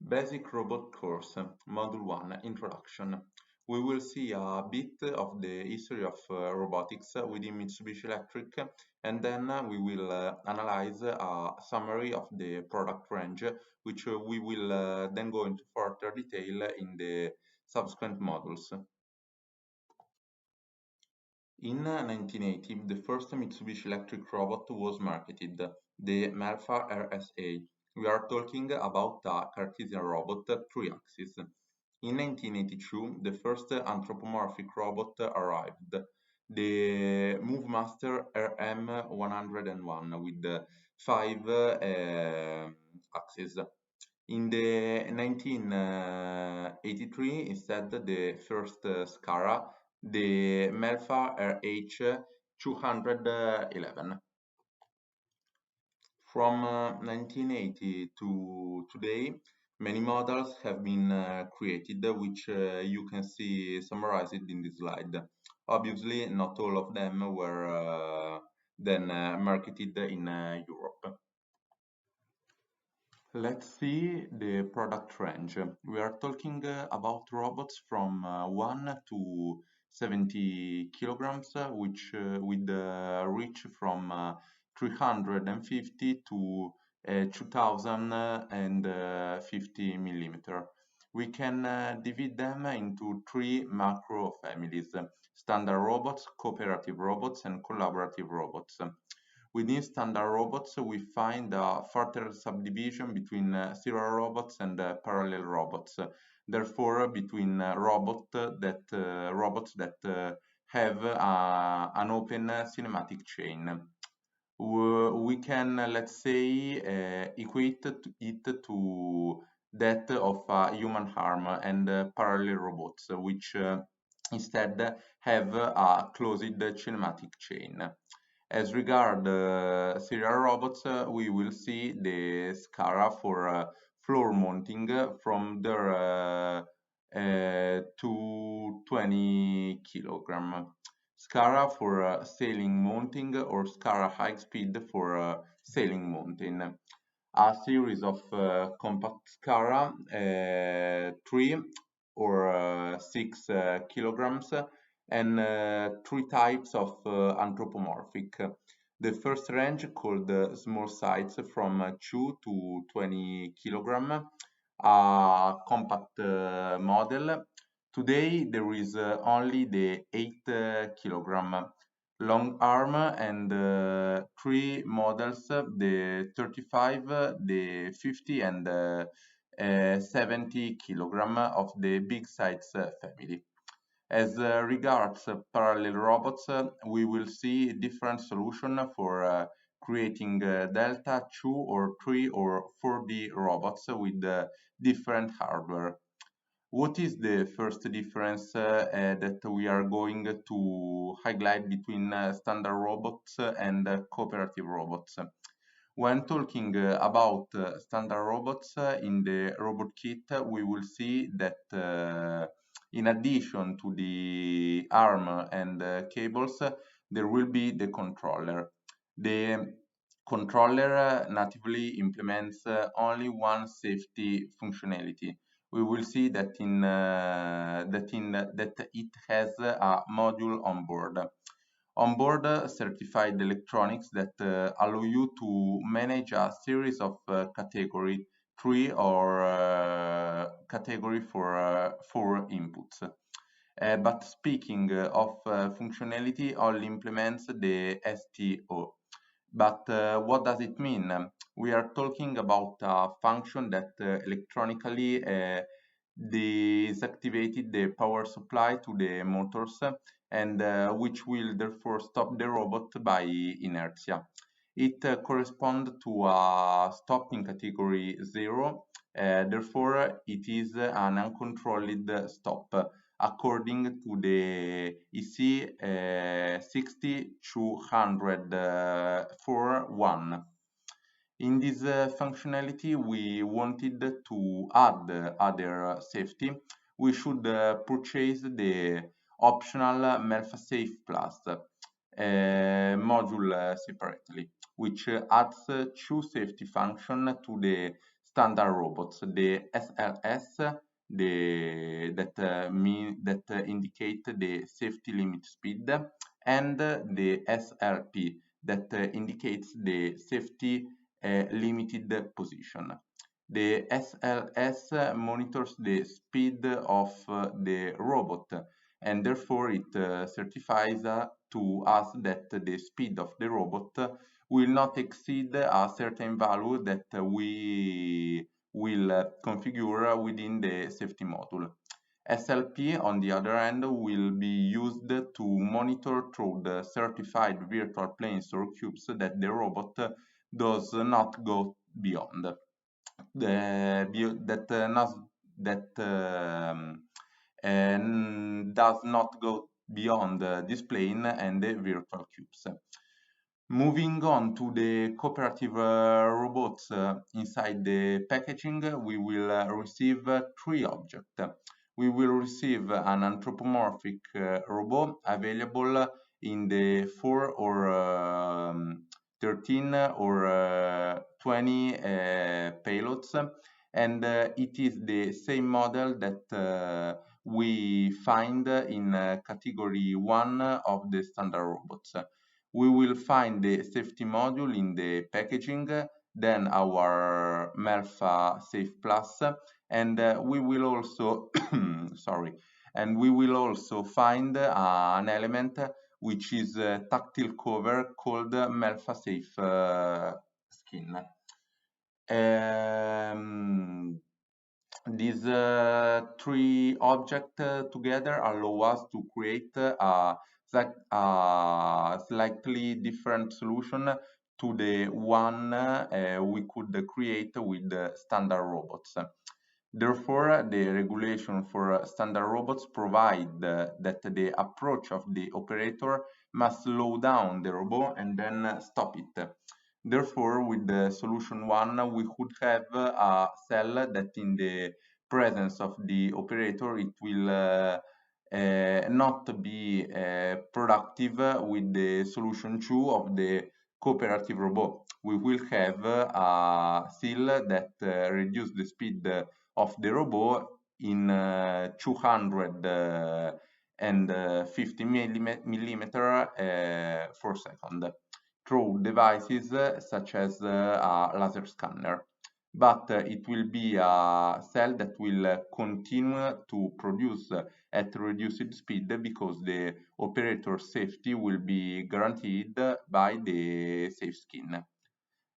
Basic Robot Course, Module 1, Introduction. We will see a bit of the history of robotics within Mitsubishi Electric, and then we will analyze a summary of the product range, which we will then go into further detail in the subsequent modules. In 1980, the first Mitsubishi electric robot was marketed, the Malfa RSA. We are talking about a Cartesian robot, 3-axis. In 1982, the first anthropomorphic robot arrived, the MoveMaster RM101 with 5 axes. In the 1983, instead, the first SCARA, the Malfa RH211. From 1980 to today, many models have been created, which you can see summarized in this slide. Obviously, not all of them were then marketed in Europe. Let's see the product range. We are talking about robots from 1 to 70 kilograms, which with reach from 350 to 2050 millimeter. We can divide them into 3 macro families: standard robots, cooperative robots, and collaborative robots. Within standard robots, we find a further subdivision between serial robots and parallel robots. Therefore, between robots that have an open cinematic chain. We can, let's say, equate it to that of a human arm and parallel robots, which instead have a closed kinematic chain. As regard serial robots, we will see the SCARA for floor mounting from their 220 kilogram. SCARA for sailing mounting, or SCARA high speed for sailing mounting. A series of compact SCARA, 3 or 6 kilograms, and 3 types of anthropomorphic. The first range, called small size, from 2 to 20 kilogram, a compact model. Today there is only the 8 kilogram long arm and 3 models, the 35, the 50, and 70 kilogram of the big size family. As regards parallel robots, we will see different solutions for creating delta 2 or 3 or 4D robots with different hardware. What is the first difference that we are going to highlight between standard robots and cooperative robots? When talking about standard robots in the robot kit, we will see that in addition to the arm and cables, there will be the controller. The controller natively implements only one safety functionality. We will see that that it has a module on board. Onboard certified electronics that allow you to manage a series of category 3 or category for 4 inputs. But speaking of functionality, only implements the STO. But what does it mean? We are talking about a function that electronically deactivated the power supply to the motors, and which will therefore stop the robot by inertia. It corresponds to a stop in category 0, therefore it is an uncontrolled stop according to the EC 60200-1. In this functionality, we wanted to add other safety. We should purchase the optional Malfa Safe Plus module separately, which adds 2 safety functions to the standard robots, the SLS, that indicate the safety limit speed, and the SLP that indicates the safety limited position. The SLS monitors the speed of the robot, and therefore it certifies to us that the speed of the robot will not exceed a certain value that we will configure within the safety module. SLP, on the other hand, will be used to monitor through the certified virtual planes or cubes that the robot does not go beyond. Does not go beyond this plane and the virtual cubes. Moving on to the cooperative robots inside the packaging, we will receive three objects. We will receive an anthropomorphic robot available in the 4 or 13 or 20 payloads, and it is the same model that we find in category 1 of the standard robots. We will find the safety module in the packaging, then our Melfa Safe Plus, and we will also and we will also find an element which is a tactile cover called Melfa Safe Skin. These three objects together allow us to create a slightly different solution to the one we could create with standard robots. Therefore, the regulation for standard robots provide that the approach of the operator must slow down the robot and then stop it. Therefore, with the solution 1, we could have a cell that in the presence of the operator, it will not be productive with the solution 2 of the cooperative robot. We will have a seal that reduces the speed of the robot in 250 millimeter per second through devices such as a laser scanner. But it will be a cell that will continue to produce at reduced speed because the operator's safety will be guaranteed by the safe skin.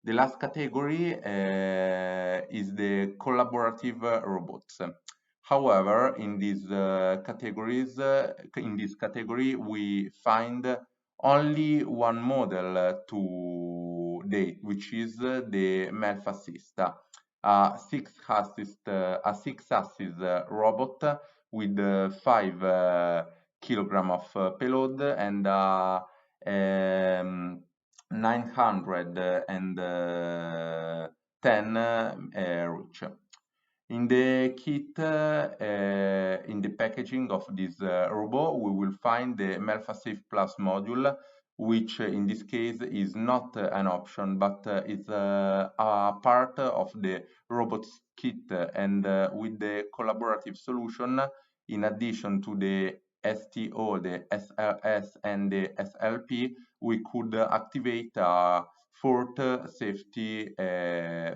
The last category is the collaborative robots. However, in these in this category, we find only one model to date, which is the Melfa Sista, a six-axis robot with 5 kilogram of payload and 910 reach. In the kit, in the packaging of this robot, we will find the Melfa Safe Plus module, which in this case is not an option, but is a part of the robot's kit. And with the collaborative solution, in addition to the STO, the SLS, and the SLP, we could activate a fourth safety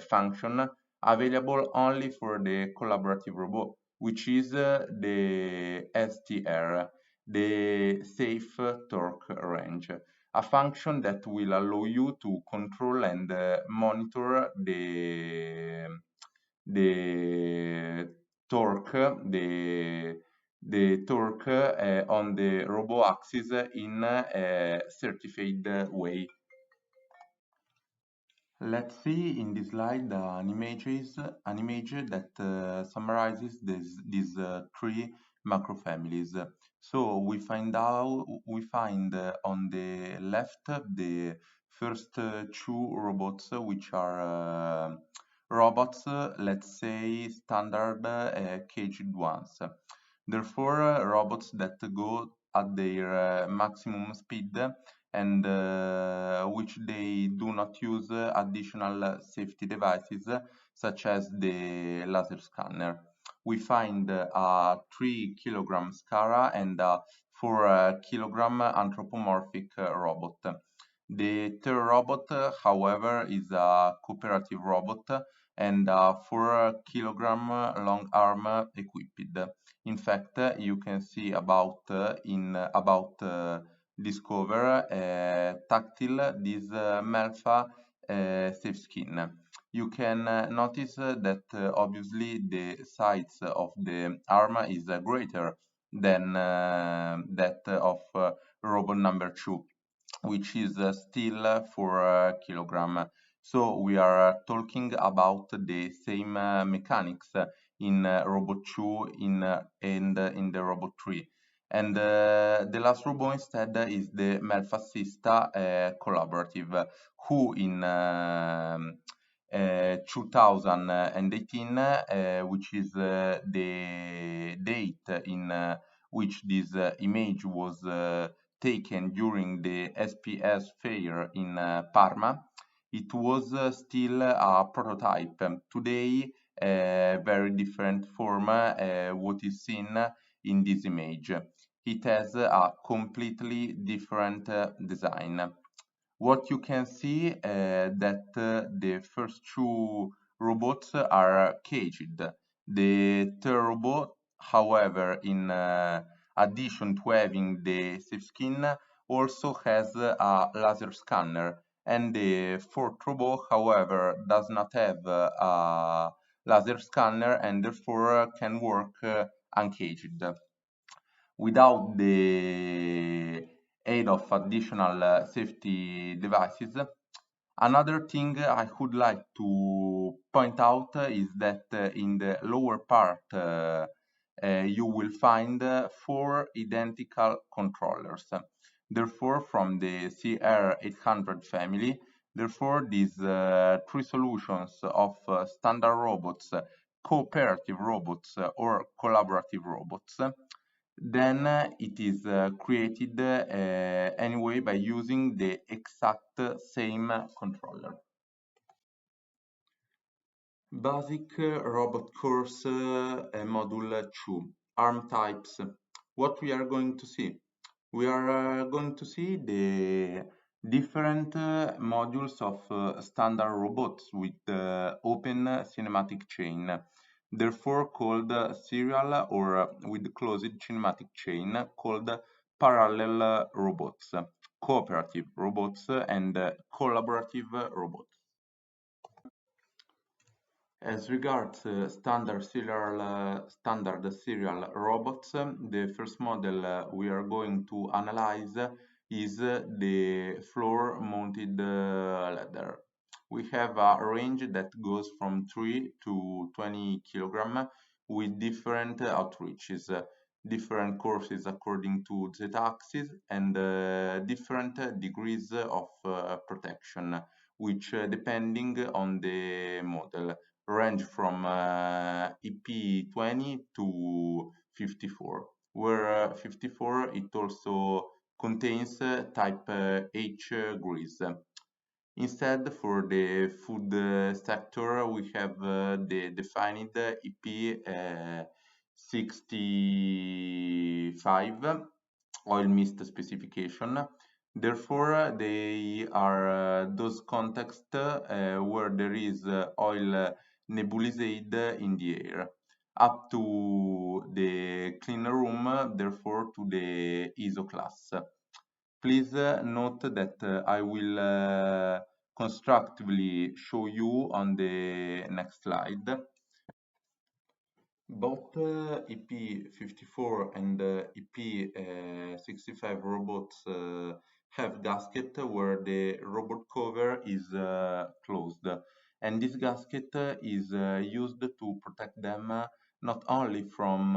function available only for the collaborative robot, which is the STR, the Safe Torque Range, a function that will allow you to control and monitor the torque, the torque on the robot axis in a certified way. Let's see in this slide an image that summarizes these three macro families. So we find on the left the first two robots, which are robots, let's say standard caged ones. Therefore, robots that go at their maximum speed and which they do not use additional safety devices such as the laser scanner. We find a 3 kilogram SCARA and a 4 kilogram anthropomorphic robot. The third robot, however, is a cooperative robot and a 4 kilogram long arm equipped. In fact, you can see about discover tactile this Melfa safe skin. You can notice that obviously the size of the arm is greater than that of robot number 2, which is still 4 kilogram. So we are talking about the same mechanics in robot 2 and in the robot 3. And the last robot instead is the Melfasista Collaborative, who in 2018, which is the date in which this image was taken during the SPS fair in Parma, it was still a prototype. Today, a very different form, what is seen in this image. It has a completely different design. What you can see that the first two robots are caged. The third robot, however, in addition to having the safe skin, also has a laser scanner. And the fourth robot, however, does not have a laser scanner and therefore can work uncaged. Without the aid of additional safety devices. Another thing I would like to point out is that in the lower part you will find 4 identical controllers. Therefore, from the CR800 family, therefore these 3 solutions of standard robots, cooperative robots or collaborative robots, then it is created anyway by using the exact same controller. Basic robot course module 2, arm types. What we are going to see? We are going to see the different modules of standard robots with open cinematic chain, therefore called serial or with closed cinematic chain called parallel robots, cooperative robots, and collaborative robots. As regards standard serial robots, the first model we are going to analyze is the floor-mounted ladder. We have a range that goes from 3 to 20 kilogram with different outreaches, different courses according to z-axis, and different degrees of protection, which depending on the model range from EP20 to 54, where 54 it also contains type H grease. Instead, for the food sector, we have the defined EP65 oil mist specification. Therefore, they are those contexts where there is oil nebulized in the air, up to the clean room, therefore to the ISO class. Please note that I will constructively show you on the next slide. Both EP54 and EP65 robots have gasket where the robot cover is closed, and this gasket is used to protect them not only from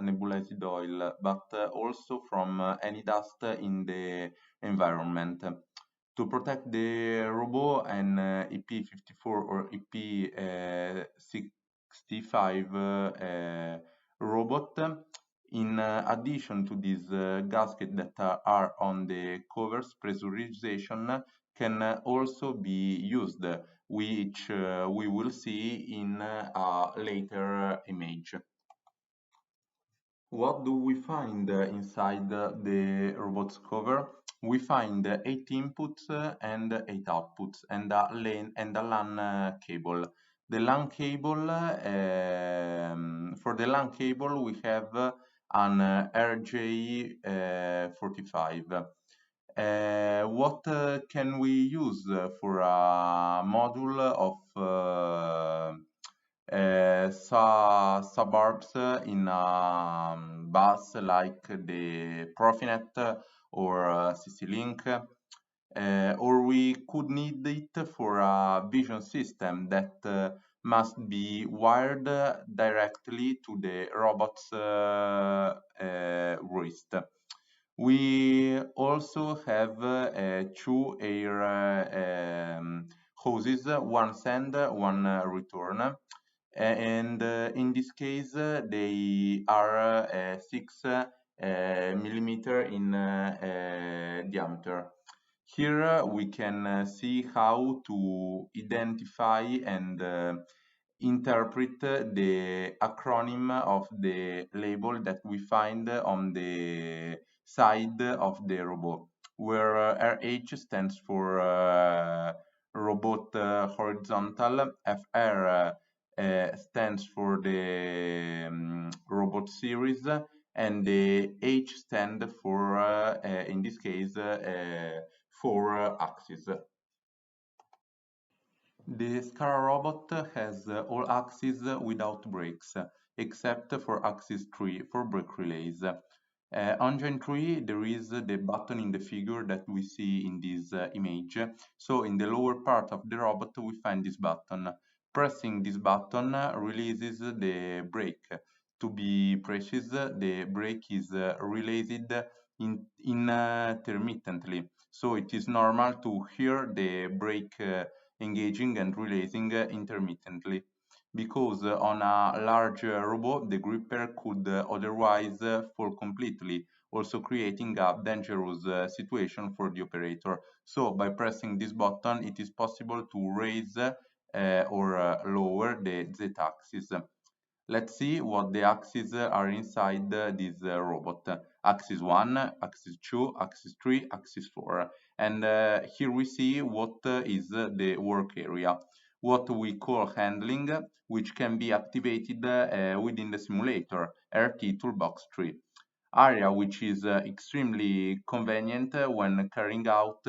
nebulized oil but also from any dust in the environment. To protect the robot, an EP54 or EP65 robot, in addition to these gaskets that are on the covers, pressurization can also be used, which we will see in a later image. What do we find inside the robot's cover? We find 8 inputs and 8 outputs and a LAN cable. The LAN cable, for the LAN cable, we have an RJ45. What can we use for a module of suburbs in a bus like the Profinet or CC-Link? Or we could need it for a vision system that must be wired directly to the robot's wrist. We also have two air hoses, one send, one return. And in this case, they are 6 millimeter in diameter. Here we can see how to identify and interpret the acronym of the label that we find on the side of the robot, where RH stands for robot horizontal, FR stands for the robot series, and the H stand for, in this case, for axis. The SCARA robot has all axes without brakes, except for axis 3 for brake relays. On Gen 3, there is the button in the figure that we see in this image. So in the lower part of the robot, we find this button. Pressing this button releases the brake. To be precise, the brake is released intermittently. So it is normal to hear the brake engaging and releasing intermittently, because on a large robot the gripper could otherwise fall completely, also creating a dangerous situation for the operator. So by pressing this button it is possible to raise or lower the z-axis. Let's see what the axes are inside this robot. Axis 1, axis 2, axis 3, axis 4. And here we see what is the work area, what we call handling, which can be activated within the simulator, RT Toolbox 3. Area which is extremely convenient when carrying out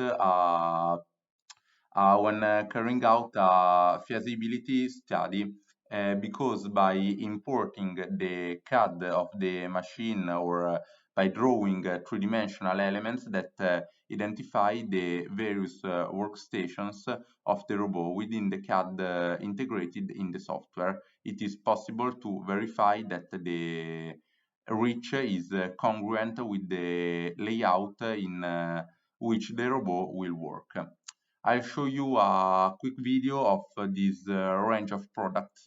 a feasibility study, because by importing the CAD of the machine or by drawing three-dimensional elements that identify the various workstations of the robot within the CAD integrated in the software, it is possible to verify that the reach is congruent with the layout in which the robot will work. I'll show you a quick video of this range of products.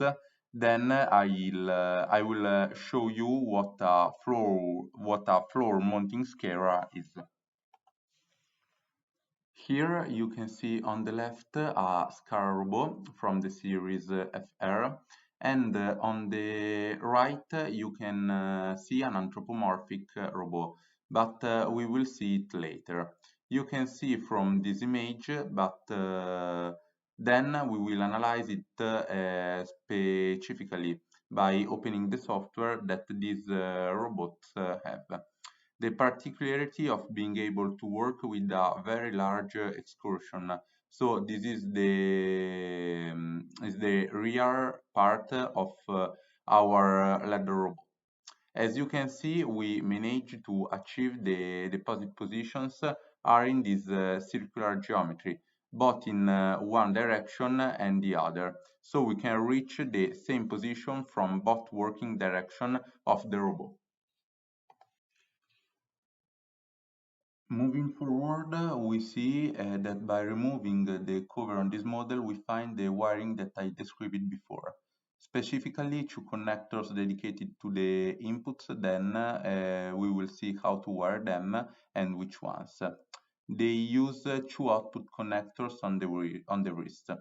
Then I will show you what a floor mounting SCARA is. Here you can see on the left a SCARA robot from the series FR, and on the right you can see an anthropomorphic robot, but we will see it later. You can see from this image, but then we will analyze it specifically by opening the software that these robots have. The particularity of being able to work with a very large excursion. So this is the rear part of our ladder robot. As you can see, we managed to achieve the deposit positions are in this circular geometry, both in one direction and the other. So we can reach the same position from both working direction of the robot. Moving forward, we see that by removing the cover on this model, we find the wiring that I described before. Specifically, two connectors dedicated to the inputs, then we will see how to wire them and which ones. They use two output connectors on the wrist.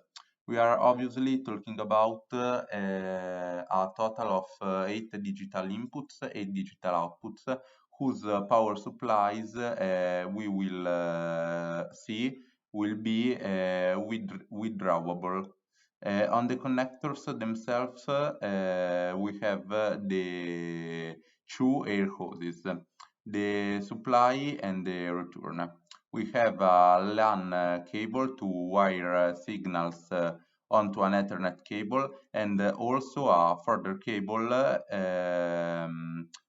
We are obviously talking about a total of 8 digital inputs, 8 digital outputs, whose power supplies we will see will be withdrawable. On the connectors themselves, we have the two air hoses, the supply and the return. We have a LAN cable to wire signals onto an Ethernet cable, and also a further cable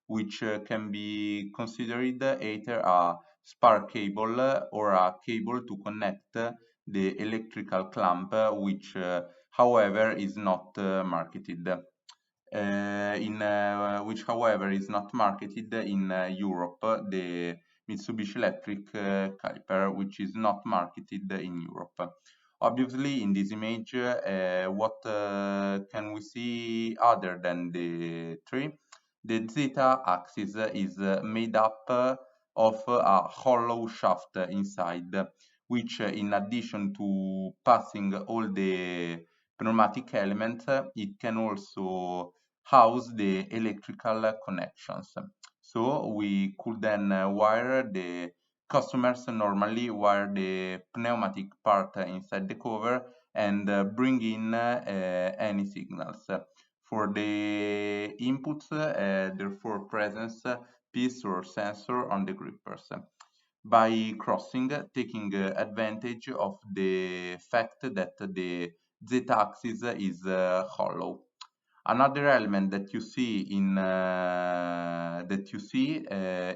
which can be considered either a spark cable or a cable to connect the electrical clamp, which however is not marketed. Which however is not marketed in Europe, the Mitsubishi Electric caliper, which is not marketed in Europe. Obviously, in this image, what can we see other than the tree? The zeta axis is made up of a hollow shaft inside, which in addition to passing all the pneumatic elements, it can also house the electrical connections. So we could then wire the customers normally wire the pneumatic part inside the cover and bring in any signals. For the inputs, therefore presence piece or sensor on the grippers. By crossing, taking advantage of the fact that the z-axis is hollow. Another element that you see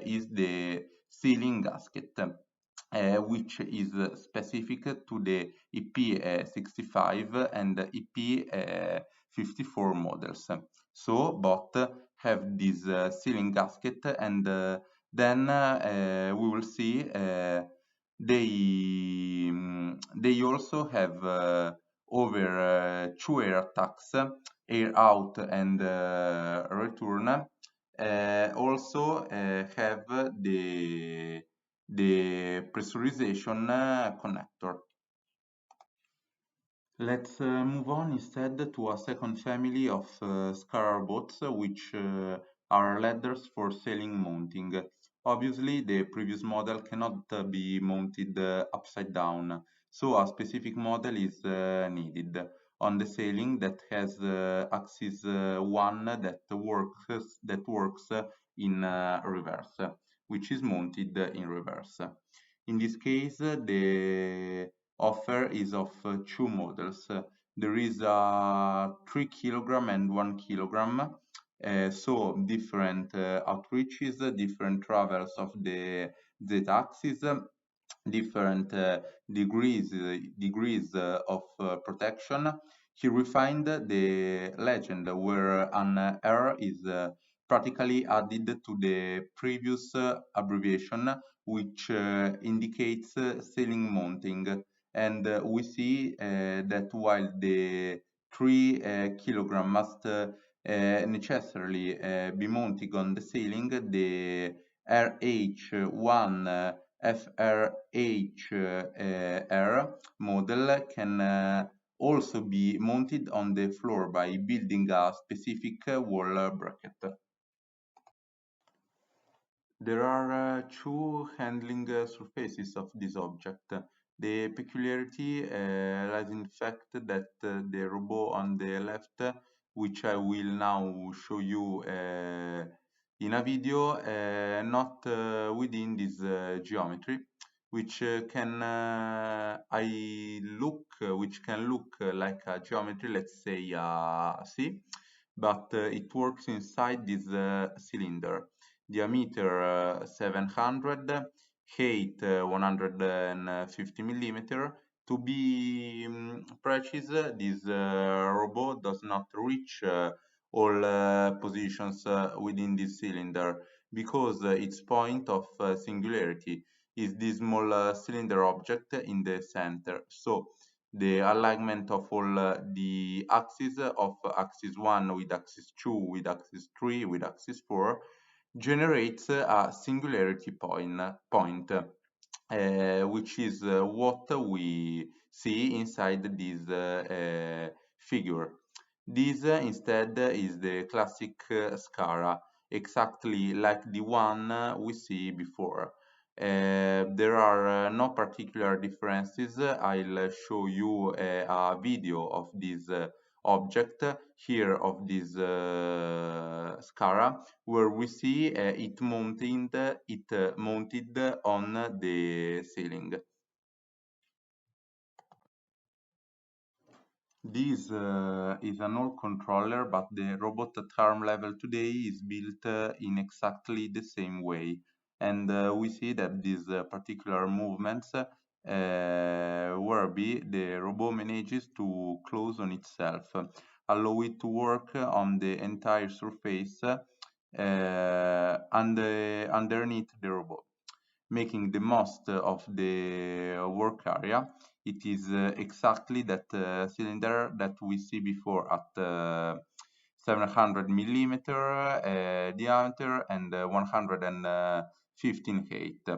is the sealing gasket, which is specific to the EP65 and EP54 models. So both have this sealing gasket, and then we will see they also have over two air attacks, air out and return. Also have the pressurization connector. Let's move on instead to a second family of SCARA robots, which are ladders for sailing mounting. Obviously, the previous model cannot be mounted upside down, so a specific model is needed on the sailing that has axis 1 that works in reverse, which is mounted in reverse. In this case, the offer is of two models. There is a 3 kilogram and 1 kilogram, so different outreaches, different travels of the z-axis, different degrees of protection. He refined the legend where an R is practically added to the previous abbreviation, which indicates sailing mounting. And we see that while the 3 kilogram must necessarily be mounted on the sailing, the RH1 FRHR model can also be mounted on the floor by building a specific wall bracket. There are two handling surfaces of this object. The peculiarity lies in the fact that the robot on the left, which I will now show you in a video, not within this geometry, which which can look like a geometry, let's say C, but it works inside this cylinder. Diameter 700, height 150 millimeter. To be precise, this robot does not reach all positions within this cylinder because its point of singularity is this small cylinder object in the center. So the alignment of all the axes of axis 1 with axis 2 with axis 3 with axis 4 generates a singularity point. which is what we see inside this figure. This instead is the classic SCARA, exactly like the one we see before. There are no particular differences. I'll show you a video of this object here of this SCARA, where we see it mounted on the ceiling. This is an old controller, but the robot at arm level today is built in exactly the same way. And we see that these particular movements, whereby the robot manages to close on itself, allow it to work on the entire surface underneath the robot, making the most of the work area. It is exactly that cylinder that we see before at 700 millimeter diameter and 115 height.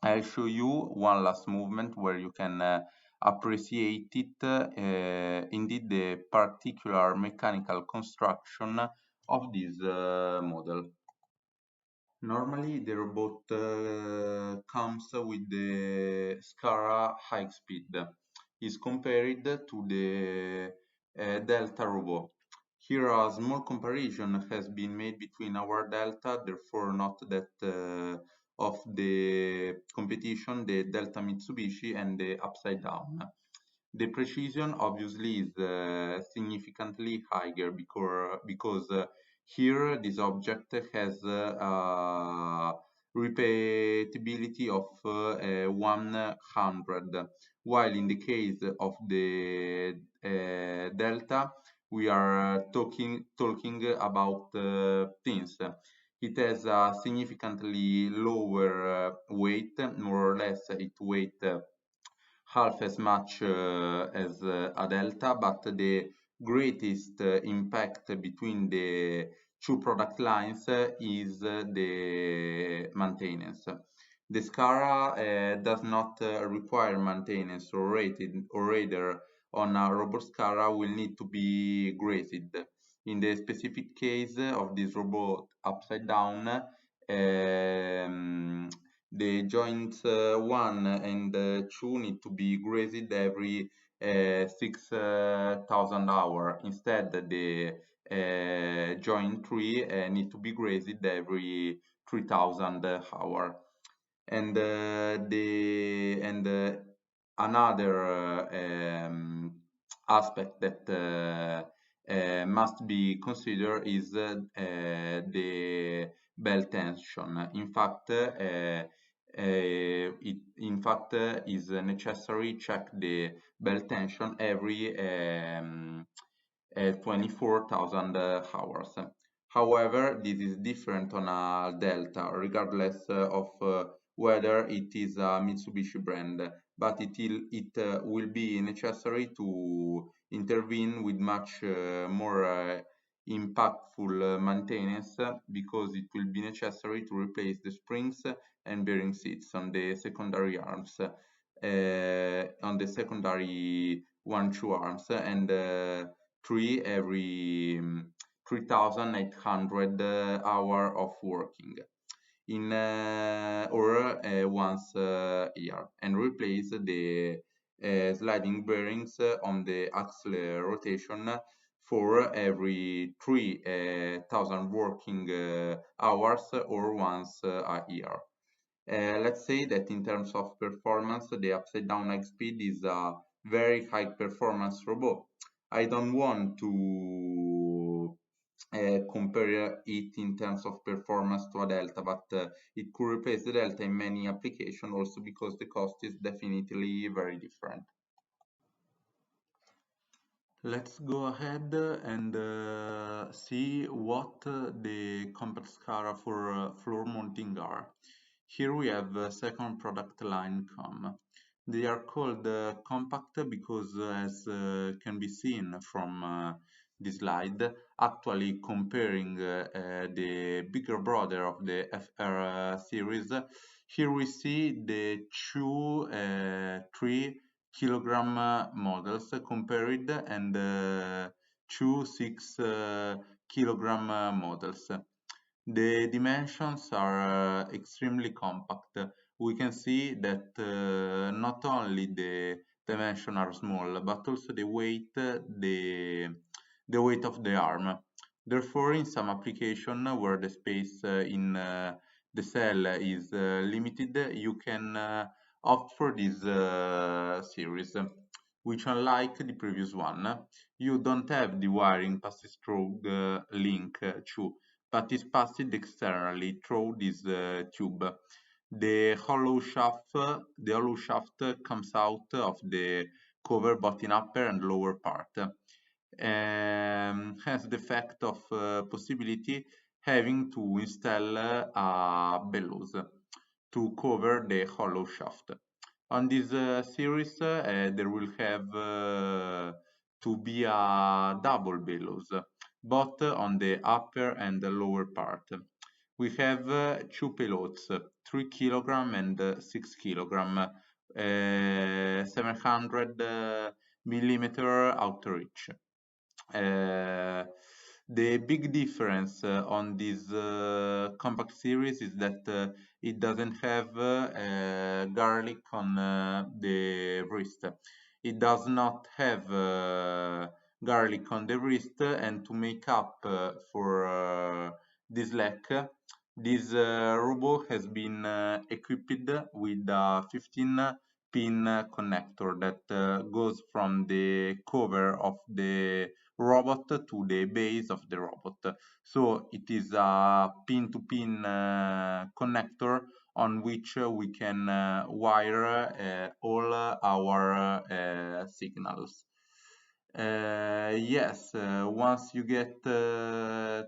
I'll show you one last movement where you can appreciate it, indeed the particular mechanical construction of this model. Normally, the robot comes with the SCARA high speed. Is compared to the Delta robot. Here, a small comparison has been made between our Delta, therefore not that of the competition, the Delta Mitsubishi and the upside down. The precision obviously is significantly higher because here this object has a repeatability of 100, while in the case of the Delta we are talking about things. It has a significantly lower weight, more or less it weighs half as much as a delta, but the greatest impact between the two product lines is the maintenance. The SCARA does not require maintenance, or rated, or rather on a robot SCARA will need to be grazed. In the specific case of this robot upside down, the joints 1 and 2 need to be grazed every 6,000 hours. Instead, the joint 3 need to be grazed every 3,000 hours. And another aspect that must be considered is the belt tension. In fact, is necessary check the belt tension every 24,000 hours. However, this is different on a Delta, regardless of whether it is a Mitsubishi brand, but it will be necessary to intervene with much more impactful maintenance, because it will be necessary to replace the springs and bearing seats on the secondary arms, on the secondary 1-2 arms, and 3 every 3,800 hour of working in or once a year, and replace the sliding bearings on the axle rotation for every 3,000 working hours or once a year. Let's say that in terms of performance, the upside down high speed is a very high performance robot. I don't want to compare it in terms of performance to a Delta, but it could replace the Delta in many applications, also because the cost is definitely very different. Let's go ahead and see what the compact SCARA for floor mounting are. Here we have a second product line come. They are called compact because, as can be seen from this slide, actually comparing the bigger brother of the FR series, Here we see the two 3 kilogram models compared and two 6 kilogram models. The dimensions are extremely compact. We can see that not only the dimensions are small, but also the weight of the arm. Therefore, in some application where the space in the cell is limited, you can opt for this series, which unlike the previous one, you don't have the wiring passes through the link to, but is passed externally through this tube. The hollow shaft comes out of the cover both in upper and lower part. Has the effect of possibility having to install a bellows to cover the hollow shaft. On this series, there will have to be a double bellows, both on the upper and the lower part. We have two payloads, 3 kilogram and 6 kilogram, 700 millimeter outer reach. The big difference on this compact series is that it doesn't have garlic on the wrist. It does not have garlic on the wrist, and to make up for this lack, this robot has been equipped with a 15-pin connector that goes from the cover of the robot to the base of the robot. So it is a pin-to-pin connector on which we can wire all our signals. Yes, once you get to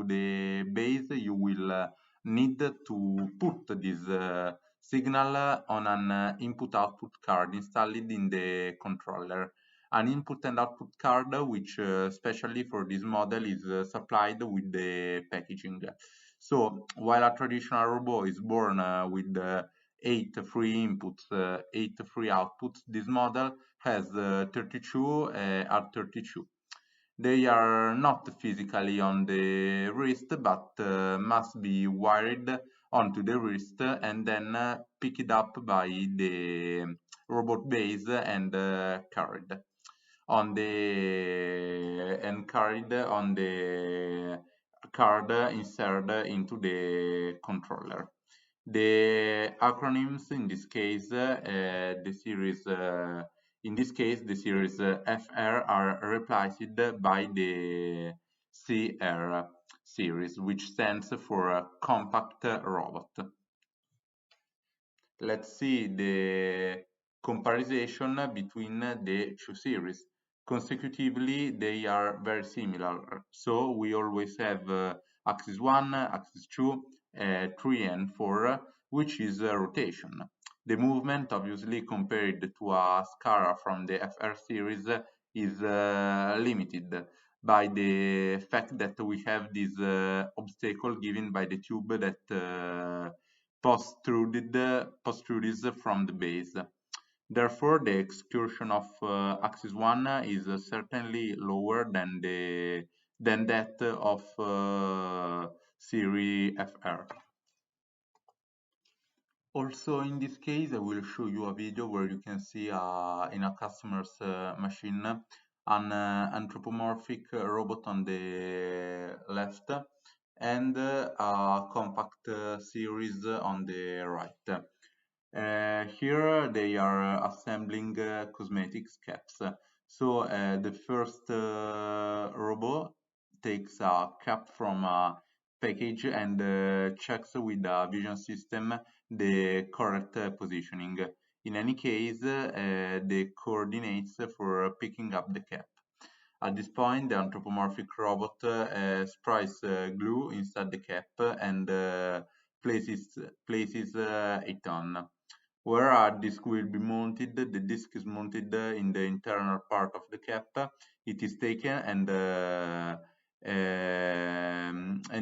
the base, you will need to put this signal on an input-output card installed in the controller. An input and output card, which especially for this model is supplied with the packaging. So while a traditional robot is born with 8 free inputs, 8 free outputs, this model has 32 R32. They are not physically on the wrist, but must be wired onto the wrist and then picked up by the robot base and carried on the card inserted into the controller. The acronyms in this case, the series FR are replaced by the CR series, which stands for compact robot. Let's see the comparison between the two series. Consecutively, they are very similar. So we always have axis 1, axis 2, 3 and 4, which is rotation. The movement, obviously, compared to a SCARA from the FR series is limited by the fact that we have this obstacle given by the tube that protrudes from the base. Therefore, the excursion of axis 1 is certainly lower than that of series FR. Also, in this case, I will show you a video where you can see in a customer's machine an anthropomorphic robot on the left and a compact series on the right. Here they are assembling cosmetics caps. So the first robot takes a cap from a package and checks with a vision system the correct positioning. In any case, the coordinates for picking up the cap. At this point, the anthropomorphic robot sprays glue inside the cap and places it on. Where a disk will be mounted, the disk is mounted in the internal part of the cap. It is taken and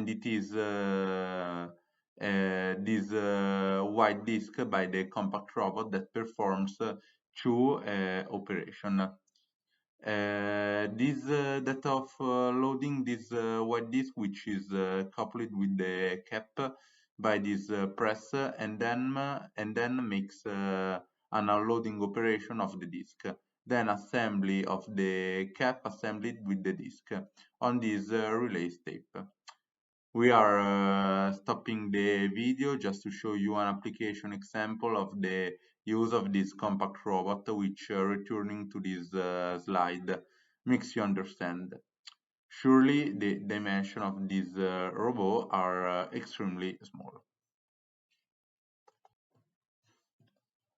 it is this white disk by the compact robot that performs two operations. This data of loading this white disk, which is coupled with the cap by this press, and then makes an unloading operation of the disk. Then assembly of the cap assembled with the disk on this relay tape. We are stopping the video just to show you an application example of the use of this compact robot, which returning to this slide makes you understand. Surely the dimension of this robot are extremely small.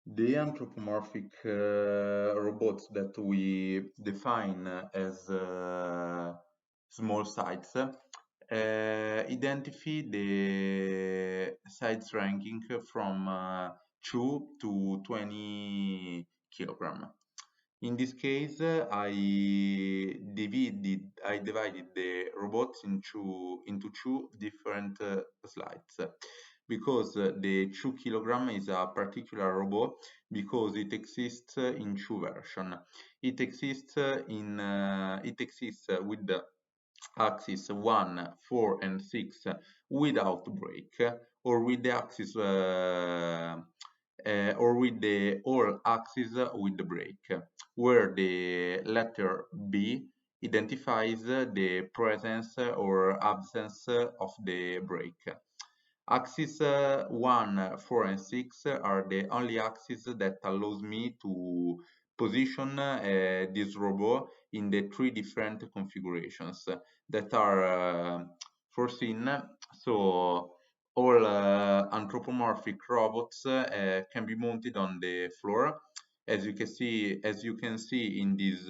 The anthropomorphic robots that we define as small sites identify the size ranking from 2 to 20 kilogram. In this case, I divided the robots into two different slides because the 2 kilogram is a particular robot because it exists in two versions. It exists with the axis 1, 4, and 6 without brake, or with the axis or with the all axis with the brake, where the letter B identifies the presence or absence of the brake. Axis 1, 4, and 6 are the only axes that allows me to position this robot in the three different configurations that are foreseen. So all anthropomorphic robots can be mounted on the floor. As you can see in this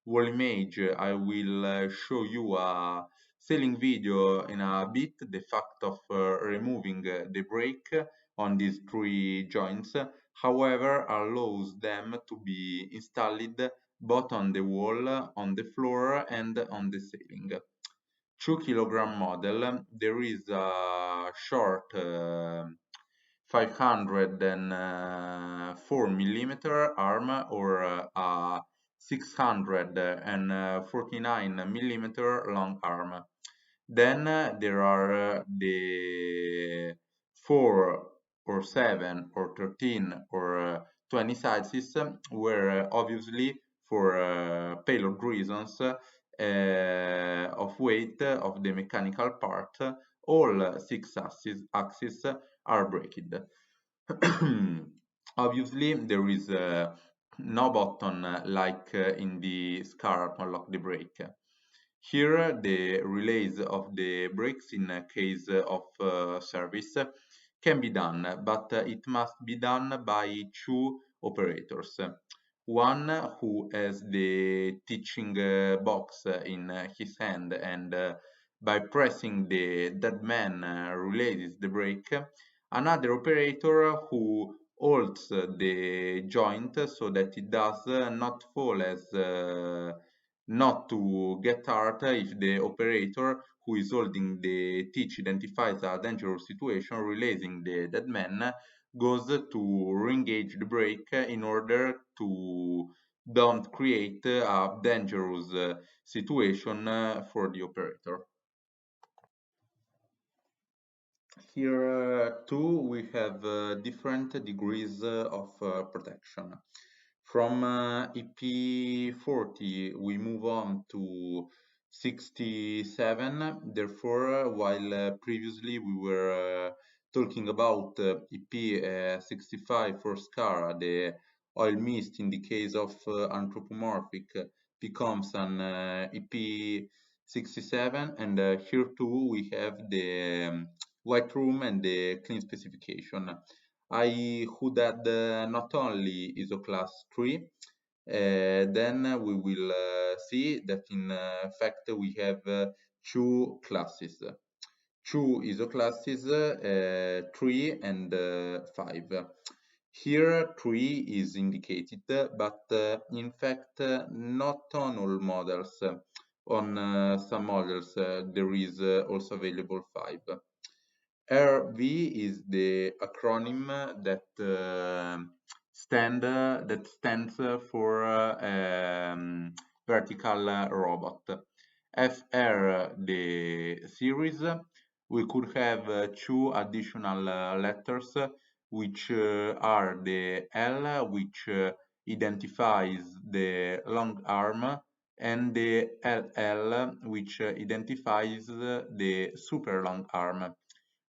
wall image, I will show you a selling video in a bit the fact of removing the brake on these three joints, however, allows them to be installed both on the wall, on the floor, and on the ceiling. 2 kilogram model, there is a short 504 millimeter arm or a 649 millimeter long arm. Then there are the 4 or 7 or 13 or 20 sizes where obviously for payload reasons of weight of the mechanical part, all 6 axes are braked. Obviously there is no button like in the SCARA to unlock the brake. Here, the relays of the brakes in case of service can be done, but it must be done by two operators. One who has the teaching box in his hand and by pressing the dead man releases the brake. Another operator who holds the joint so that it does not fall as not to get hurt if the operator who is holding the teach identifies a dangerous situation, releasing the dead man goes to re-engage the brake in order to don't create a dangerous situation for the operator. Here too we have different degrees of protection. From EP40 we move on to 67. Therefore, while previously we were talking about EP65 for SCARA, the oil mist in the case of anthropomorphic becomes an EP67, and here too we have the white room and the clean specification. I would add not only ISO class 3, then we will see that in fact we have two classes, two ISO classes, 3 and 5. Here 3 is indicated, but in fact not on all models. On some models there is also available 5. RV is the acronym that stands for vertical robot. FR the series. We could have two additional letters, which are the L, which identifies the long arm, and the LL, which identifies the super long arm.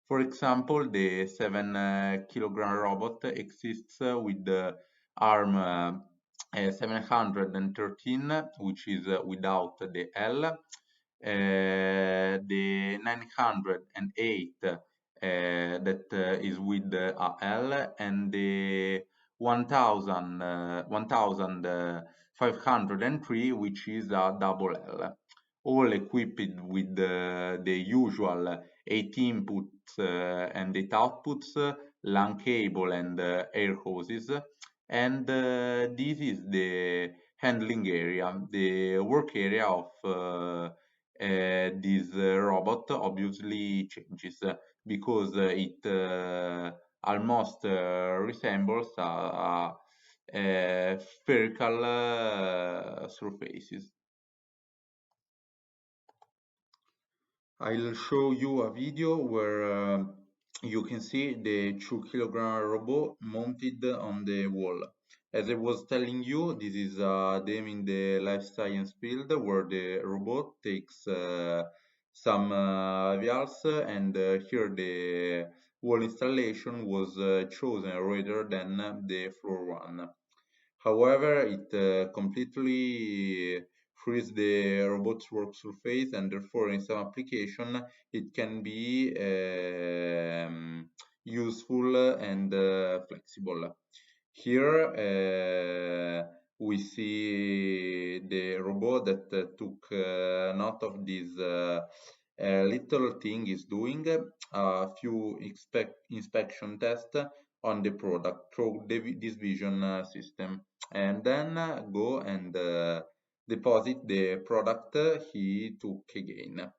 For example, the 7 kilogram robot exists with the arm 713, which is without the L, the 908 that is with the L, and the 1503, which is a double L, all equipped with the usual 8 inputs and 8 outputs, LAN cable and air hoses. And this is the handling area, the work area of this robot obviously changes because it almost resembles a spherical surfaces. I'll show you a video where you can see the 2 kilogram robot mounted on the wall. As I was telling you, this is a demo in the life science field where the robot takes some vials, and here the wall installation was chosen rather than the floor one. However, it completely frees the robot's work surface, and therefore in some application it can be useful and flexible. Here we see the robot that took note of this little thing is doing a few inspection tests on the product through this vision system, and then go and deposit the product he took again.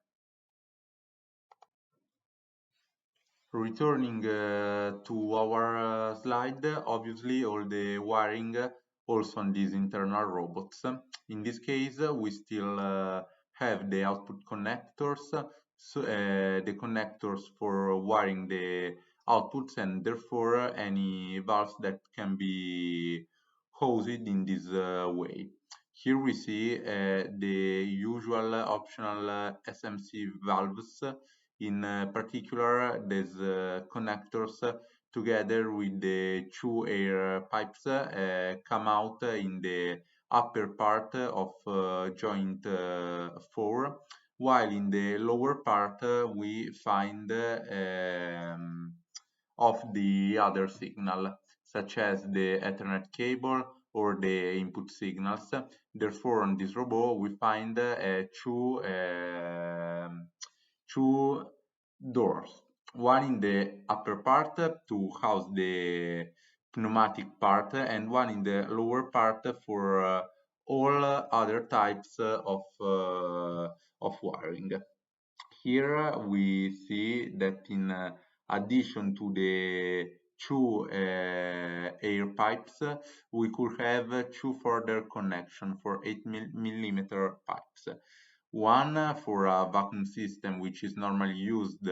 Returning to our slide, obviously all the wiring also on these internal robots. In this case, we still have the output connectors, so the connectors for wiring the outputs, and therefore any valves that can be hosed in this way. Here we see the usual optional SMC valves. In particular, these connectors together with the two air pipes come out in the upper part of joint 4, while in the lower part we find of the other signal, such as the Ethernet cable or the input signals. Therefore, on this robot we find two doors, one in the upper part to house the pneumatic part, and one in the lower part for all other types of wiring. Here we see that in addition to the two air pipes, we could have two further connections for 8 millimeter pipes. One for a vacuum system, which is normally used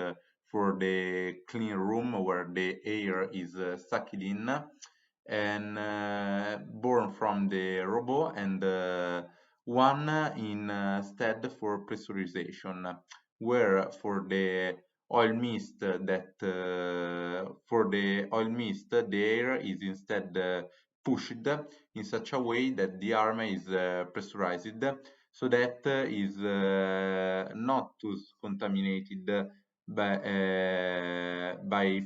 for the clean room where the air is sucked in, and born from the robot, and one instead for pressurization, where for the oil mist the air is instead pushed in such a way that the arm is pressurized, so that is not too contaminated by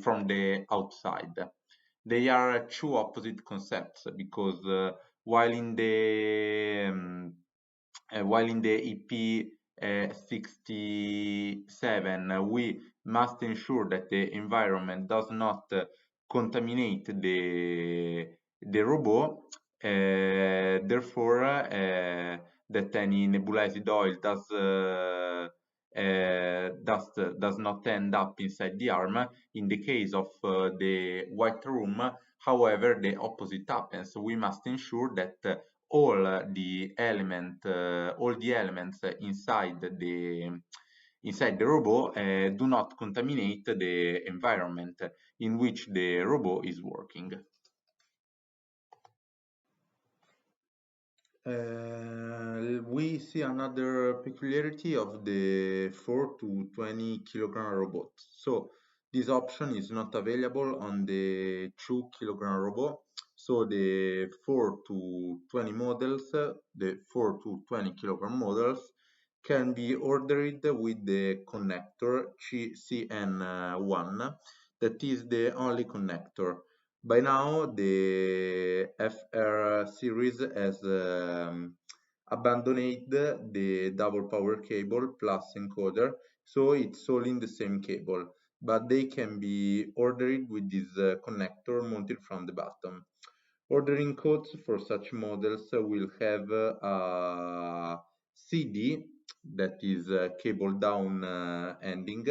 from the outside. They are two opposite concepts, because while in the EP 67 we must ensure that the environment does not contaminate the robot, therefore that any nebulized oil does does not end up inside the arm. In the case of the white room, however, the opposite happens. We must ensure that all the elements inside the robot do not contaminate the environment in which the robot is working. We see another peculiarity of the 4 to 20 kilogram robot. So this option is not available on the 2 kilogram robot. So the 4 to 20 models, the 4 to 20 kilogram models can be ordered with the connector CN1, that is the only connector. By now, the FR series has abandoned the double power cable plus encoder, so it's all in the same cable, but they can be ordered with this connector mounted from the bottom. Ordering codes for such models will have a CD, that is cable down ending.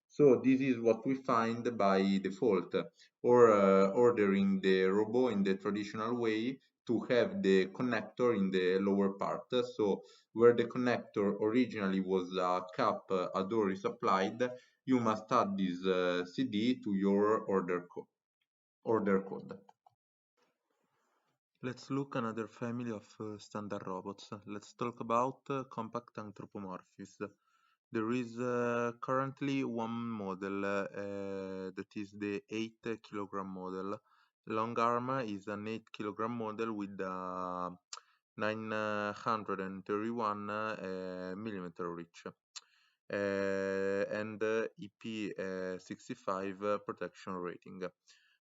So this is what we find by default, or ordering the robot in the traditional way to have the connector in the lower part. So where the connector originally was a cap, a door is applied, you must add this CD to your order code. Let's look another family of standard robots. Let's talk about compact anthropomorphs. There is currently one model that is the 8 kilogram model. Long arm is an 8 kilogram model with a 931 millimeter reach and EP65 protection rating.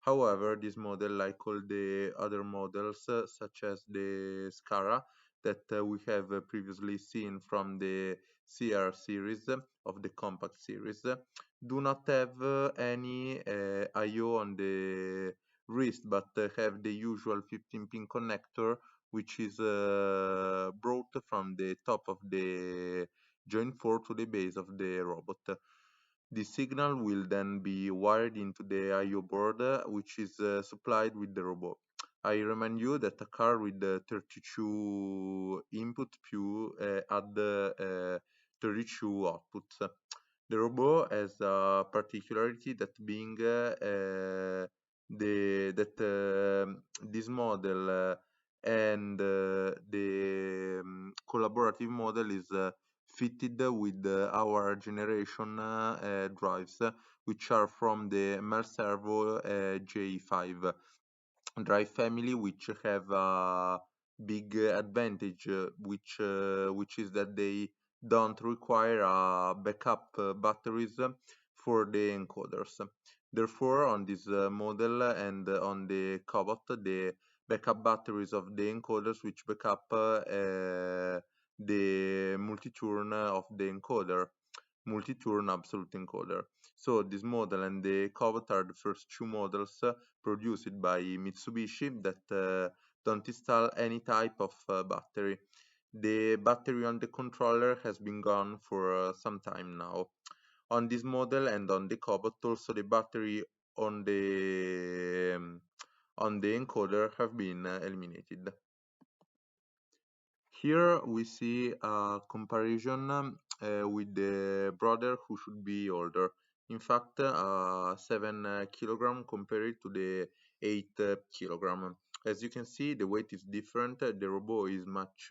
However, this model, like all the other models, such as the SCARA, that we have previously seen from the CR series of the compact series, do not have any I/O on the wrist, but have the usual 15-pin connector, which is brought from the top of the joint 4 to the base of the robot. The signal will then be wired into the I/O board, which is supplied with the robot. I remind you that a car with 32 input add 32 outputs. The robot has a particularity that being this model and the collaborative model is fitted with our generation drives, which are from the Servo J5 drive family, which have a big advantage, which is that they don't require backup batteries for the encoders. Therefore, on this model and on the cobot, the backup batteries of the encoders which backup the multi-turn of the encoder, multi-turn absolute encoder. So this model and the cobot are the first two models produced by Mitsubishi that don't install any type of battery. The battery on the controller has been gone for some time now. On this model and on the cobot, also the battery on the encoder have been eliminated. Here we see a comparison with the brother who should be older. In fact, 7 kilogram compared to the 8 kilogram. As you can see, the weight is different. The robot is much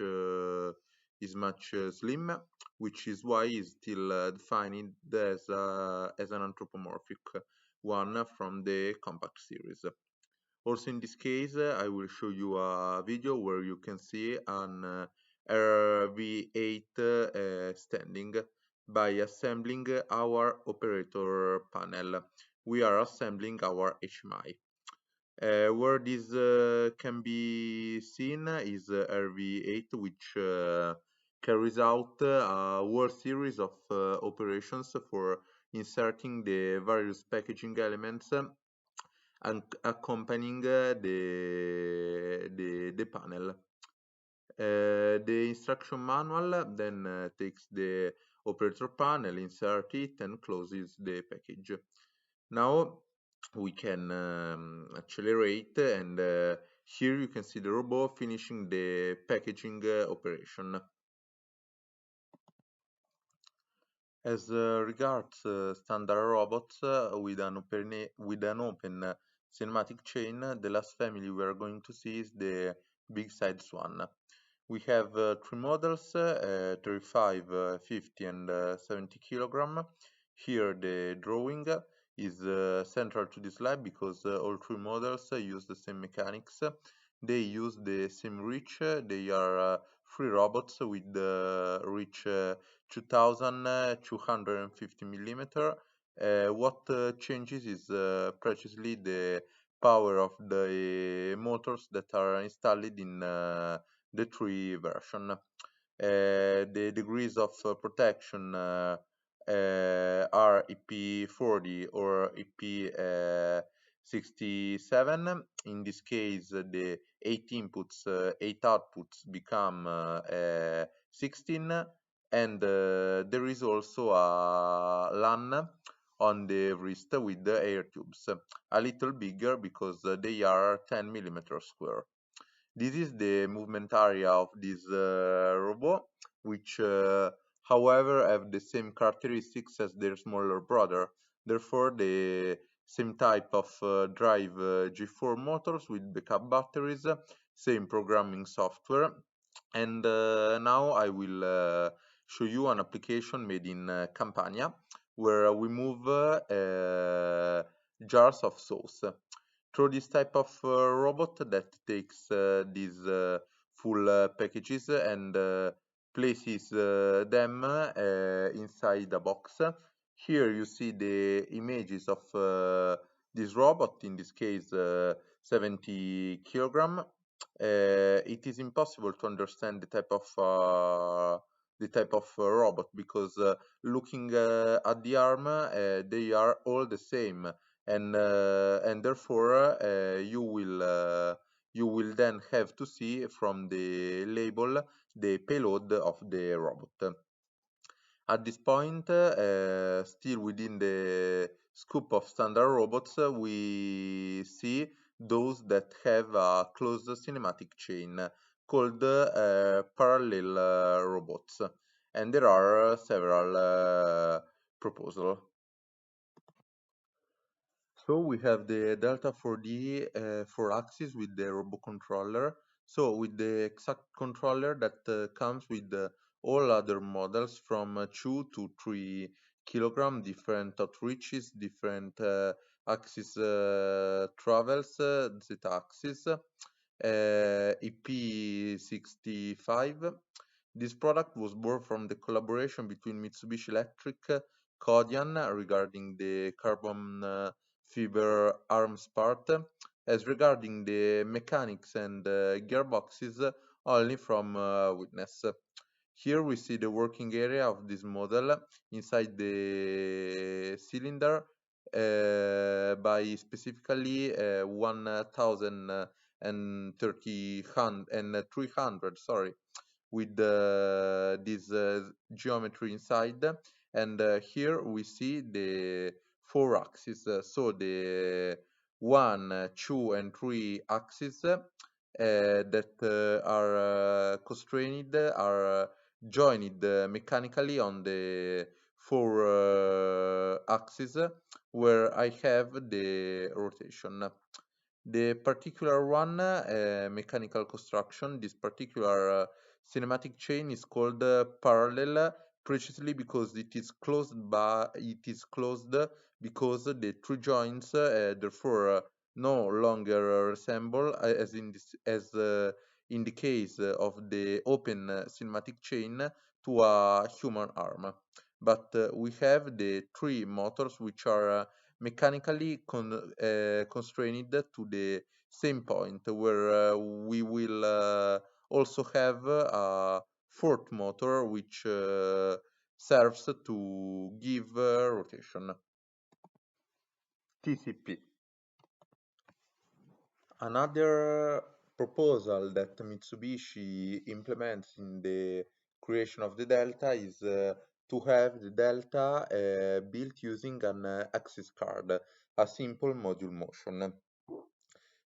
slim, which is why it's still defined as an anthropomorphic one from the compact series. Also in this case, I will show you a video where you can see an RV8 standing by assembling our operator panel. We are assembling our HMI. Where this can be seen is RV8, which carries out a whole series of operations for inserting the various packaging elements and accompanying the panel. The instruction manual then takes the operator panel, insert it, and closes the package. Now we can accelerate, and here you can see the robot finishing the packaging operation. As regards standard robots with an open cinematic chain, the last family we are going to see is the big size one. We have three models, 35, 50, and 70 kilogram. Here the drawing is central to this slide because all three models use the same mechanics. They use the same reach. They are three robots with reach 2250 millimeter. What changes is precisely the power of the motors that are installed in the three version. The degrees of protection are EP40 or EP67. In this case, the 8 inputs, 8 outputs become 16, and there is also a LAN on the wrist with the air tubes, a little bigger because they are 10 millimeters square. This is the movement area of this robot, which however have the same characteristics as their smaller brother. Therefore, the same type of drive G4 motors with backup batteries, same programming software. And now I will show you an application made in Campania, where we move jars of sauce through this type of robot that takes these full packages and places them inside a box. Here you see the images of this robot, in this case 70 kilogram. It is impossible to understand the type of robot because looking at the arm, they are all the same, and therefore you will then have to see from the label the payload of the robot. At this point, still within the scope of standard robots, we see those that have a closed cinematic chain called parallel robots, and there are several proposals. So we have the Delta 4D 4-axis with the robot controller. So with the exact controller that comes with all other models from 2 to 3 kilogram, different outreaches, different axis travels, z-axis, EP65. This product was born from the collaboration between Mitsubishi Electric, Kodian regarding the carbon fiber arms part, as regarding the mechanics and gearboxes only from witness. Here we see the working area of this model inside the cylinder by specifically 1030 and 300, sorry, with this geometry inside. And here we see the four axes, so the 1, 2, and 3 axes that are constrained, are joined mechanically on the four axes where I have the rotation. The particular one, mechanical construction, this particular cinematic chain is called parallel, precisely because it is closed because the three joints therefore no longer resemble in the case of the open cinematic chain to a human arm. But we have the three motors which are mechanically constrained to the same point where we will also have a fourth motor which serves to give rotation. TCP. Another proposal that Mitsubishi implements in the creation of the delta is to have the delta built using an axis card, a simple module motion.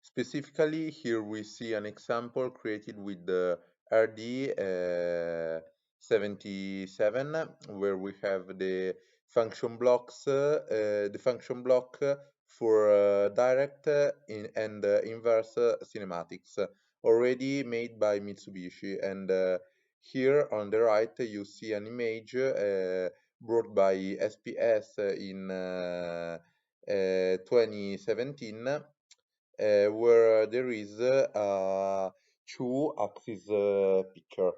Specifically, here we see an example created with the RD 77, where we have the function blocks, the function block for direct and inverse cinematics, already made by Mitsubishi. And here on the right, you see an image brought by SPS in 2017, where there is a two-axis picture.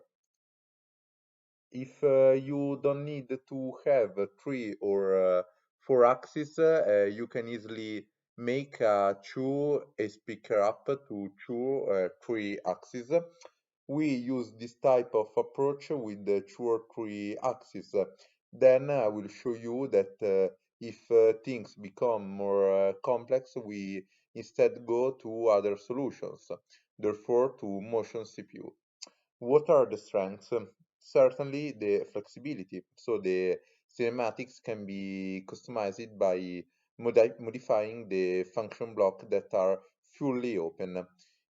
If you don't need to have three or four axes, you can easily make a two a speaker up to three axes. We use this type of approach with the two or three axes. Then I will show you that if things become more complex, we instead go to other solutions, therefore to motion CPU. What are the strengths? Certainly the flexibility. So the cinematics can be customized by modifying the function block that are fully open.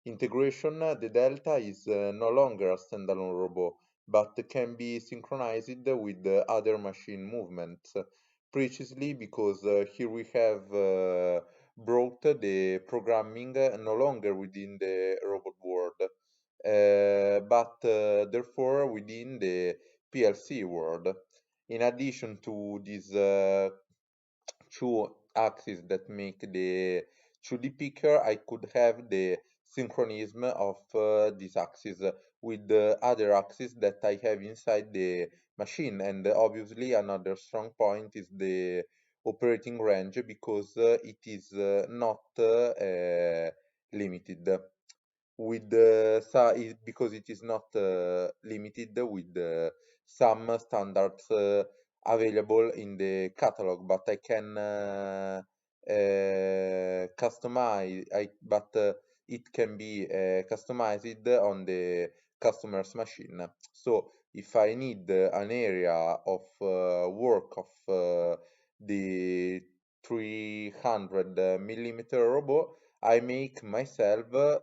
Integration, the Delta is no longer a standalone robot, but can be synchronized with other machine movements. Precisely because here we have brought the programming no longer within the robot world, but therefore within the PLC world. In addition to these two axes that make the 2D picker, I could have the synchronism of this axis with the other axis that I have inside the machine. And obviously another strong point is the operating range, because it is not limited with because it is not limited with some standards available in the catalog, but I can customize but it can be customized on the customer's machine. So if I need an area of work of the 300 millimeter robot, I make myself the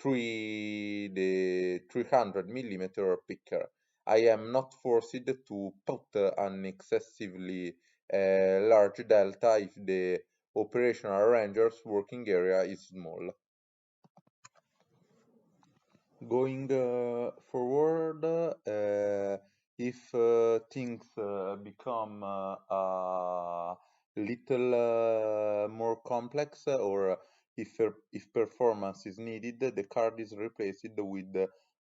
300 millimeter picker. I am not forced to put an excessively large delta if the operational ranger's working area is small. Going forward, if things become a little more complex, or if performance is needed, the card is replaced with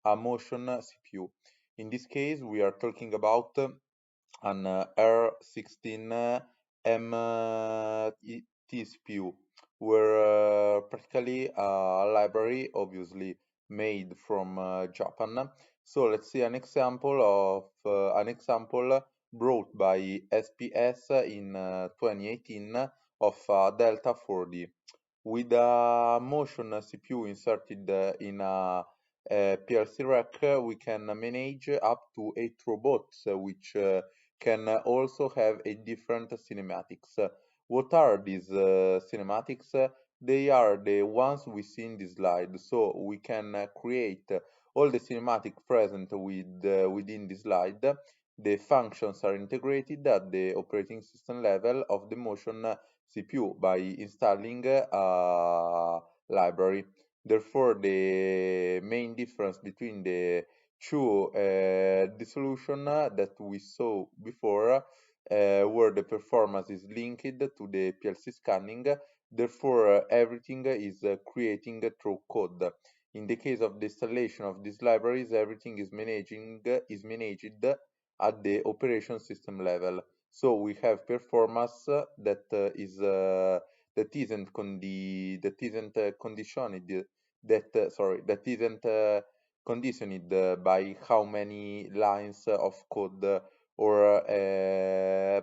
a motion CPU. In this case, we are talking about an R16 MT were practically a library, obviously made from Japan. So let's see an example of an example brought by SPS in 2018 of Delta 4D. With a motion CPU inserted in a PLC rack, we can manage up to 8 robots, which can also have a different cinematics. What are these cinematics? They are the ones we see in this slide. So we can create all the cinematic present within this slide. The functions are integrated at the operating system level of the motion CPU by installing a library. Therefore, the main difference between the solution that we saw before, where the performance is linked to the PLC scanning, therefore everything is creating through code. In the case of the installation of these libraries, everything is managed at the operation system level. So we have performance that isn't conditioned that isn't conditioned by how many lines of code or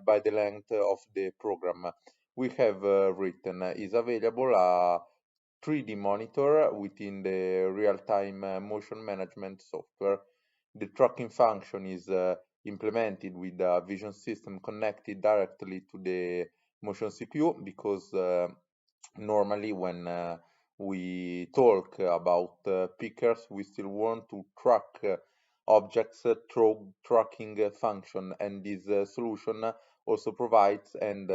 by the length of the program we have written. Is available 3D monitor within the real-time motion management software. The tracking function is implemented with a vision system connected directly to the motion CPU because normally when we talk about pickers, we still want to track objects through tracking function, and this solution also provides and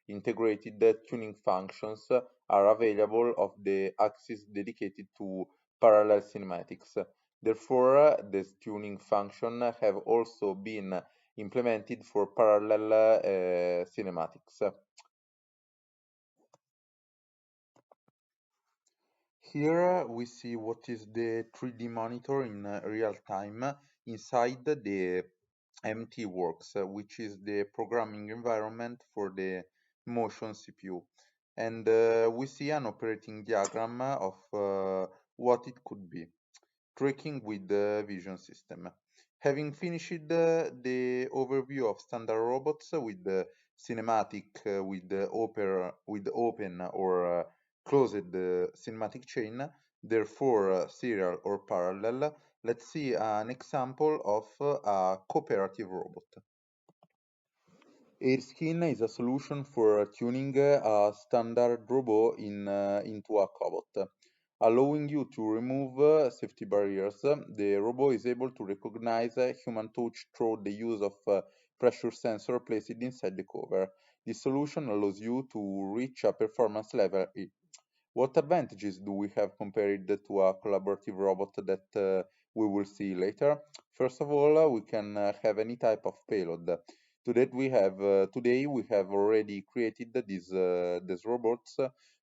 integrated tuning functions are available of the axis dedicated to parallel cinematics. Therefore, this tuning function have also been implemented for parallel cinematics. Here we see what is the 3D monitor in real time inside the MT which is the programming environment for the motion CPU. And we see an operating diagram of what it could be. Tracking with the vision system. Having finished the overview of standard robots with the cinematic, with the open or closed cinematic chain, therefore serial or parallel, let's see an example of a cooperative robot. AirSkin is a solution for tuning a standard robot into a cobot, allowing you to remove safety barriers. The robot is able to recognize human touch through the use of pressure sensor placed inside the cover. This solution allows you to reach a performance level E. What advantages do we have compared to a collaborative robot that we will see later? First of all, we can have any type of payload. Today we have already created these robots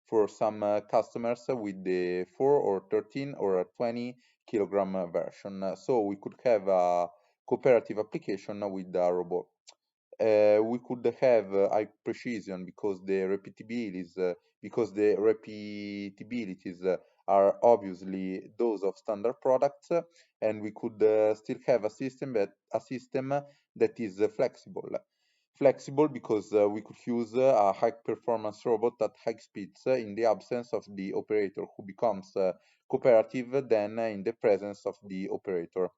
for some customers with the 4 or 13 or a 20 kilogram version. So we could have a cooperative application with a robot. We could have high precision because the repeatabilities are obviously those of standard products, and we could still have a system that is flexible. Flexible because we could use a high performance robot at high speeds in the absence of the operator, who becomes cooperative then in the presence of the operator.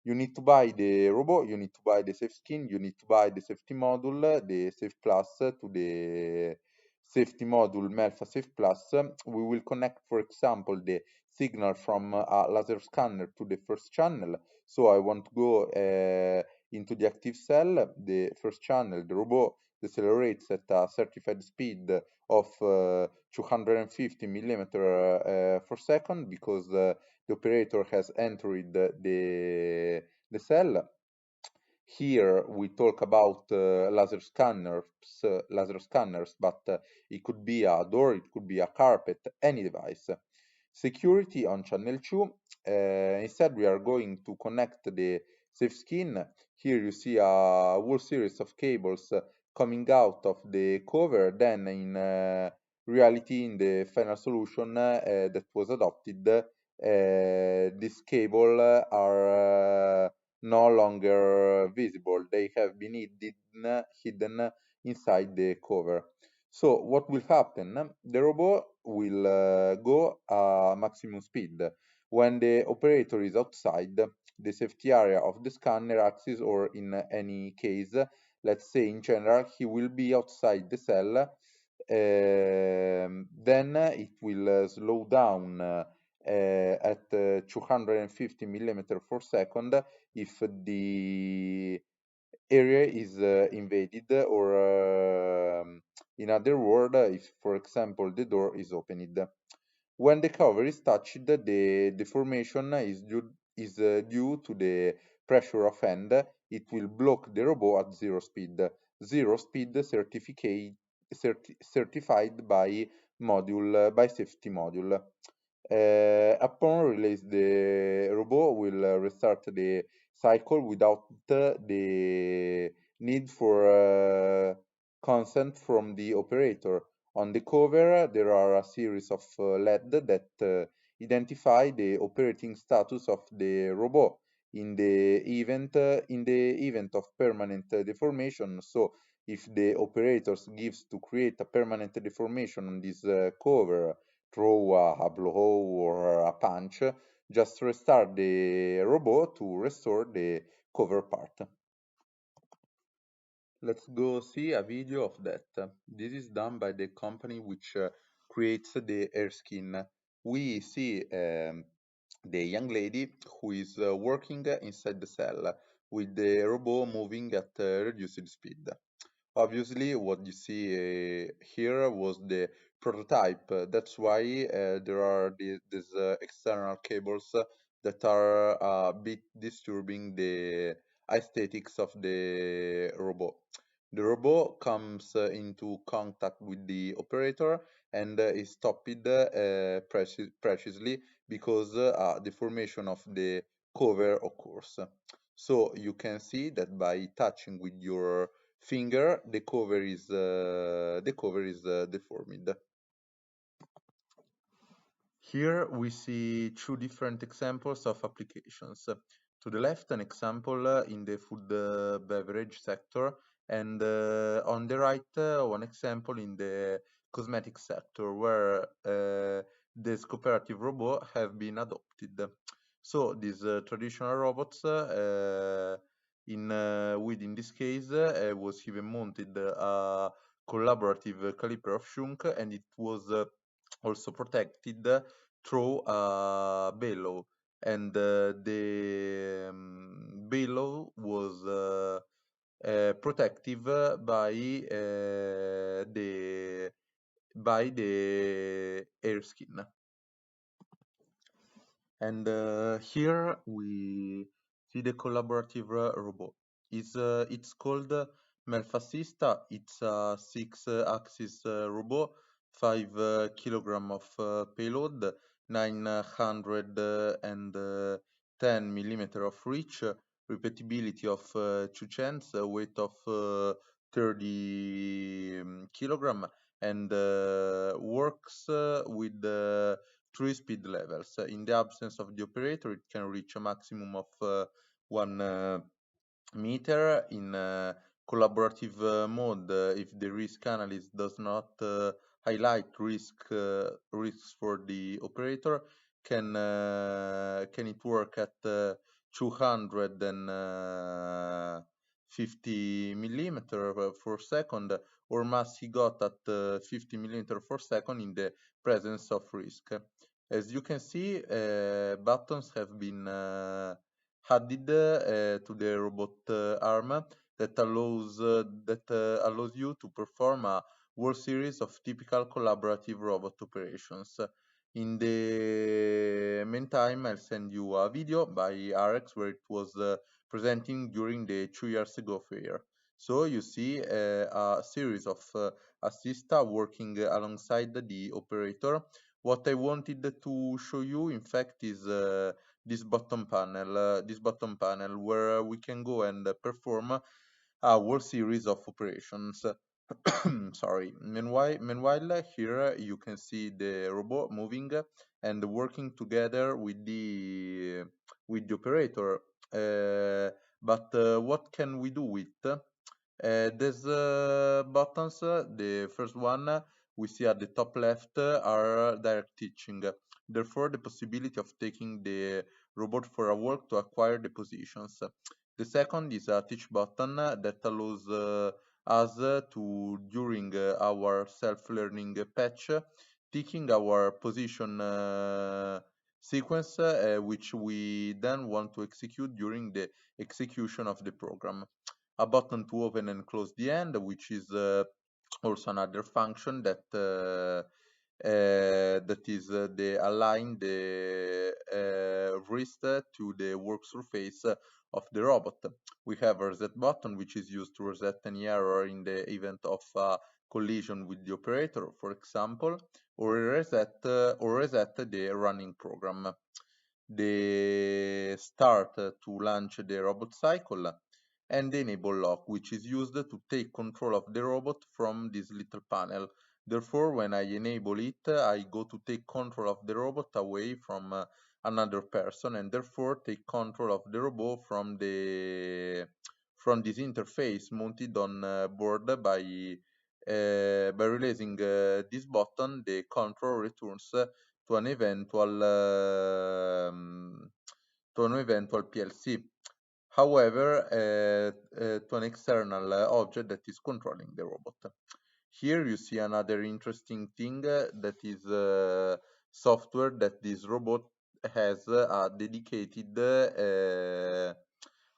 You need to buy the robot, you need to buy the safe skin, you need to buy the safety module, the safe plus to the safety module Melfa Safe Plus. We will connect, for example, the signal from a laser scanner to the first channel. So I want to go into the active cell. The first channel, the robot decelerates at a certified speed of 250 millimeter per second because the operator has entered the cell. Here we talk about laser scanners, but it could be a door, it could be a carpet, any device. Security on channel 2. Instead, we are going to connect the safe skin. Here you see a whole series of cables coming out of the cover. Then in reality, in the final solution that was adopted, these cables are no longer visible. They have been hidden inside the cover. So what will happen? The robot will go a maximum speed. When the operator is outside the safety area of the scanner axis, or in any case, let's say in general, he will be outside the cell. Then it will slow down at 250 millimeter per second if the area is invaded, or in other words, if, for example, the door is opened. When the cover is touched, the deformation is due to the pressure of hand. It will block the robot at zero speed. Zero speed certified by safety module. Upon release, the robot will restart the cycle without the need for consent from the operator. On the cover, there are a series of LED that identify the operating status of the robot in the event of permanent deformation. So, if the operator gives to create a permanent deformation on this cover throw a blow or a punch, just restart the robot to restore the cover part. Let's go see a video of that. This is done by the company which creates the air skin. We see the young lady who is working inside the cell with the robot moving at reduced speed. Obviously, what you see here was the prototype. That's why there are these external cables that are a bit disturbing the aesthetics of the robot. The robot comes into contact with the operator and is stopped precisely because the formation of the cover occurs. So you can see that by touching with your finger, the cover is deformed. Here we see two different examples of applications. To the left, an example in the food beverage sector, and on the right, one example in the cosmetic sector, where these cooperative robots have been adopted. So these traditional robots, in this case, was even mounted a collaborative caliper of shunk, and it was also protected through a bellow, and the bellow was protective by the air skin. And here we see the collaborative robot. It's called Melfasista. It's a six-axis robot, 5 kilogram of payload, 910 millimeter of reach, repeatability of 2 chance, weight of 30 kilogram, and works with 3 speed levels. In the absence of the operator, it can reach a maximum of 1 meter. In collaborative mode, if the risk analyst does not highlight risks for the operator, can it work at 250 millimeter per second, or must he got at 50 millimeter per second in the presence of risk? As you can see, buttons have been added to the robot arm that allows you to perform a whole series of typical collaborative robot operations. In the meantime, I'll send you a video by RX where it was presenting during the 2 years ago fair. So you see a series of assista working alongside the operator. What I wanted to show you, in fact, is this bottom panel where we can go and perform a whole series of operations. Sorry. Meanwhile, here you can see the robot moving and working together with the operator. But what can we do with? These buttons, the first one we see at the top left are direct teaching. Therefore, the possibility of taking the robot for a walk to acquire the positions. The second is a teach button that allows us to, during our self-learning patch, taking our position sequence, which we then want to execute during the execution of the program. A button to open and close the end, which is also another function that is the align the wrist to the work surface of the robot. We have a reset button, which is used to reset any error in the event of collision with the operator, for example, or reset the running program. The start to launch the robot cycle, and the enable lock, which is used to take control of the robot from this little panel. Therefore, when I enable it, I go to take control of the robot away from another person, and therefore take control of the robot from this interface mounted on board by By releasing this button, the control returns to an eventual PLC. However, to an external object that is controlling the robot. Here you see another interesting thing that is software that this robot has a dedicated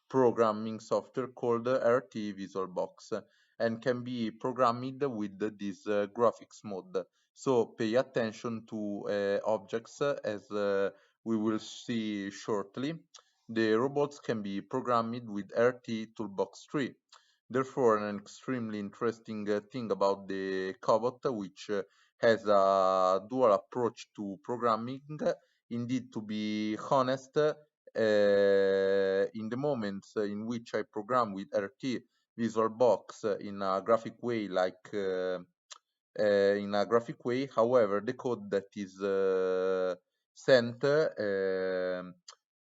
programming software called RT VisualBox and can be programmed with this graphics mode. So pay attention to objects as we will see shortly. The robots can be programmed with RT Toolbox 3. Therefore, an extremely interesting thing about the cobot, which has a dual approach to programming. Indeed, to be honest, in the moments in which I program with RT VisualBox in a graphic way, however, the code that is sent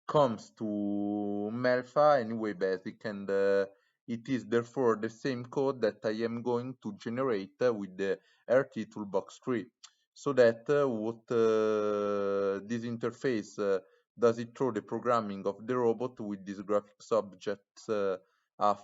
comes to Melfa anyway basic, and it is therefore the same code that I am going to generate with the RT Toolbox 3. So that what this interface does it through the programming of the robot with this graphics object, a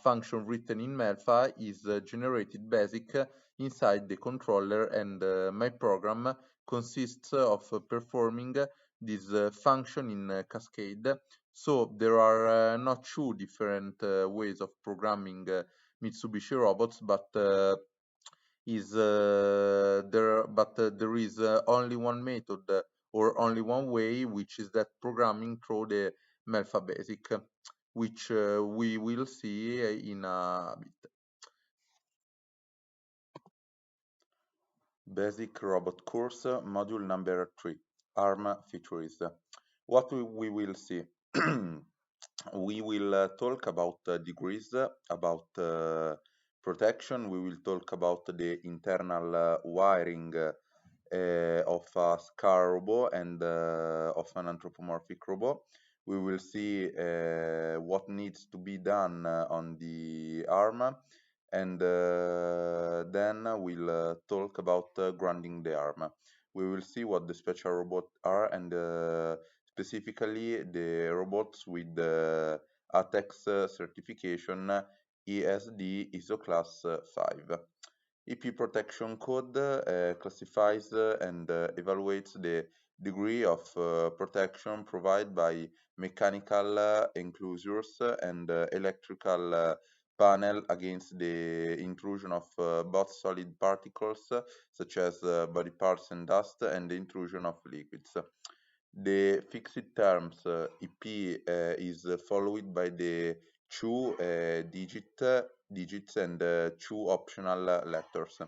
function written in Melfa is generated basic inside the controller, and my program consists of performing this function in cascade. So there are not two different ways of programming Mitsubishi robots, but there is only one method or only one way, which is that programming through the Melfa Basic, which we will see in a bit. Basic Robot Course, Module number 3, ARM Features. What we will see? We will talk about degrees, about protection. We will talk about the internal wiring of a SCARA robot and of an anthropomorphic robot. We will see what needs to be done on the arm, and then we'll talk about grounding the arm. We will see what the special robots are, and specifically the robots with the ATEX certification ESD ISO class 5. EP protection code classifies and evaluates the degree of protection provided by mechanical enclosures and electrical panel against the intrusion of both solid particles such as body parts and dust, and the intrusion of liquids. The fixed terms EP is followed by the two digits and two optional letters.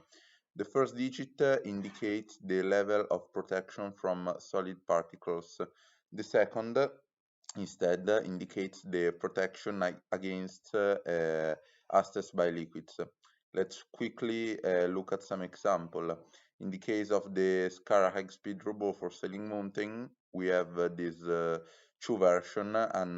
The first digit indicates the level of protection from solid particles. The second instead indicates the protection against access by liquids. Let's quickly look at some example. In the case of the SCARA high-speed robot for sailing mountain, we have these two versions, an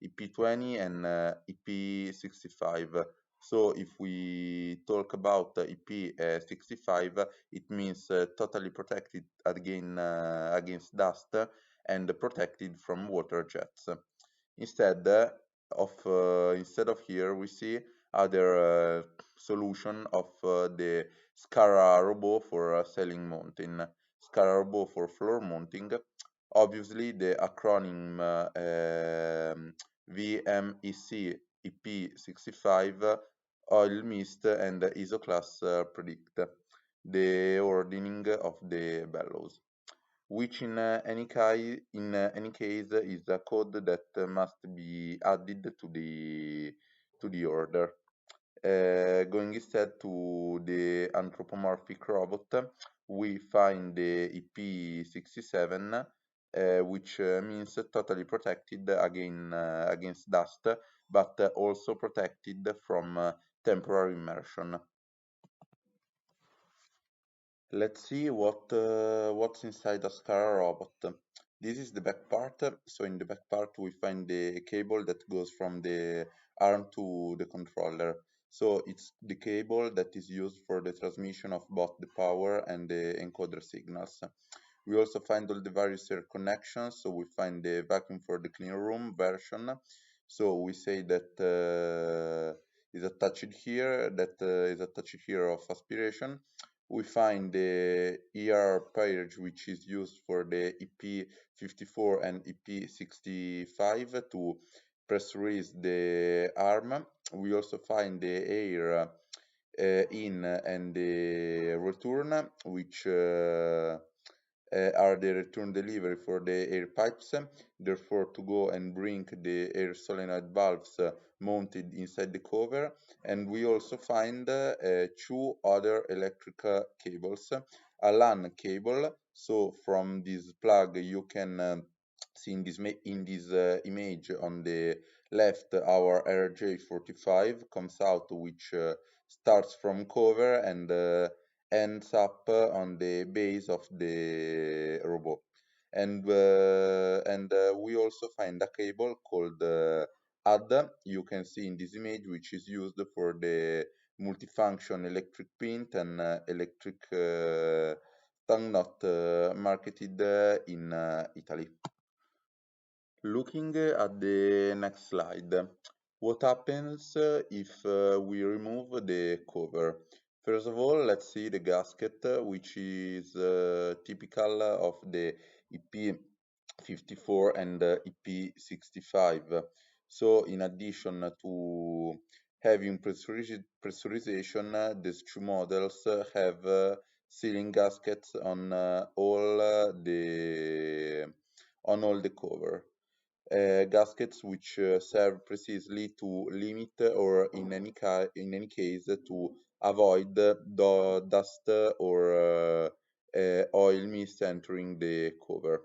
EP20 and EP65. So if we talk about EP65, it means totally protected against dust and protected from water jets. Instead of here, we see other solution of the SCARA robot for sailing mountain, SCARA robot for floor mounting. Obviously, the acronym VMEC EP65 oil mist and ISO class predict the ordering of the bellows, which in any case is a code that must be added to the order. Going instead to the anthropomorphic robot, we find the EP67, which means totally protected against dust, but also protected from temporary immersion. Let's see what's inside a SCARA robot. This is the back part. So in the back part we find the cable that goes from the arm to the controller. So it's the cable that is used for the transmission of both the power and the encoder signals. We also find all the various air connections. So we find the vacuum for the clean room version. So we say that is attached here, is attached here of aspiration. We find the ER pairage, which is used for the EP54 and EP65 to press release the arm. We also find the air in and the return, which are the return delivery for the air pipes. Therefore, to go and bring the air solenoid valves mounted inside the cover. And we also find two other electrical cables, a LAN cable. So from this plug you can see in this image on the left our RJ45 comes out, which starts from cover and ends up on the base of the robot. And we also find a cable called AD, you can see in this image, which is used for the multifunction electric pin and electric tongue, not marketed in Italy. Looking at the next slide, what happens if we remove the cover? First of all, let's see the gasket, which is typical of the EP54 and EP65. So in addition to having pressurization, these two models have sealing gaskets on all the cover. Gaskets which serve precisely to limit or in any case to avoid the dust or oil mist entering the cover.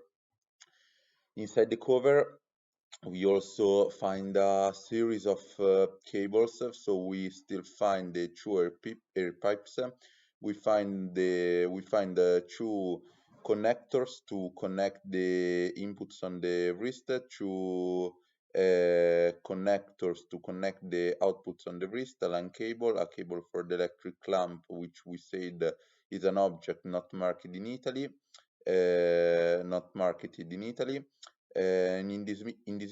Inside the cover we also find a series of cables, so we still find the two air pipes. We find two connectors to connect the inputs on the wrist, two connectors to connect the outputs on the wrist, a LAN cable, a cable for the electric lamp, which we said is an object not marketed in Italy, and in this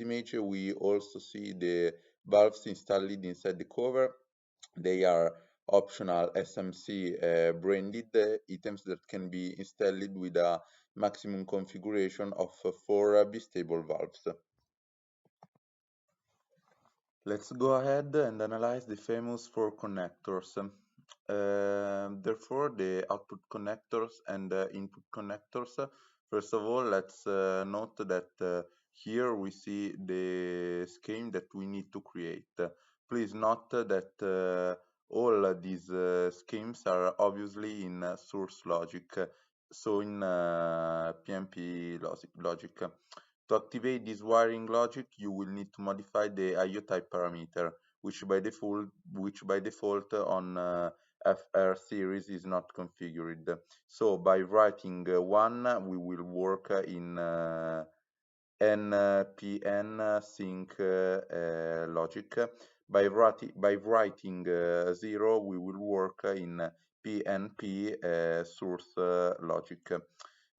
image we also see the valves installed inside the cover. They are optional SMC branded items that can be installed with a maximum configuration of 4 bistable valves. Let's go ahead and analyze the famous 4 connectors. Therefore, the output connectors and input connectors. First of all, let's note that here we see the scheme that we need to create. Please note that all these schemes are obviously in source logic, so in PNP logic. To activate this wiring logic, you will need to modify the IO type parameter, which by default on FR series is not configured. So by writing 1, we will work in NPN sync logic. By writing 0, we will work in PNP source logic.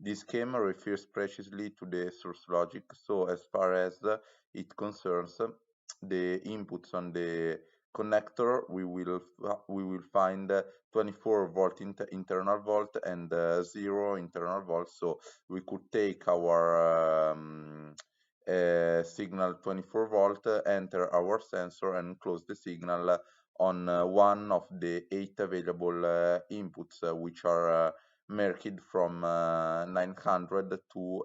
This schema refers precisely to the source logic, so as far as it concerns the inputs on the connector, we will find 24 volt internal volt and 0 internal volt. So we could take our signal 24 volt, enter our sensor and close the signal on one of the 8 available inputs, which are marked from 900 to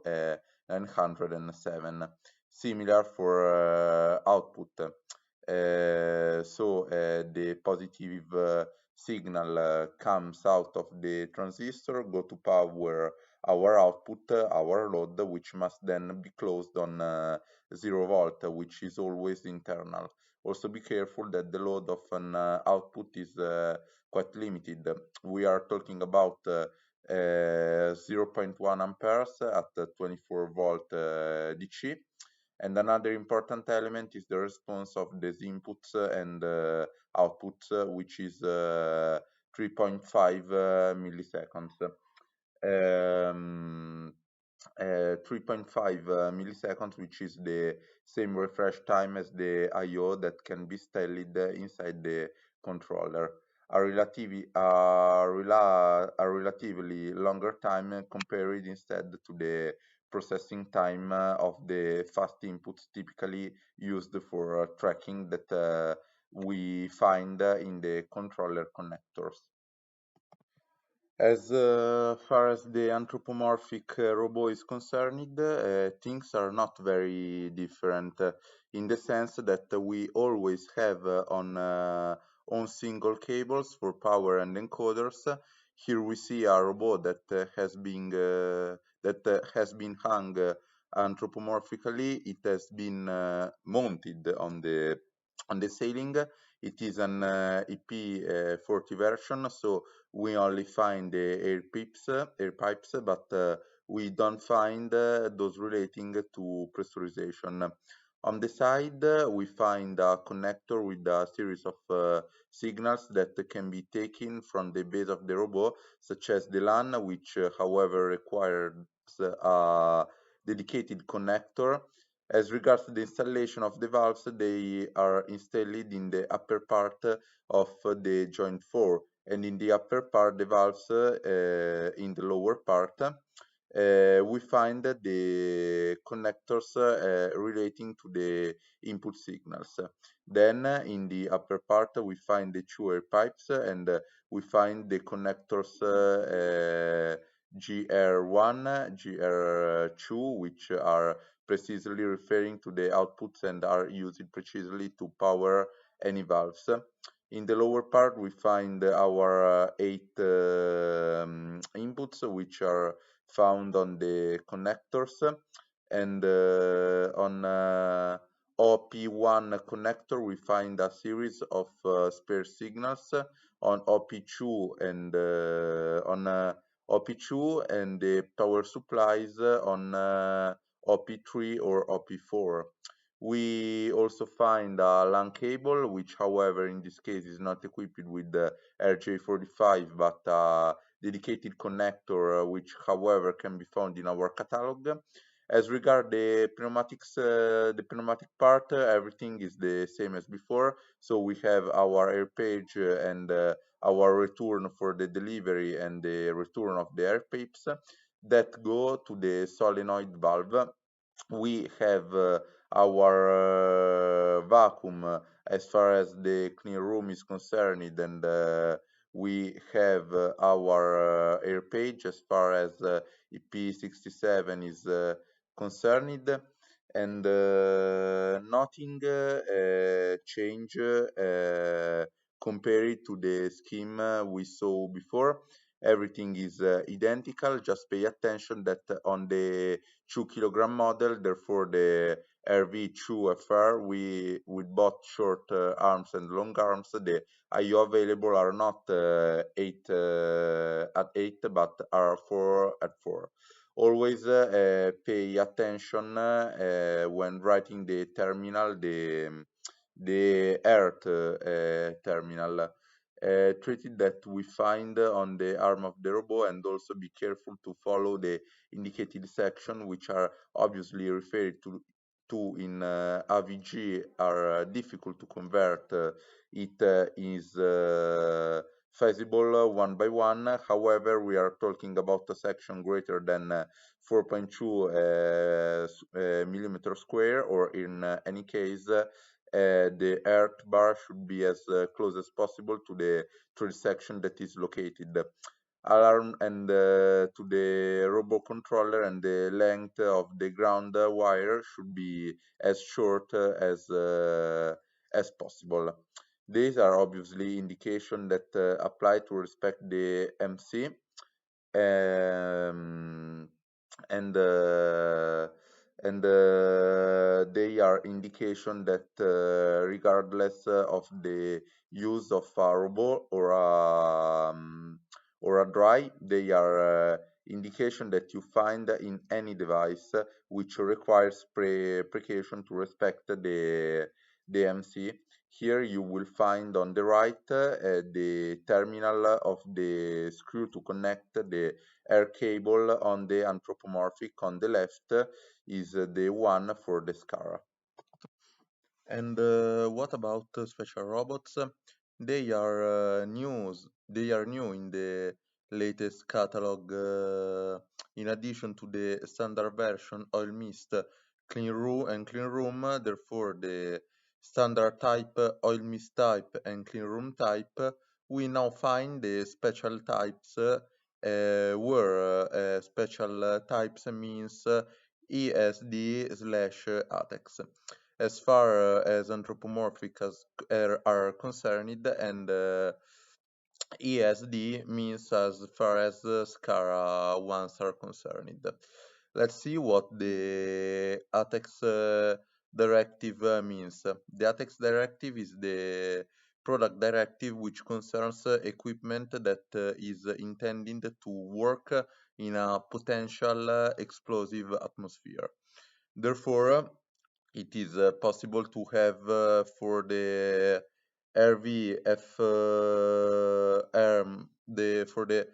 907. Similar for output. So the positive signal comes out of the transistor, go to power our output, our load, which must then be closed on 0 volt, which is always internal. Also be careful that the load of an output is quite limited. We are talking about 0.1 amperes at 24 volt DC, And another important element is the response of these inputs and outputs, which is 3.5 milliseconds. Um, 3.5 milliseconds, which is the same refresh time as the I/O that can be studied inside the controller. A relatively longer time compared instead to the processing time of the fast inputs typically used for tracking that we find in the controller connectors. As far as the anthropomorphic robot is concerned, things are not very different in the sense that we always have on single cables for power and encoders. Here we see a robot that has been hung anthropomorphically. It has been mounted on the ceiling. It is an EP40 version, so we only find the air pipes, but we don't find those relating to pressurization. On the side, we find a connector with a series of signals that can be taken from the base of the robot, such as the LAN, which, however, requires a dedicated connector. As regards to the installation of the valves, they are installed in the upper part of the joint 4, and in the upper part the valves in the lower part we find the connectors relating to the input signals. Then in the upper part we find the two air pipes, and we find the connectors GR1, GR2, which are precisely referring to the outputs and are used precisely to power any valves. In the lower part, we find our 8 inputs, which are found on the connectors, and on OP1 connector, we find a series of spare signals. On OP2 and on OP2 and the power supplies on OP3 or OP4. We also find a LAN cable, which however in this case is not equipped with the RJ45, but a dedicated connector, which however can be found in our catalog. As regard the pneumatics, the pneumatic part, everything is the same as before. So we have our air page and our return for the delivery and the return of the air pipes that go to the solenoid valve. We have our vacuum as far as the clean room is concerned, and we have our air page as far as EP67 is concerned, and nothing change compared to the scheme we saw before. Everything is identical. Just pay attention that on the 2 kilogram model, therefore the RV2FR, we with both short arms and long arms, the IO available are not 8 at 8, but are 4 at 4. Always pay attention when writing the terminal, the earth terminal. Treated that we find on the arm of the robot, and also be careful to follow the indicated section, which are obviously referred to in AVG, are difficult to convert. It is feasible one by one. However, we are talking about a section greater than 4.2 millimeter square, or in any case the earth bar should be as close as possible to the section that is located. Alarm and to the robot controller, and the length of the ground wire should be as short as possible. These are obviously indications that apply to respect the MC. And they are indication that regardless of the use of a robot or a dry, they are indication that you find in any device which requires precaution to respect the MC. Here you will find on the right the terminal of the screw to connect the air cable on the anthropomorphic. On the left is the one for the SCARA. And what about special robots? They are They are new in the latest catalog. In addition to the standard version, oil mist, clean room, and clean room. Therefore, the standard type, oil mist type, and clean room type. We now find the special types, where special types means ESD/ATEX as far as anthropomorphic are concerned, and ESD means as far as SCARA ones are concerned. Let's see what the ATEX directive means. The ATEX directive is the product directive which concerns equipment that is intended to work in a potential explosive atmosphere. Therefore, it is possible to have for the for the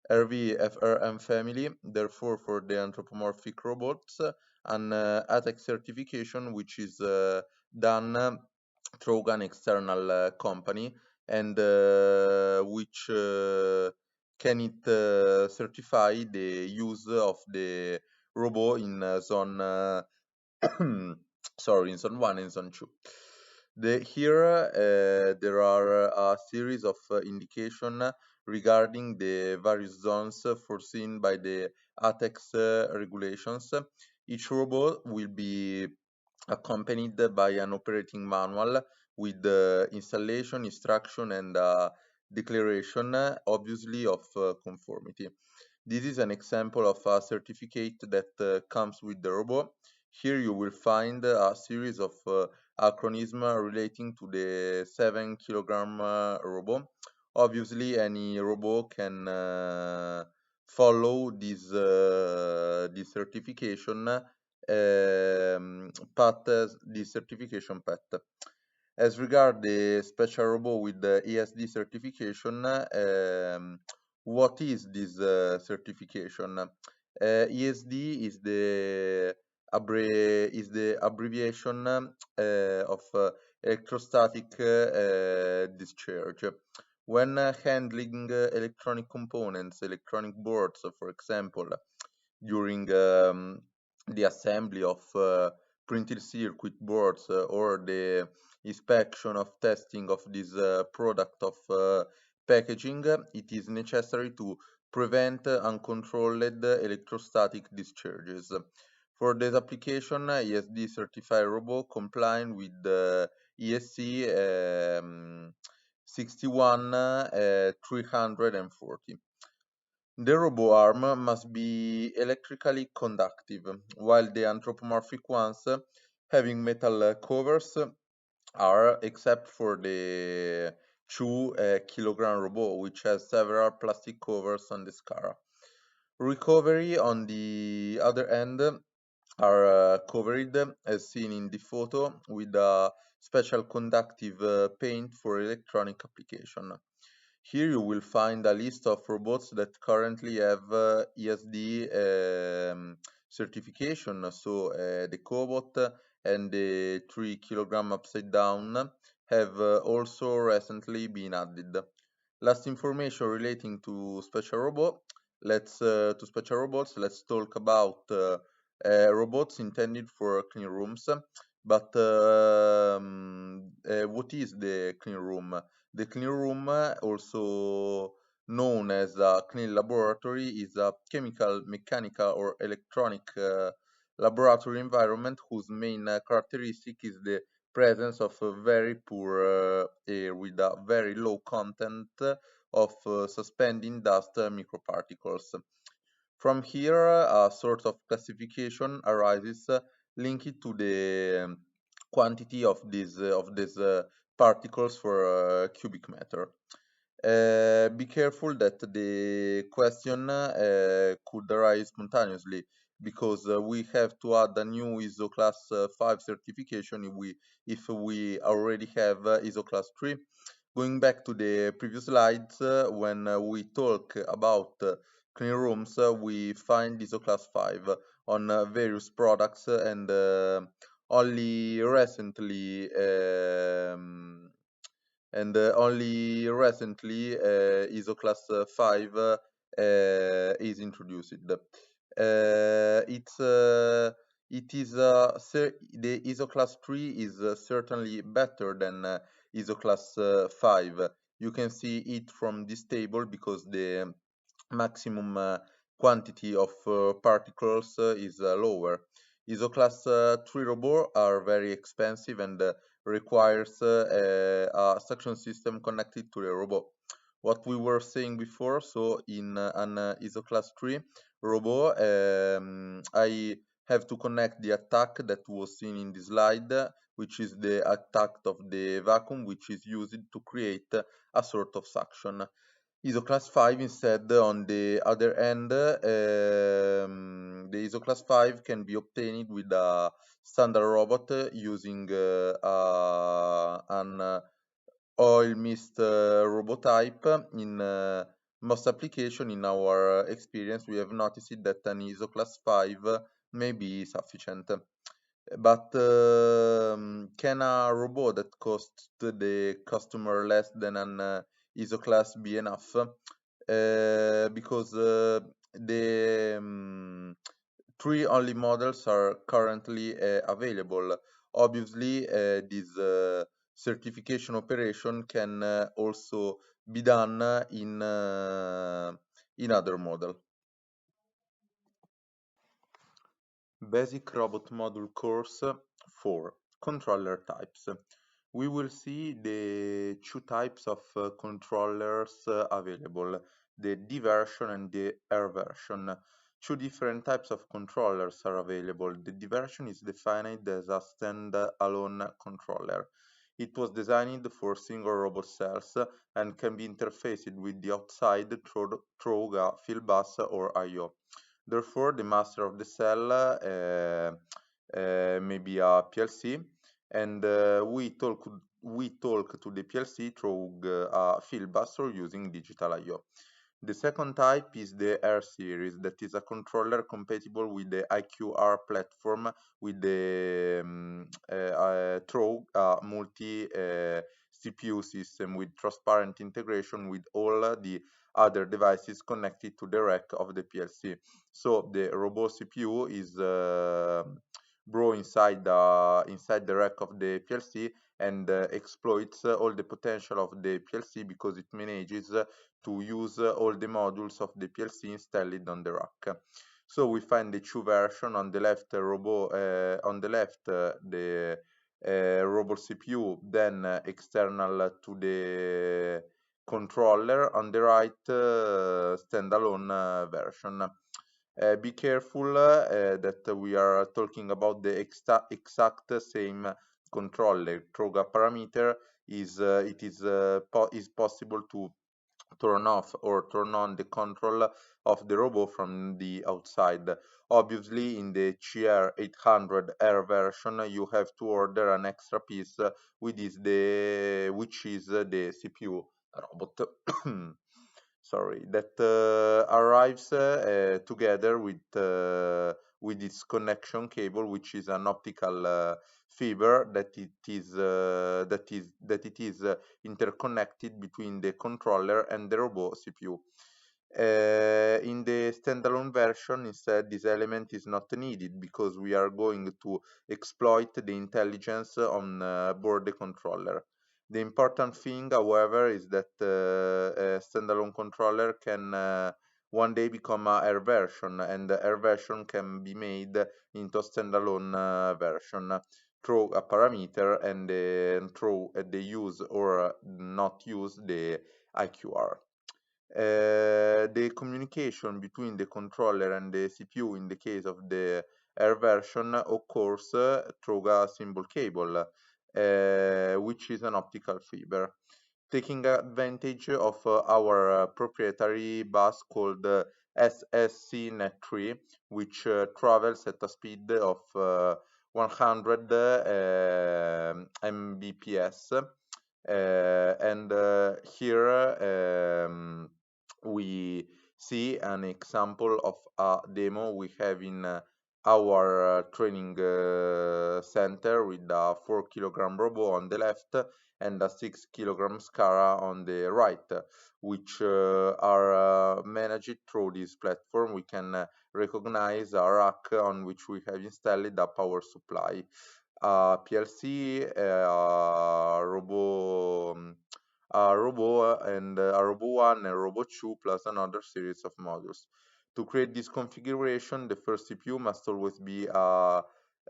RVFRM family, therefore for the anthropomorphic robots, an ATEX certification which is done through an external company, and which can it certify the use of the robot in zone sorry, in zone 1 and zone 2. Here there are a series of indication regarding the various zones foreseen by the ATEX regulations. Each robot will be accompanied by an operating manual with the installation, instruction, and declaration, obviously, of conformity. This is an example of a certificate that comes with the robot. Here you will find a series of acronyms relating to the 7 kilogram robot. Obviously, any robot can follow this certification path, this certification path. As regard the special robot with the ESD certification, what is this certification? ESD is the abbreviation of electrostatic discharge. When handling electronic components, electronic boards, for example, during the assembly of printed circuit boards or the inspection of testing of this product of packaging, it is necessary to prevent uncontrolled electrostatic discharges. For this application, ESD certified robot complying with the ESC 61 340. The robot arm must be electrically conductive, while the anthropomorphic ones, having metal covers, are, except for the 2 kilogram robot, which has several plastic covers on the SCARA. Recovery, on the other end, are covered, as seen in the photo, with a special conductive paint for electronic application. Here you will find a list of robots that currently have ESD certification. So the cobot and the 3 kilogram upside down have also recently been added. Last information relating to special robot. Let's talk about robots intended for clean rooms. But what is the clean room? The clean room, also known as a clean laboratory, is a chemical, mechanical, or electronic laboratory environment whose main characteristic is the presence of a very poor air with a very low content of suspending dust microparticles. From here, a sort of classification arises linked to the quantity of these particles for cubic meter. Be careful that the question could arise spontaneously because we have to add a new ISO class 5 certification if we already have ISO class 3. Going back to the previous slides, when we talk about clean rooms, we find ISO class 5 on various products and only recently only recently ISO class 5 is introduced. It's it is the ISO class 3 is certainly better than ISO class 5. You can see it from this table because the maximum quantity of particles is lower. ISO class 3 robots are very expensive and requires a suction system connected to the robot. What we were saying before, so in an ISO class 3 robot, I have to connect the attack that was seen in the slide, which is the attack of the vacuum, which is used to create a sort of suction. ISO class 5 instead, on the other end, the ISO class 5 can be obtained with a standard robot using an oil mist robot type. In most application, in our experience, we have noticed that an ISO class 5 may be sufficient. But can a robot that costs the customer less than an ISO class be enough? Because the three only models are currently available. Obviously, this certification operation can also be done in other model. Basic Robot Module Course 4. Controller Types. We will see the two types of controllers available, the D version and the R version. Two different types of controllers are available. The D version is defined as a stand-alone controller. It was designed for single robot cells and can be interfaced with the outside through a field bus or I/O. Therefore, the master of the cell may be a PLC, and we talk to the PLC through a field bus or using digital I/O. The second type is the R series, that is a controller compatible with the IQR platform with the through a multi CPU system with transparent integration with all the other devices connected to the rack of the PLC. So the robot CPU is brought inside the rack of the PLC and exploits all the potential of the PLC because it manages to use all the modules of the PLC installed on the rack. So we find the two versions on the left, the robot CPU, then external to the controller. On the right, standalone version. Be careful that we are talking about the exact same controller. Through a parameter is possible to turn off or turn on the control of the robot from the outside. Obviously, in the CR800R version, you have to order an extra piece, which is the CPU robot. Sorry, that arrives together with its connection cable, which is an optical fiber that it is interconnected between the controller and the robot CPU. In the standalone version, instead, this element is not needed because we are going to exploit the intelligence on board the controller. The important thing, however, is that a standalone controller can one day become a R version, and the R version can be made into a standalone version through a parameter and through the use or not use the IQR. The communication between the controller and the CPU in the case of the R version occurs through a symbol cable, which is an optical fiber. taking advantage of our proprietary bus called SSC Net 3, which travels at a speed of 100 Mbps. And here we see an example of a demo we have in our training center with a 4 kilogram robot on the left and a 6 kilogram SCARA on the right, which are managed through this platform. We can recognize a rack on which we have installed a power supply, a PLC, a robot and a robot 1 and robot 2 plus another series of modules. To create this configuration, the first CPU must always be a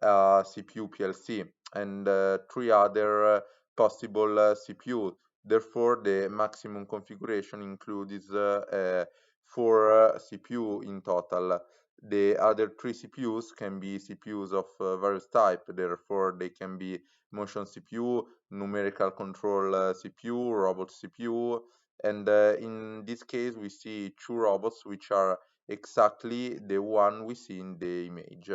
CPU PLC and three other possible CPU. Therefore, the maximum configuration includes four CPU in total. The other three CPUs can be CPUs of various type, therefore they can be motion CPU, numerical control CPU, robot CPU, and in this case we see two robots which are exactly the one we see in the image.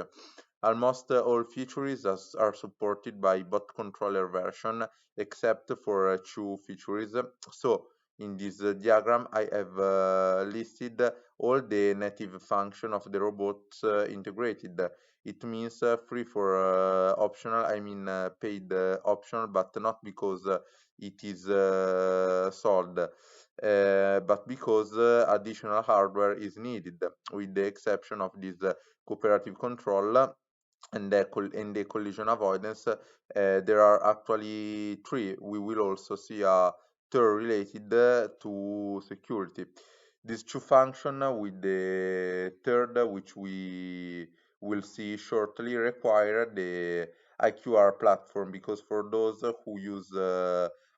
Almost all features are supported by bot controller version except for two features. So in this diagram I have listed all the native function of the robot integrated. It means free for optional, I mean paid optional, but not because it is sold, but because additional hardware is needed, with the exception of this cooperative control and in the collision avoidance. There are actually three. We will also see a third related to security. These two function with the third, which we will see shortly, require the IQR platform, because for those who use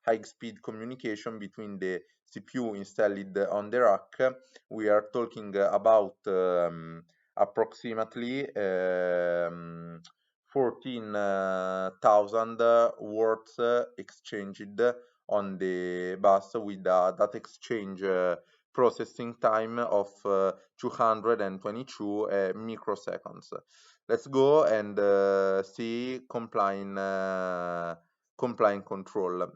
high-speed communication between the CPU installed on the rack, we are talking about approximately 14,000 words exchanged on the bus with a data exchange processing time of 222 microseconds. Let's go and see compliant control.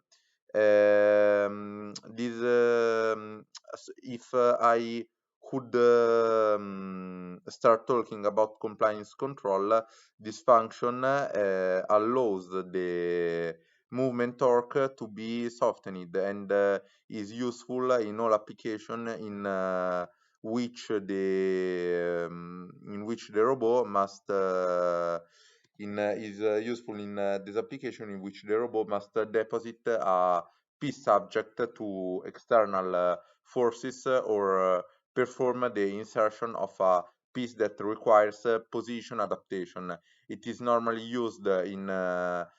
If I could start talking about compliance control, this function allows the movement torque to be softened and is useful in all application in which the robot must is useful in this application in which the robot must deposit a piece subject to external forces or perform the insertion of a piece that requires position adaptation. It is normally used in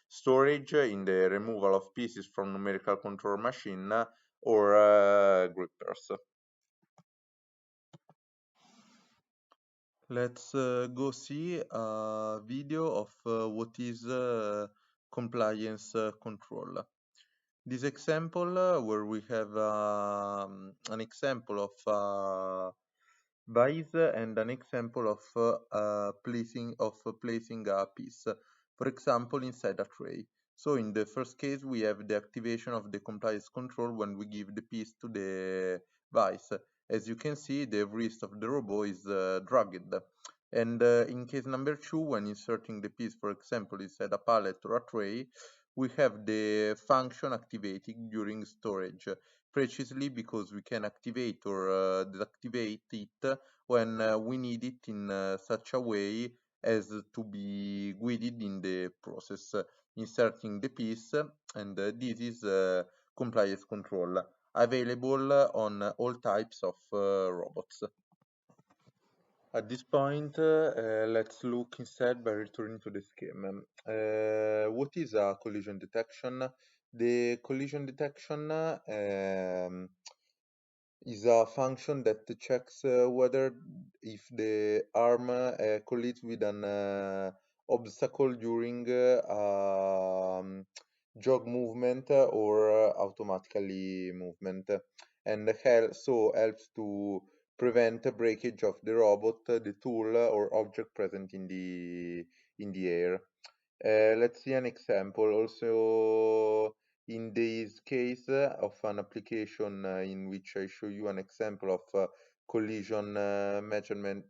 storage, in the removal of pieces from numerical control machine or grippers. Let's go see a video of what is compliance control. This example where we have an example of buys and an example of placing a piece, for example, inside a tray. So in the first case, we have the activation of the compliance control when we give the piece to the vice. As you can see, the wrist of the robot is dragged. And in case number two, when inserting the piece, for example, inside a pallet or a tray, we have the function activating during storage, precisely because we can activate or deactivate it when we need it in such a way as to be guided in the process, inserting the piece, and this is compliance control, available on all types of robots. At this point, let's look instead by returning to the scheme. What is a collision detection? The collision detection is a function that checks whether if the arm collides with an obstacle during jog movement or automatically movement, and so helps to prevent breakage of the robot, the tool, or object present in the air. Let's see an example. Also, in this case of an application in which I show you an example of collision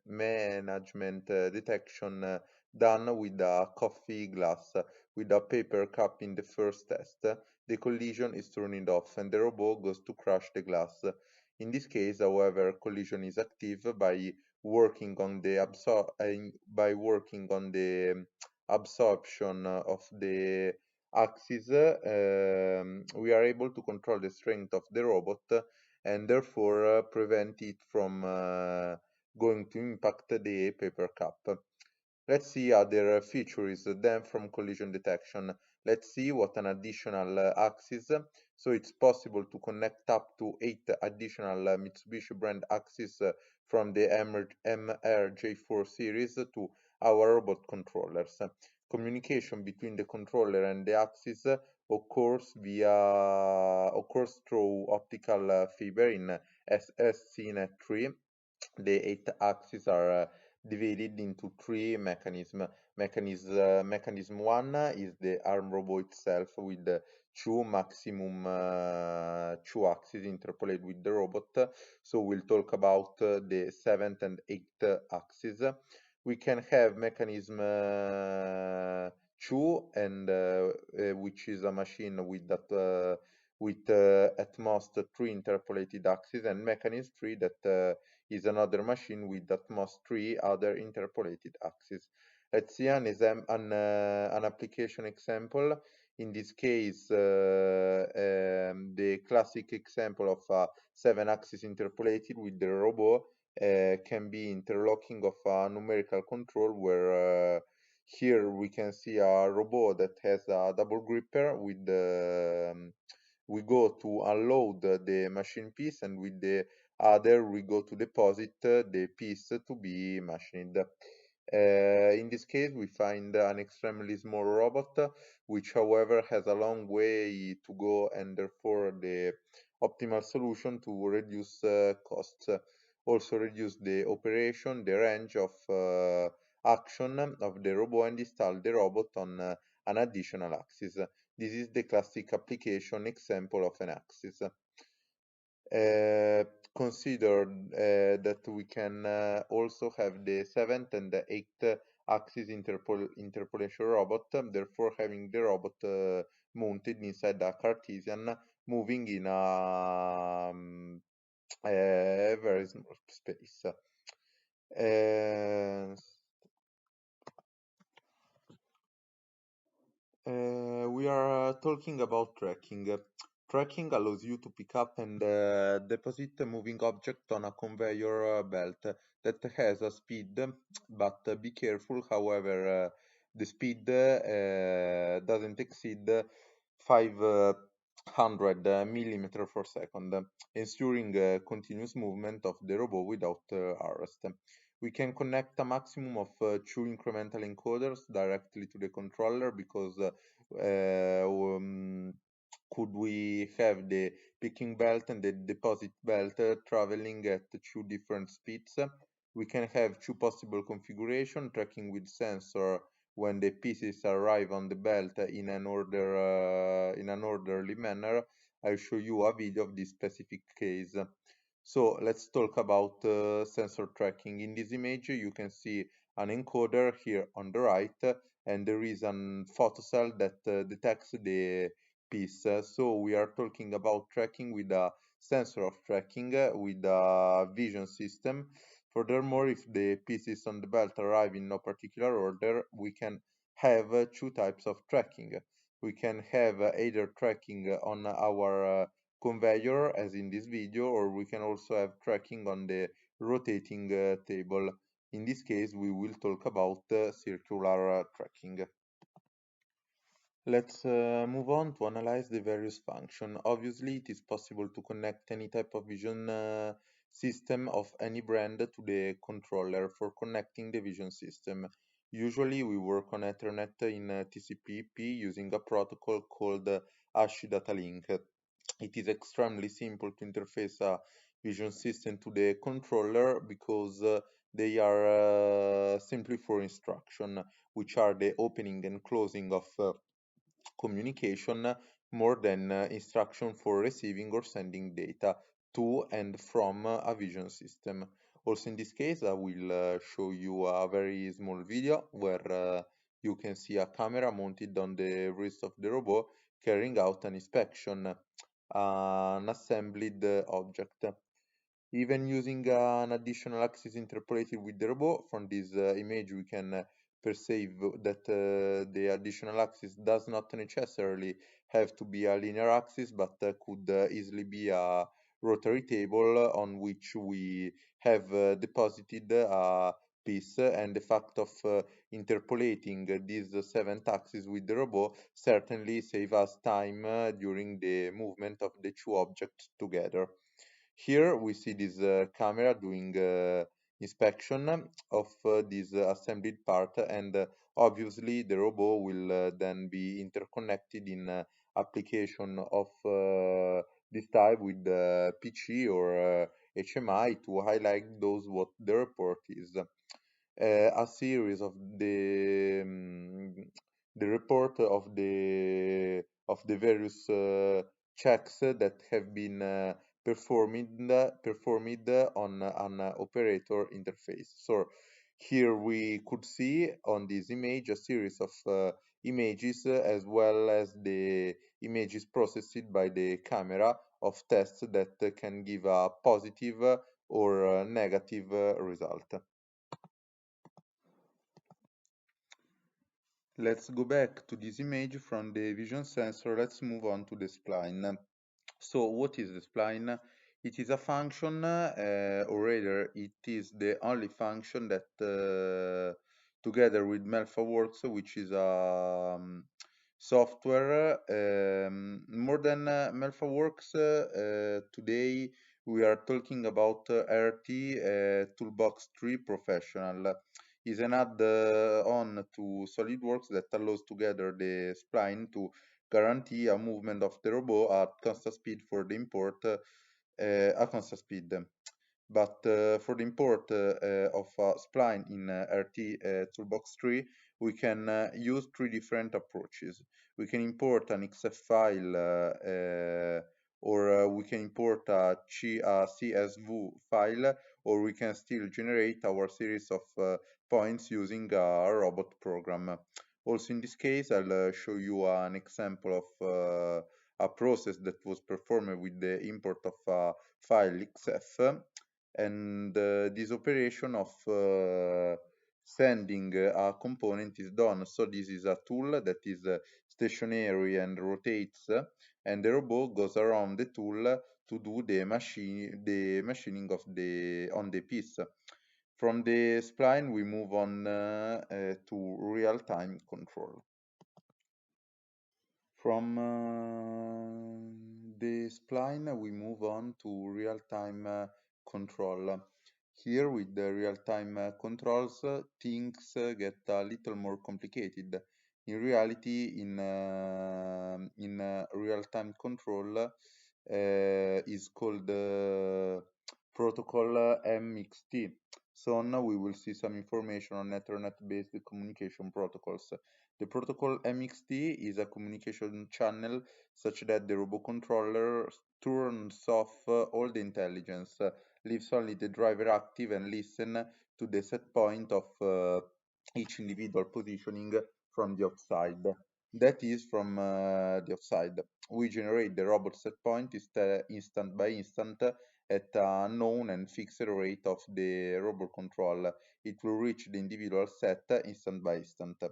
management detection done with a coffee glass with a paper cup in the first test. The collision is turned off and the robot goes to crush the glass. In this case, however, collision is active by working on the absorption of the axis. We are able to control the strength of the robot and therefore prevent it from going to impact the paper cup. Let's see other features then from collision detection. Let's see what an additional axis. So it's possible to connect up to 8 additional Mitsubishi brand axes from the MRJ4 series to our robot controllers. Communication between the controller and the axis occurs through optical fiber in SCNet3. The 8 axes are divided into 3 mechanisms. Mechanism 1 is the arm robot itself with two maximum 2 axes interpolated with the robot. So we'll talk about the 7th and 8th axis. We can have mechanism 2, and which is a machine with that with at most 3 interpolated axes, and mechanism 3 that is another machine with at most 3 other interpolated axes. Let's see an application example. In this case, the classic example of a 7-axis interpolated with the robot can be interlocking of a numerical control, where here we can see a robot that has a double gripper with we go to unload the machine piece, and with the other we go to deposit the piece to be machined. In this case, we find an extremely small robot, which however has a long way to go, and therefore the optimal solution to reduce costs. Also reduce the operation, the range of action of the robot, and install the robot on an additional axis. This is the classic application example of an axis. Consider that we can also have the 7th and the 8th axis interpolation robot, therefore having the robot mounted inside a Cartesian, moving in a very small space. We are talking about tracking. Tracking allows you to pick up and deposit a moving object on a conveyor belt that has a speed, but be careful, however, the speed doesn't exceed 500 millimeter per second, ensuring continuous movement of the robot without arrest. We can connect a maximum of 2 incremental encoders directly to the controller, because could we have the picking belt and the deposit belt traveling at 2 different speeds? We can have 2 possible configuration: tracking with sensor when the pieces arrive on the belt in an orderly manner. I'll show you a video of this specific case. So let's talk about sensor tracking. In this image, you can see an encoder here on the right, and there is an photocell that detects the piece. So we are talking about tracking with a sensor of tracking with a vision system. Furthermore, if the pieces on the belt arrive in no particular order, we can have 2 types of tracking. We can have either tracking on our conveyor, as in this video, or we can also have tracking on the rotating table. In this case, we will talk about circular tracking. Let's move on to analyze the various functions. Obviously, it is possible to connect any type of vision system of any brand to the controller. For connecting the vision system, Usually we work on Ethernet in TCP/IP using a protocol called HASH data link. It is extremely simple to interface a vision system to the controller because they are simply for instruction, which are the opening and closing of communication more than instruction for receiving or sending data to and from a vision system. Also in this case, I will show you a very small video where you can see a camera mounted on the wrist of the robot carrying out an inspection, an assembled object. Even using an additional axis interpolated with the robot, from this image we can perceive that the additional axis does not necessarily have to be a linear axis, but could easily be a rotary table on which we have deposited a piece, and the fact of interpolating these seventh axis with the robot certainly save us time during the movement of the two objects together. Here we see this camera doing inspection of this assembled part, and obviously the robot will then be interconnected in application of this type with PC or HMI to highlight those what the report is. A series of the report of the various checks that have been performed on an operator interface. So here we could see on this image a series of images as well as the images processed by the camera of tests that can give a positive or negative result. Let's go back to this image from the vision sensor. Let's move on to the spline. So what is the spline? It is a function, or rather it is the only function that together with MelfaWorks, which is a software, more than MelfaWorks, today we are talking about RT Toolbox 3 Professional. Is an add-on to SolidWorks that allows together the spline to guarantee a movement of the robot at constant speed for the import, at constant speed. But for the import of a spline in RT Toolbox 3, we can use three different approaches. We can import an XF file, or we can import a CSV file, or we can still generate our series of points using a robot program. Also in this case, I'll show you an example of a process that was performed with the import of a file XF, and this operation of sending a component is done. So this is a tool that is stationary and rotates, and the robot goes around the tool to do the machining of the on the piece. From the spline we move on to real-time control. From the spline, we move on to real-time control. Here, with the real-time controls, things get a little more complicated. In reality, in real-time control is called protocol MXT. So now we will see some information on Ethernet-based communication protocols. The protocol MXT is a communication channel such that the robot controller turns off all the intelligence, leaves only the driver active, and listen to the set point of each individual positioning from the outside. That is from the outside. We generate the robot set point instant by instant at a known and fixed rate of the robot control. It will reach the individual set instant by instant,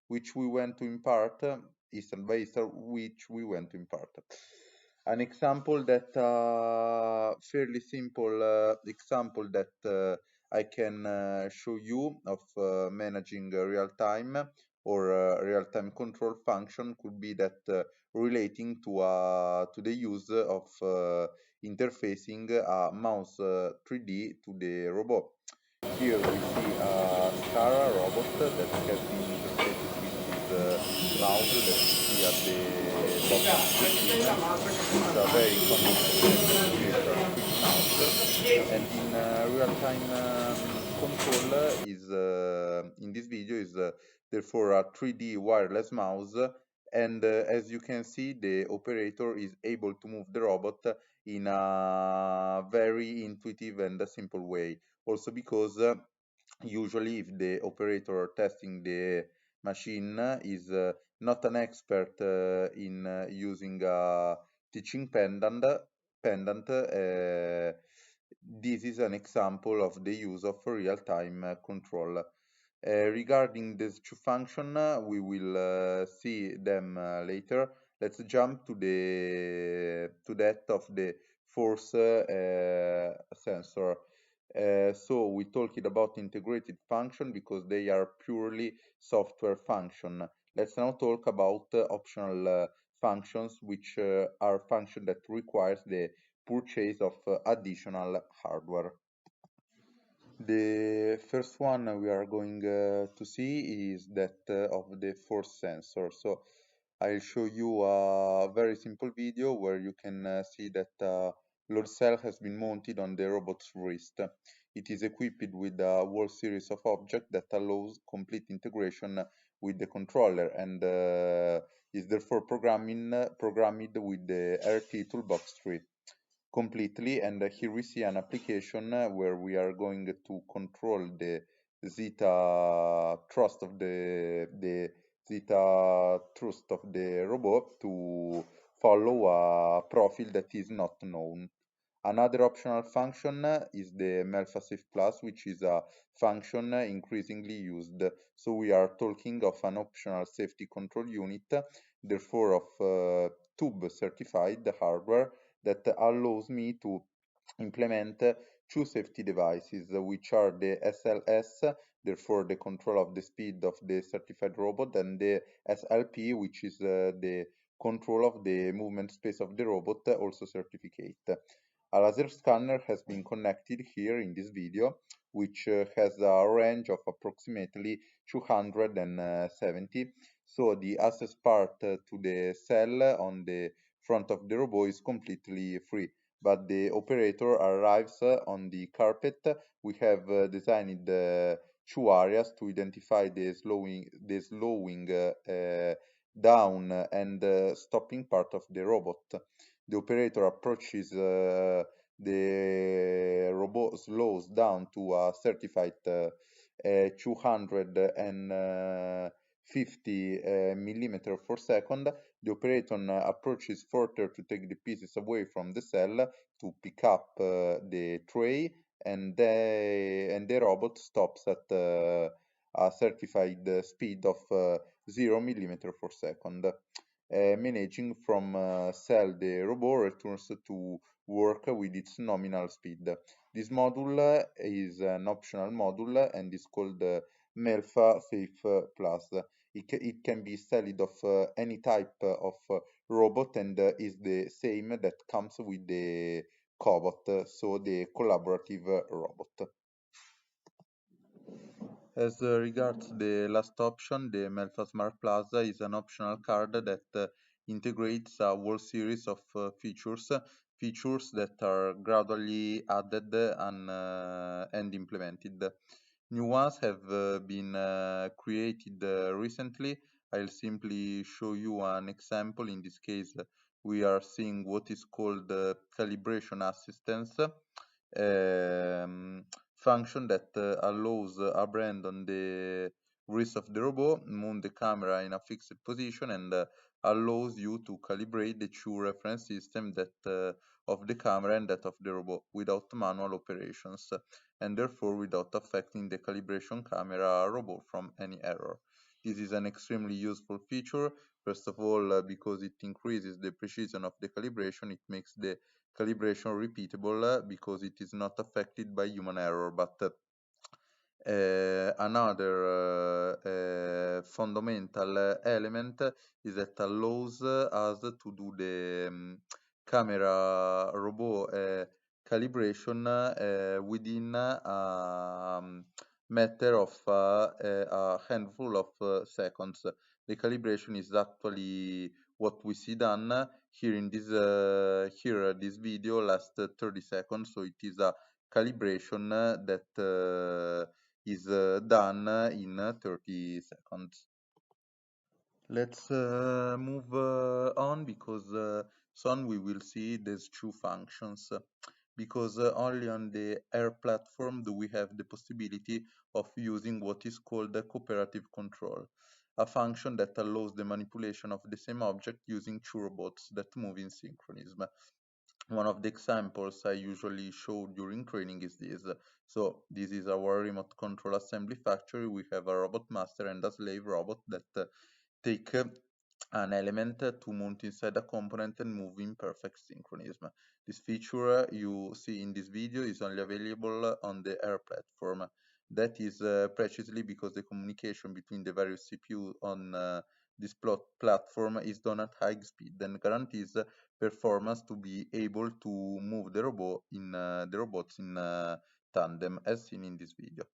which we went to impart, instant by instant, which we went to impart. An example that, fairly simple example that I can show you of managing real-time or real-time control function could be that relating to the use of interfacing a mouse 3D to the robot. Here we see a SCARA robot that has been integrated with this mouse that you see at the bottom of the screen. It's a very convenient quick mouse, and in real-time control is in this video is therefore a 3D wireless mouse, and as you can see, the operator is able to move the robot in a very intuitive and a simple way. Also because usually if the operator testing the machine is not an expert in using a teaching pendant, this is an example of the use of real-time control. Regarding these two functions, we will see them later. Let's jump to that of the force sensor. So we talked about integrated function because they are purely software function. Let's now talk about optional functions, which are functions that requires the purchase of additional hardware. The first one we are going to see is that of the force sensor. So I'll show you a very simple video where you can see that load cell has been mounted on the robot's wrist. It is equipped with a whole series of objects that allows complete integration with the controller and is therefore programmed with the RT Toolbox tree completely. And here we see an application where we are going to control the zeta thrust of the zeta thrust of the robot to follow a profile that is not known. Another optional function is the MelfaSafe Plus, which is a function increasingly used. So we are talking of an optional safety control unit, therefore of tube certified hardware that allows me to implement two safety devices, which are the SLS, therefore the control of the speed of the certified robot, and the SLP, which is the control of the movement space of the robot, also certificate. A laser scanner has been connected here in this video, which has a range of approximately 270. So the access part to the cell on the front of the robot is completely free, but the operator arrives on the carpet. We have designed two areas to identify the slowing down and stopping part of the robot. The operator approaches the robot, slows down to a certified 250 millimeter per second. The operator approaches further to take the pieces away from the cell to pick up the tray, and the robot stops at a certified speed of 0 millimeter per second. Managing from cell, the robot returns to work with its nominal speed. This module is an optional module and is called Melfa Safe Plus. It can be installed of any type of robot and is the same that comes with the cobot, so the collaborative robot. As regards the last option, the Melfa Smart Plaza is an optional card that integrates a whole series of features that are gradually added and implemented. New ones have been created recently. I'll simply show you an example. In this case, we are seeing what is called calibration assistance. Function that allows a brand on the wrist of the robot, mount the camera in a fixed position, and allows you to calibrate the two reference system that of the camera and that of the robot without manual operations, and therefore without affecting the calibration camera robot from any error. This is an extremely useful feature. First of all, because it increases the precision of the calibration, it makes the calibration repeatable because it is not affected by human error. But another fundamental element is that allows us to do the camera robot calibration within matter of a handful of seconds. The calibration is actually what we see done here in this this video lasts 30 seconds, so it is a calibration that is done in 30 seconds. Let's move on, because soon we will see these two functions, because only on the air platform do we have the possibility of using what is called a cooperative control, a function that allows the manipulation of the same object using two robots that move in synchronism. One of the examples I usually show during training is this. So this is our remote control assembly factory. We have a robot master and a slave robot that take an element to mount inside a component and move in perfect synchronism. This feature you see in this video is only available on the air platform. That is precisely because the communication between the various CPU on this platform is done at high speed and guarantees performance to be able to move the robots in tandem, as seen in this video.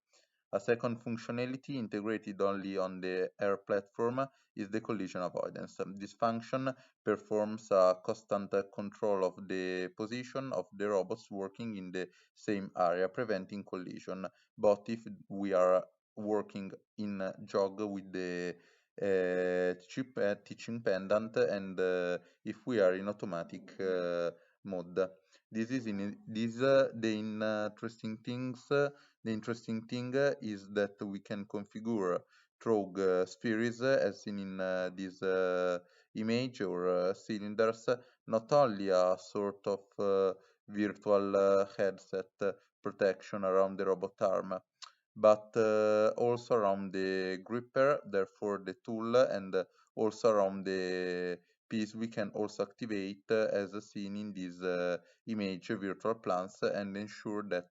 A second functionality integrated only on the air platform is the collision avoidance. This function performs a constant control of the position of the robots working in the same area, preventing collision, but if we are working in jog with the teaching pendant, and if we are in automatic mode. This is the interesting thing is that we can configure through spheres, as seen in this image, or cylinders, not only a sort of virtual headset protection around the robot arm, but also around the gripper, therefore the tool, and also around the piece we can also activate, as seen in this image, virtual plans, and ensure that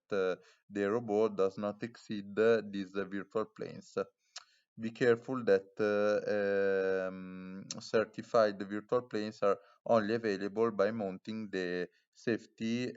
the robot does not exceed these virtual planes. Be careful that certified virtual planes are only available by mounting the safety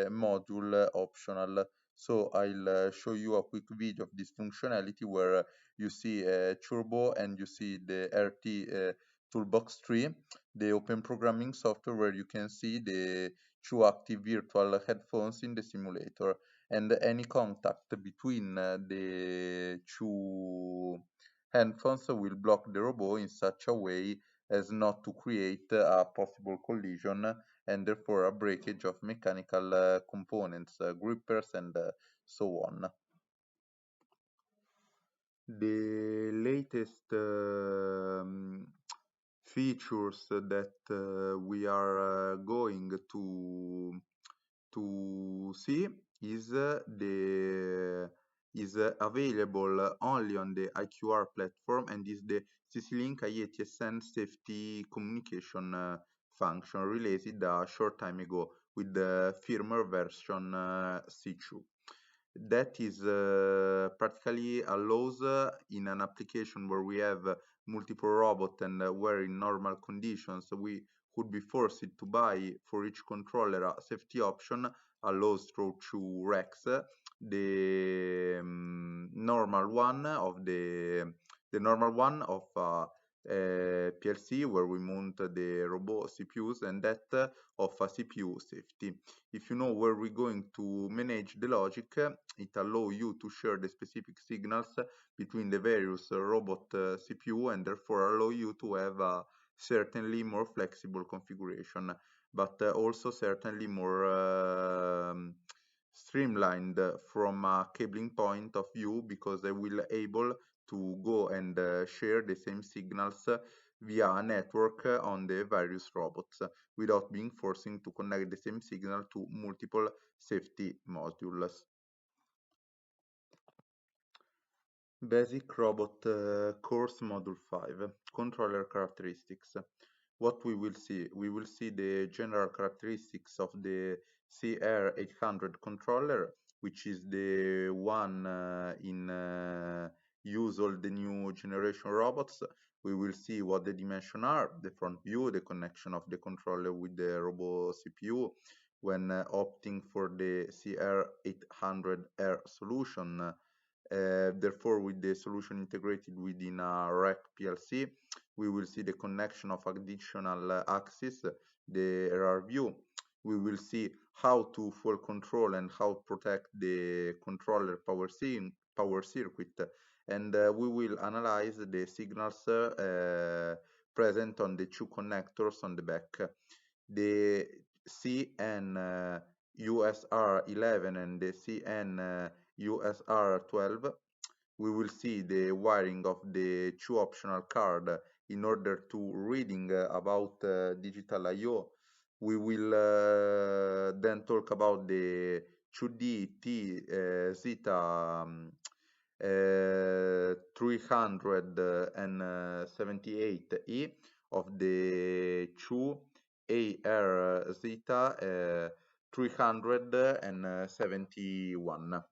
module optional. So I'll show you a quick video of this functionality where you see Turbo and you see the RT Toolbox 3, the open programming software where you can see the two active virtual headphones in the simulator, and any contact between the two headphones will block the robot in such a way as not to create a possible collision and therefore a breakage of mechanical components, grippers, and so on. The latest features that we are going to see is available only on the IQR platform, and is the CC-Link IETSN safety communication function released a short time ago with the firmware version C2. That is practically allows in an application where we have multiple robots, and where in normal conditions we could be forced to buy for each controller a safety option, allows through two racks the normal one of PLC where we mount the robot CPUs, and that of a CPU safety. If you know where we're going to manage the logic, it allows you to share the specific signals between the various robot CPU, and therefore allow you to have a certainly more flexible configuration, but also certainly more streamlined from a cabling point of view, because they will able to go and share the same signals via a network on the various robots without being forcing to connect the same signal to multiple safety modules. Basic Robot Course Module 5, Controller Characteristics. What we will see? We will see the general characteristics of the CR800 controller, which is the one in use all the new generation robots. We will see what the dimensions are, the front view, the connection of the controller with the robot CPU. when opting for the CR800R solution. Therefore, with the solution integrated within a rack PLC, we will see the connection of additional axes, the error view. We will see how to fault control and how to protect the controller power circuit, and we will analyze the signals present on the two connectors on the back. The CN USR11 and the CN USR12. We will see the wiring of the two optional card in order to reading about digital I/O. We will then talk about the 2D T Zeta 378E of the 2 AR Zeta 371.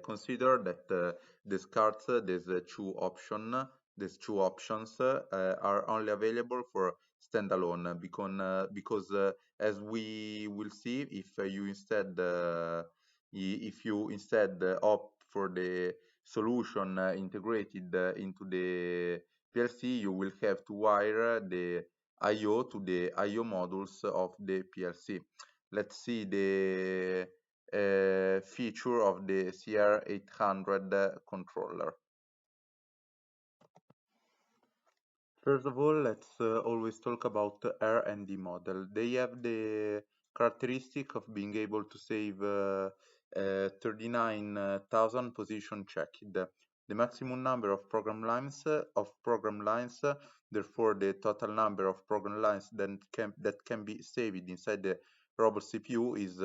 Consider that these cards, these two options are only available for standalone because as we will see, if you instead opt for the solution integrated into the PLC, you will have to wire the I/O to the I/O modules of the PLC. Let's see the feature of the CR800 controller. First of all, let's always talk about R&D model. They have the characteristic of being able to save 39,000 position checked. The maximum number of program lines, therefore the total number of program lines that can be saved inside the robot CPU is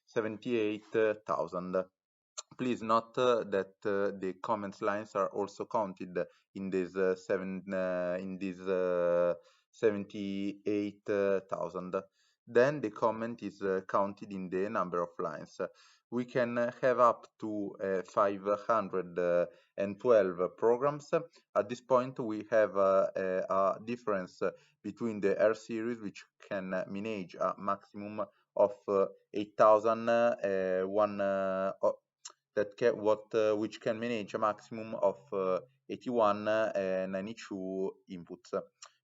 78,000. Please note that the comments lines are also counted in this 78,000. Then the comment is counted in the number of lines. We can have up to 512 programs. At this point, we have a difference between the R series, which can manage a maximum of 8,001 which can manage a maximum of 8192 inputs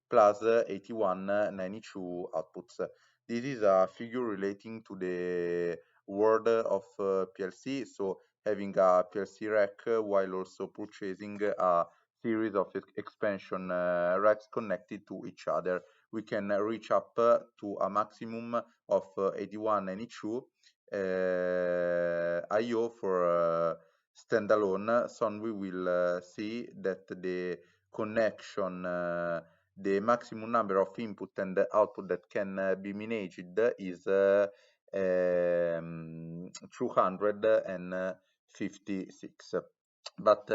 plus 8192 outputs. This is a figure relating to the world of PLC, so having a PLC rack while also purchasing a series of expansion racks connected to each other. We can reach up to a maximum of 8192 I/O for standalone. Soon we will see that the connection, the maximum number of input and output that can be managed is 256. But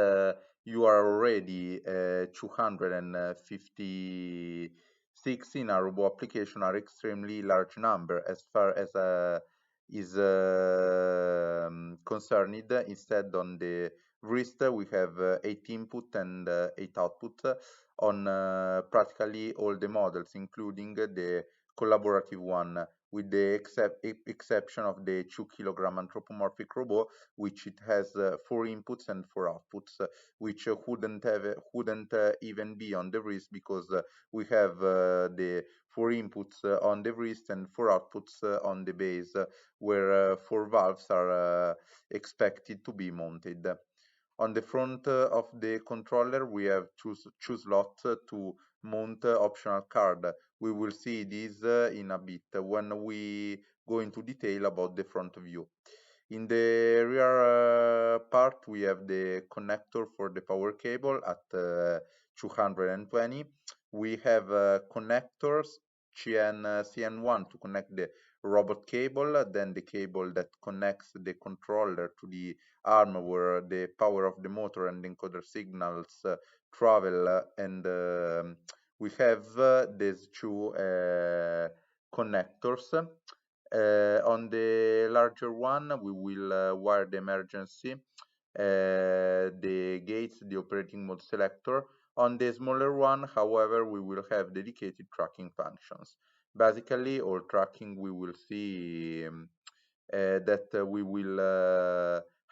you are already 256 in a robot application are extremely large number as far as is concerned. Instead, on the wrist we have 8 input and 8 output on practically all the models, including the collaborative one, with the exception of the 2 kilogram anthropomorphic robot, which it has 4 inputs and 4 outputs, which wouldn't even be on the wrist because we have the 4 inputs on the wrist and 4 outputs on the base, where 4 valves are expected to be mounted. On the front of the controller, we have two slots to mount optional card. We will see this in a bit when we go into detail about the front view. In the rear part, we have the connector for the power cable at 220. We have connectors, CN1 to connect the robot cable, then the cable that connects the controller to the arm where the power of the motor and encoder signals travel, and we have these two connectors. On the larger one, we will wire the emergency, the gates, the operating mode selector. On the smaller one, however, we will have dedicated tracking functions. Basically, all tracking we will see that we will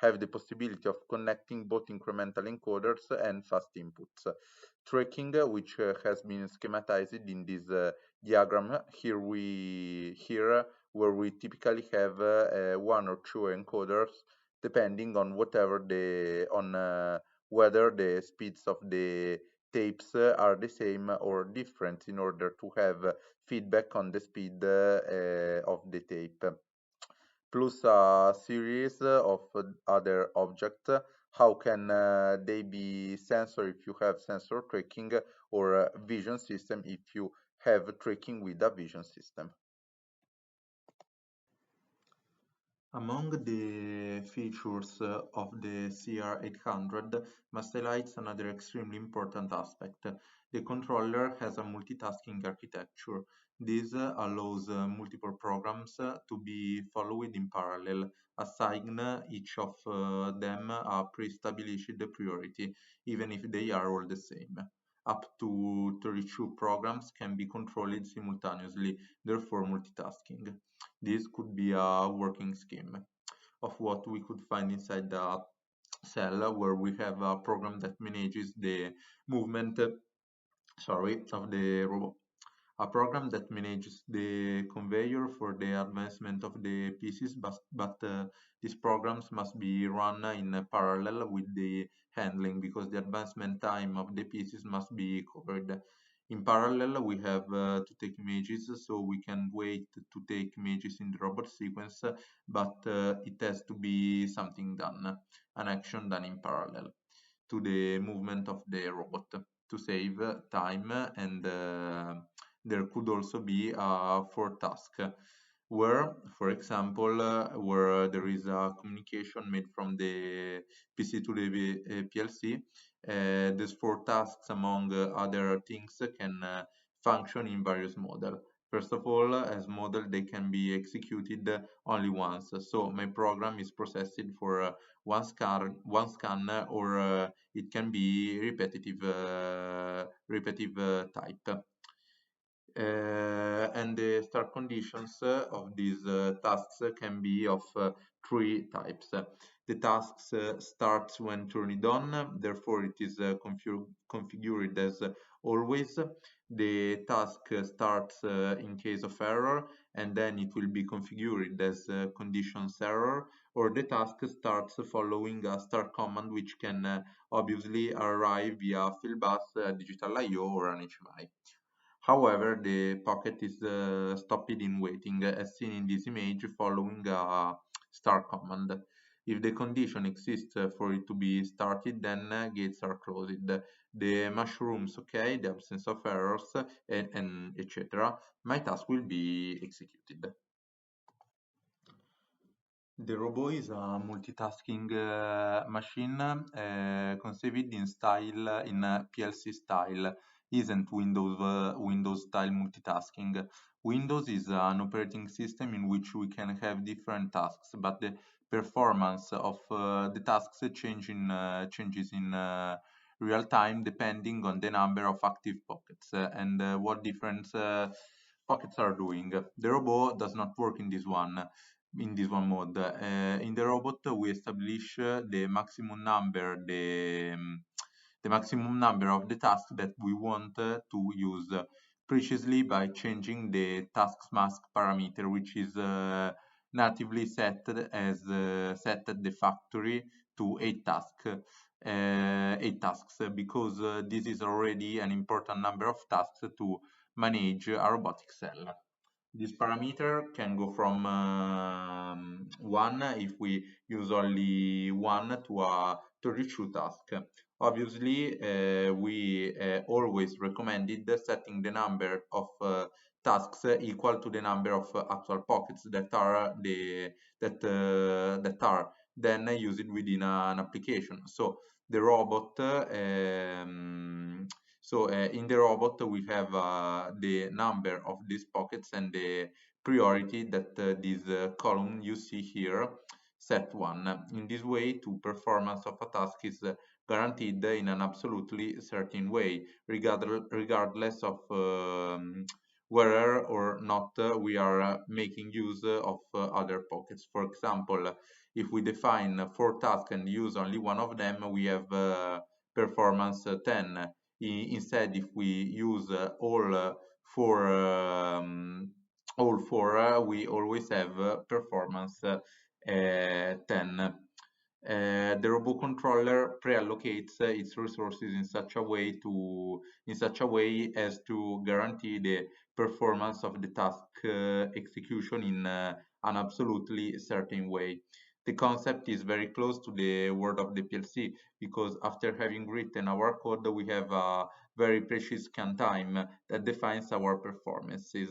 have the possibility of connecting both incremental encoders and fast inputs. Tracking, which has been schematized in this diagram here, where we typically have one or two encoders, depending on whether the speeds of the tapes are the same or different, in order to have feedback on the speed of the tape, plus a series of other objects. How can they be sensor if you have sensor tracking, or vision system if you have tracking with a vision system? Among the features of the CR800 must highlight another extremely important aspect. The controller has a multitasking architecture. This allows multiple programs to be followed in parallel, assign each of them a pre-established priority, even if they are all the same. Up to 32 programs can be controlled simultaneously, therefore multitasking. This could be a working scheme of what we could find inside the cell, where we have a program that manages the movement, of the robot. A program that manages the conveyor for the advancement of the pieces, but these programs must be run in parallel with the handling, because the advancement time of the pieces must be covered. In parallel, we have to take images, so we can wait to take images in the robot sequence, but it has to be something done, an action done in parallel to the movement of the robot to save time, and there could also be a for task where, for example, where there is a communication made from the PC to the PLC. These four tasks, among other things, can function in various models. First of all, as model, they can be executed only once. So my program is processed for one scan, or it can be repetitive type. And the start conditions of these tasks can be of three types. The tasks starts when turned on, therefore it is configured as always. The task starts in case of error, and then it will be configured as conditions error, or the task starts following a start command, which can obviously arrive via fieldbus, digital I/O, or an HMI. However, the pocket is stopped in waiting, as seen in this image, following a start command. If the condition exists for it to be started, then gates are closed. The mushrooms, okay, the absence of errors, and etc. My task will be executed. The robot is a multitasking machine conceived in PLC style. Isn't Windows style multitasking. Windows is an operating system in which we can have different tasks, but the performance of the tasks changes in real time, depending on the number of active pockets and what different pockets are doing. The robot does not work in this one mode. In the robot, we establish the maximum number of the tasks that we want to use, precisely by changing the task mask parameter, which is natively set at the factory to 8 tasks. 8 tasks, because this is already an important number of tasks to manage a robotic cell. This parameter can go from 1, if we use only 1, to a 32 task. Obviously, we always recommended setting the number of tasks equal to the number of actual pockets that are then used within an application. So the robot in the robot, we have the number of these pockets and the priority that this column you see here, set 1. In this way, performance of a task is guaranteed in an absolutely certain way, regardless of whether or not we are making use of other pockets. For example, if we define 4 tasks and use only one of them, we have performance 10. Instead, if we use all four, we always have performance 10. The robot controller pre-allocates its resources in such a way as to guarantee the performance of the task execution in an absolutely certain way. The concept is very close to the word of the PLC because after having written our code, we have a very precise scan time that defines our performances.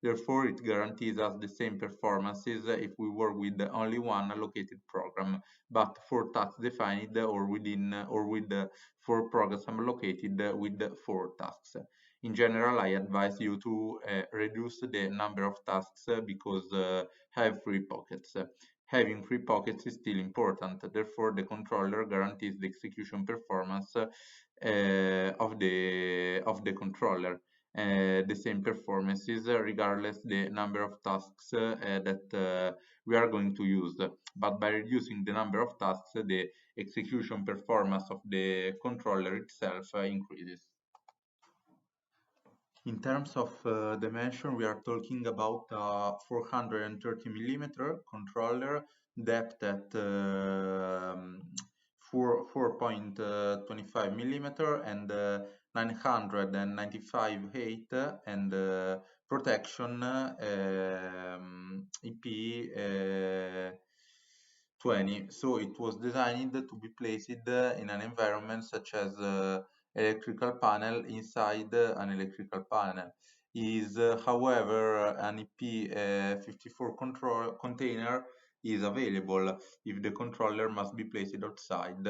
Therefore, it guarantees us the same performances if we work with only one allocated program, but for tasks defined or with 4 programs allocated with 4 tasks. In general, I advise you to reduce the number of tasks because have free pockets. Having free pockets is still important. Therefore, the controller guarantees the execution performance of the controller. The same performances regardless the number of tasks that we are going to use. But by reducing the number of tasks, the execution performance of the controller itself increases. In terms of dimension, we are talking about a 430 millimeter controller, depth at 4.25 millimeter and 995 height, and protection EP 20. So it was designed to be placed in an environment such as electrical panel inside an electrical panel. Is however an EP54 control container is available if the controller must be placed outside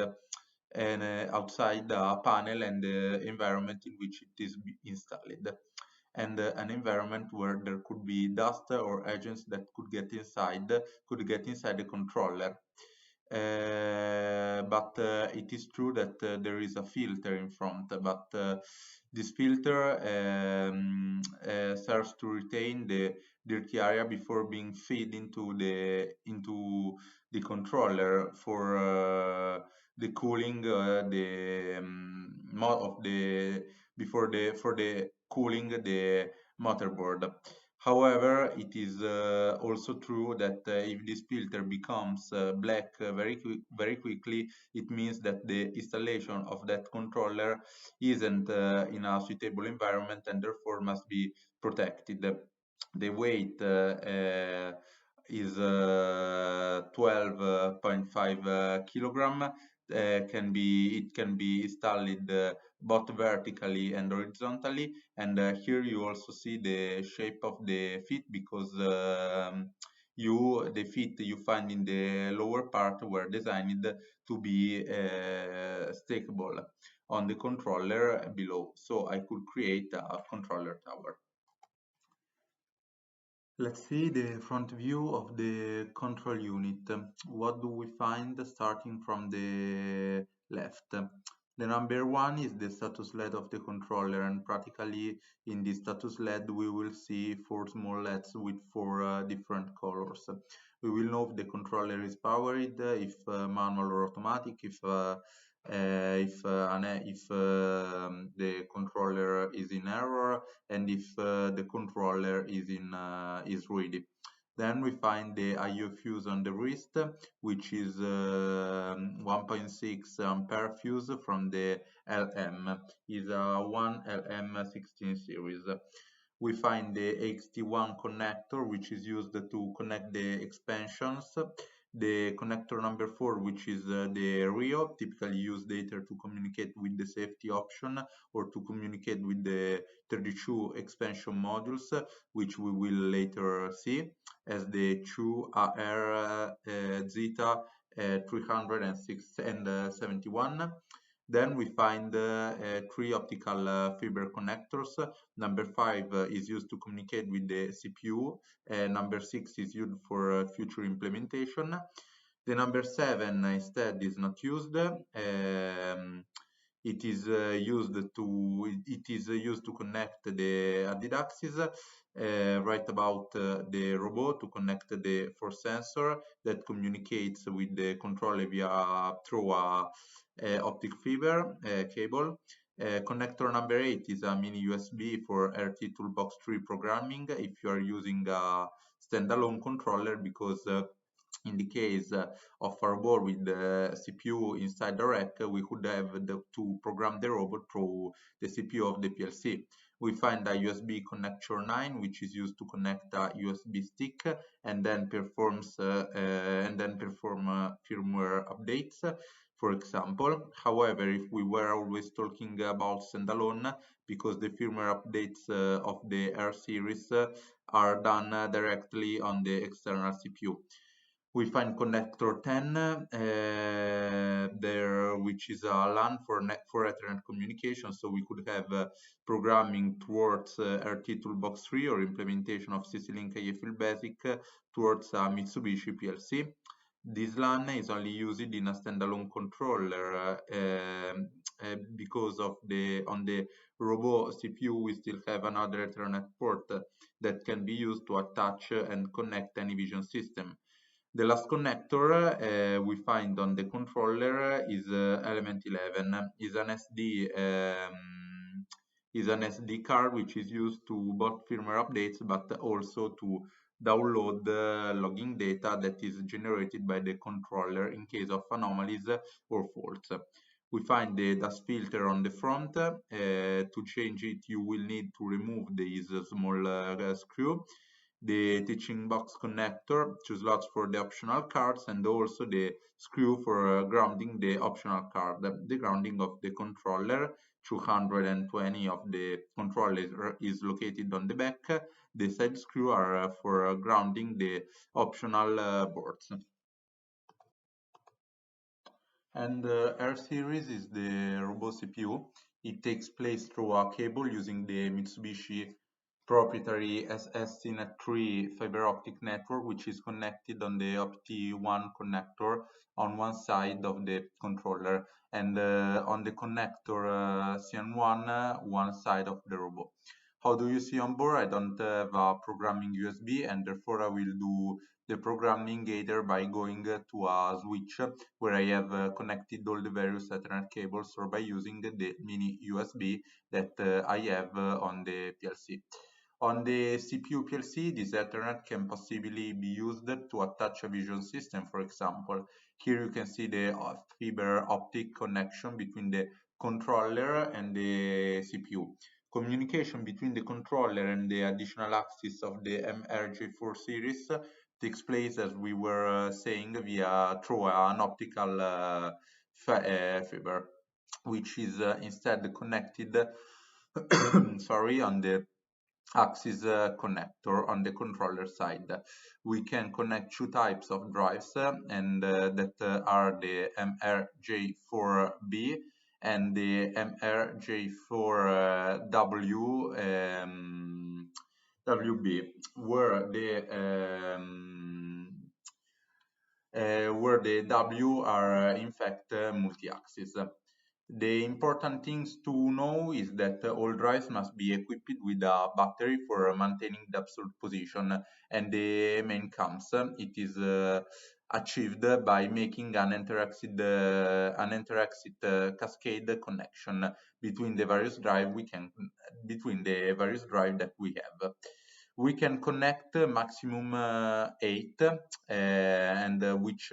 and outside the panel and the environment in which it is installed, and an environment where there could be dust or agents that could get inside the controller. But it is true that there is a filter in front, but this filter serves to retain the dirty area before being fed into the controller for the cooling the of the before the for the cooling the motherboard. However, it is also true that if this filter becomes black very quickly, it means that the installation of that controller isn't in a suitable environment and therefore must be protected. The weight is 12.5 kilogram. It can be installed both vertically and horizontally, and here you also see the shape of the feet because the feet you find in the lower part were designed to be stackable on the controller below, so I could create a controller tower. Let's see the front view of the control unit. What do we find starting from the left? The number one is the status LED of the controller, and practically in the status LED we will see 4 small LEDs with 4 different colors. We will know if the controller is powered, if manual or automatic, if the controller is in error, and if the controller is ready. Then we find the IO fuse on the wrist, which is 1.6 ampere fuse from the LM. Is a 1LM16 series. We find the XT1 connector, which is used to connect the expansions. The connector number 4, which is the RIO, typically used either to communicate with the safety option or to communicate with the 32 expansion modules, which we will later see as the 2AR Zeta 306 and 71. Then we find 3 optical fiber connectors. Number 5 is used to communicate with the CPU. Number 6 is used for future implementation. The number 7 instead is not used. It is used to connect the added axis, right about the robot to connect the force sensor that communicates with the controller through a optic fiber cable. Connector number 8 is a mini USB for RT Toolbox 3 programming if you are using a standalone controller, because in the case of a robot with the CPU inside the rack, we could have to program the robot through the CPU of the PLC. We find a USB connector 9, which is used to connect a USB stick and then perform firmware updates, for example. However, if we were always talking about standalone, because the firmware updates of the R series are done directly on the external CPU. We find connector 10 there, which is a LAN for Ethernet communication. So we could have programming towards RT Toolbox 3 or implementation of CC-Link AFL Basic towards a Mitsubishi PLC. This LAN is only used in a standalone controller because on the robot CPU we still have another Ethernet port that can be used to attach and connect any vision system. The last connector we find on the controller is element 11, is an SD card which is used to both firmware updates but also to download logging data that is generated by the controller in case of anomalies or faults. We find the dust filter on the front. To change it, you will need to remove this small screw, the teaching box connector, 2 slots for the optional cards, and also the screw for grounding the optional card. The grounding of the controller, 220 of the controller is located on the back. The side screw are for grounding the optional boards. And R series is the robot CPU. It takes place through a cable using the Mitsubishi proprietary SSCnet3 fiber optic network, which is connected on the OPT1 connector on one side of the controller, and on the connector CN1 one side of the robot. How do you see on board? I don't have a programming USB, and therefore I will do the programming either by going to a switch where I have connected all the various Ethernet cables, or by using the mini USB that I have on the PLC. On the CPU PLC, this Ethernet can possibly be used to attach a vision system, for example. Here you can see the fiber optic connection between the controller and the CPU. Communication between the controller and the additional axis of the MRJ4 series takes place, as we were saying, through an optical fiber, which is instead connected sorry, on the axis connector on the controller side. We can connect 2 types of drives and that are the MRJ4B and the MRJ4W WB, where the W are in fact multi-axis. The important things to know is that all drives must be equipped with a battery for maintaining the absolute position, and the main comes. It is achieved by making an inter-exit cascade connection between the various drives that we have. We can connect maximum 8, and which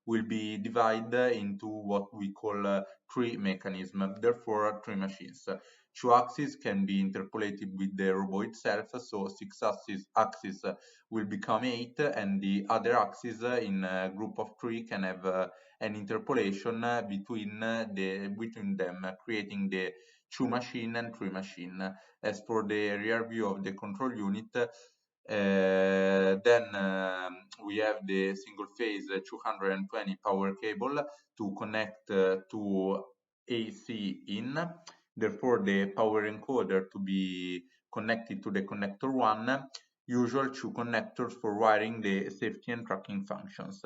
will be divided into what we call 3 mechanisms, therefore 3 machines. 2 axes can be interpolated with the robot itself, so 6 axes will become 8, and the other axis in a group of 3 can have an interpolation between them, creating the 2 machine and 3 machine. As for the rear view of the control unit, then we have the single phase 220 power cable to connect to AC in. Therefore, the power encoder to be connected to the connector 1. Usual 2 connectors for wiring the safety and tracking functions.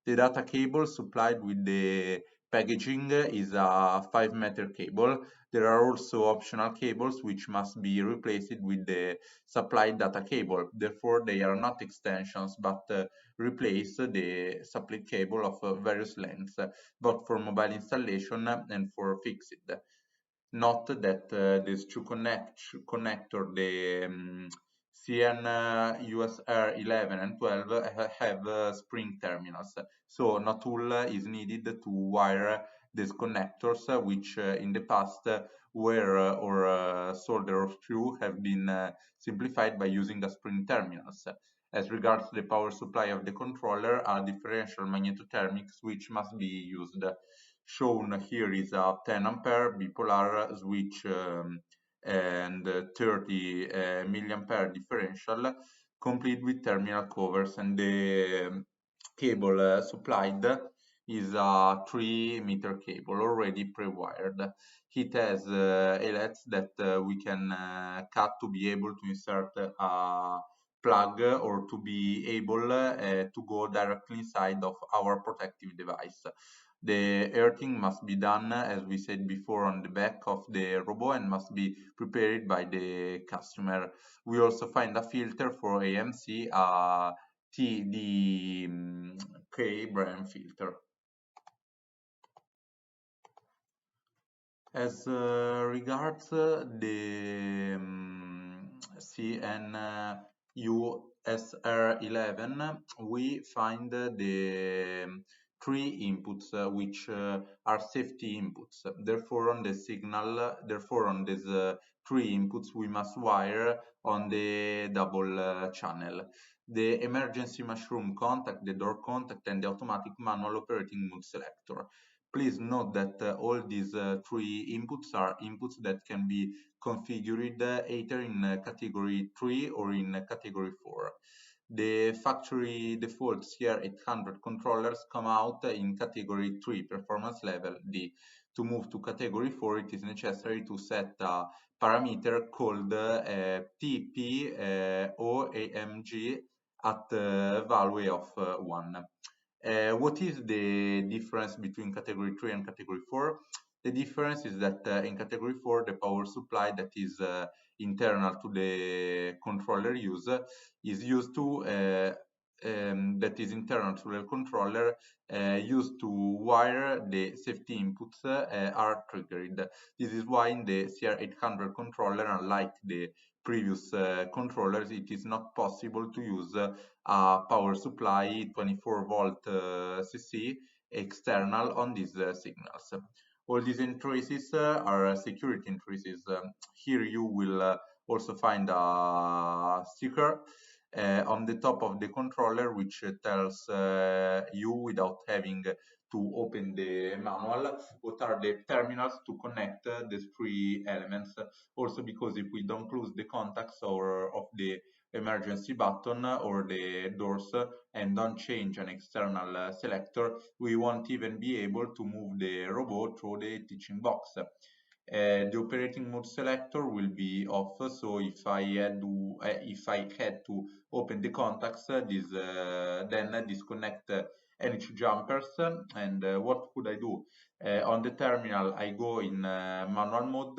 The data cable supplied with the packaging is a 5-meter cable. There are also optional cables which must be replaced with the supply data cable. Therefore, they are not extensions, but replace the supply cable of various lengths, both for mobile installation and for fixed. Note that these two connector, the CN USR 11 and 12, have spring terminals. So no tool is needed to wire these connectors, which in the past were or solder or screw have been simplified by using the spring terminals. As regards the power supply of the controller, a differential magnetothermic switch must be used. Shown here is a 10 ampere bipolar switch and 30 milliampere differential, complete with terminal covers, and the cable supplied is a 3-meter cable already pre-wired. It has LEDs that we can cut to be able to insert a plug or to be able to go directly inside of our protective device. The earthing must be done, as we said before, on the back of the robot and must be prepared by the customer. We also find a filter for AMC, TDK brand filter. As regards the CNUSR11, we find the three inputs which are safety inputs. Therefore, on the signal, therefore on these three inputs, we must wire on the double channel. The emergency mushroom contact, the door contact, and the automatic manual operating mode selector. Please note that all these three inputs are inputs that can be configured either in category 3 or in category 4. The factory default CR800 controllers come out in category 3 performance level D. To move to category 4, it is necessary to set a parameter called TPOAMG at value of 1. What is the difference between category 3 and category 4? The difference is that in category 4, the power supply that is internal to the controller is used to that is internal to the controller used to wire the safety inputs are triggered. This is why in the CR800 controller, unlike the previous controllers, it is not possible to use a power supply 24 volt CC external on these signals. All these entries are security entries. Here you will also find a sticker on the top of the controller which tells you, without having to open the manual, what are the terminals to connect these three elements. Also because if we don't close the contacts or of the emergency button or the doors and don't change an external selector, we won't even be able to move the robot through the teaching box. The operating mode selector will be off, so if I had to open the contacts, then disconnect any jumpers. And what could I do? On the terminal, I go in manual mode.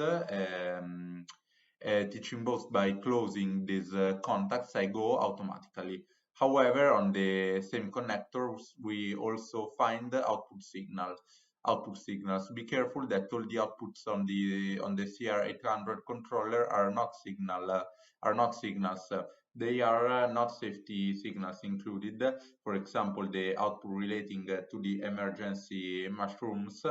Teaching both by closing these contacts, I go automatically. However, on the same connectors, we also find output signals. Be careful that all the outputs on the CR800 controller are not signals. They are not safety signals included. For example, the output relating to the emergency mushrooms,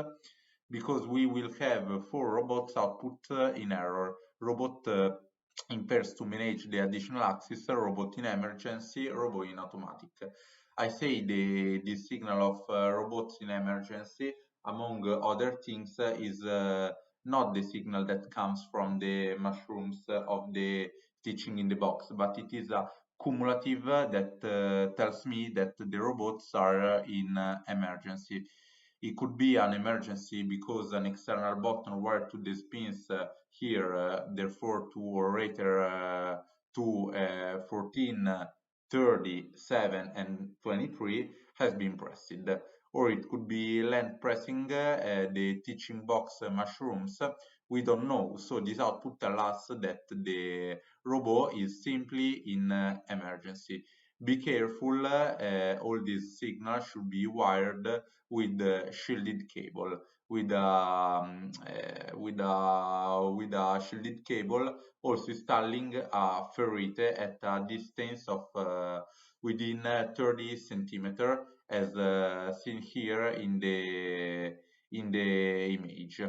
because we will have 4 robots output in error. Robot impairs to manage the additional axis, robot in emergency, robot in automatic. I say the signal of robots in emergency, among other things, is not the signal that comes from the mushrooms of the teaching in the box, but it is a cumulative that tells me that the robots are in emergency. It could be an emergency because an external button wired to these pins here, therefore to orator to 14, 30, 7, and 23 has been pressed. or it could be land pressing the teaching box mushrooms. We don't know. So this output tells us that the robot is simply in emergency. Be careful, all these signals should be wired with shielded cable. With a shielded cable, also installing a ferrite at a distance of within 30 centimeter, as seen here in the image.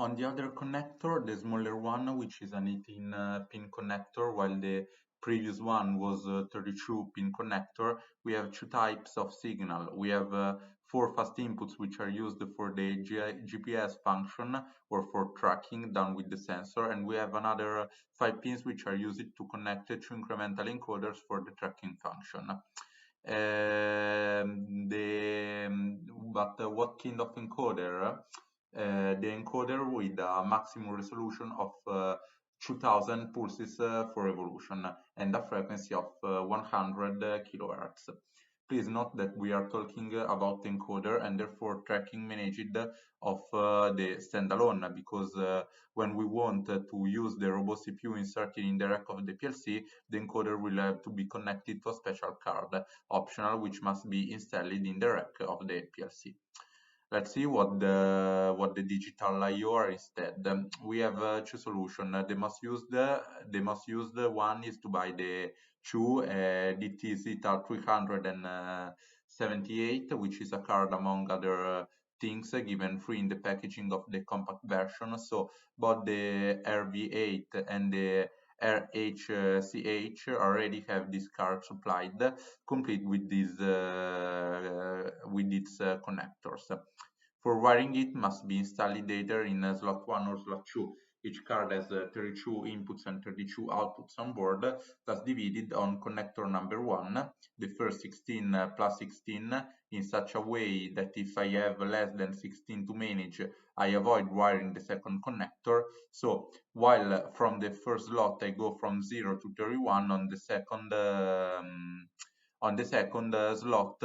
On the other connector, the smaller one, which is an 18 pin connector, while the previous one was a 32 pin connector, we have two types of signal. We have four fast inputs, which are used for the GPS function or for tracking done with the sensor, and we have another five pins which are used to connect to incremental encoders for the tracking function. But what kind of encoder? The encoder with a maximum resolution of 2000 pulses for revolution and a frequency of 100 kilohertz. Please note that we are talking about encoder and therefore tracking managed of the standalone, because when we want to use the robot CPU inserted in the rack of the PLC, the encoder will have to be connected to a special card, optional, which must be installed in the rack of the PLC. Let's see what the digital I/O are instead. We have two solutions. The most used one is to buy the two DT Zeta 378, which is a card among other things given free in the packaging of the compact version. So both the RV8 and the RHCH already have this card supplied, complete with its connectors. For wiring it must be installed either in slot 1 or slot 2. Each card has 32 inputs and 32 outputs on board, thus divided on connector number 1, the first 16 plus 16, in such a way that if I have less than 16 to manage, I avoid wiring the second connector. So while from the first slot I go from 0 to 31, on the second slot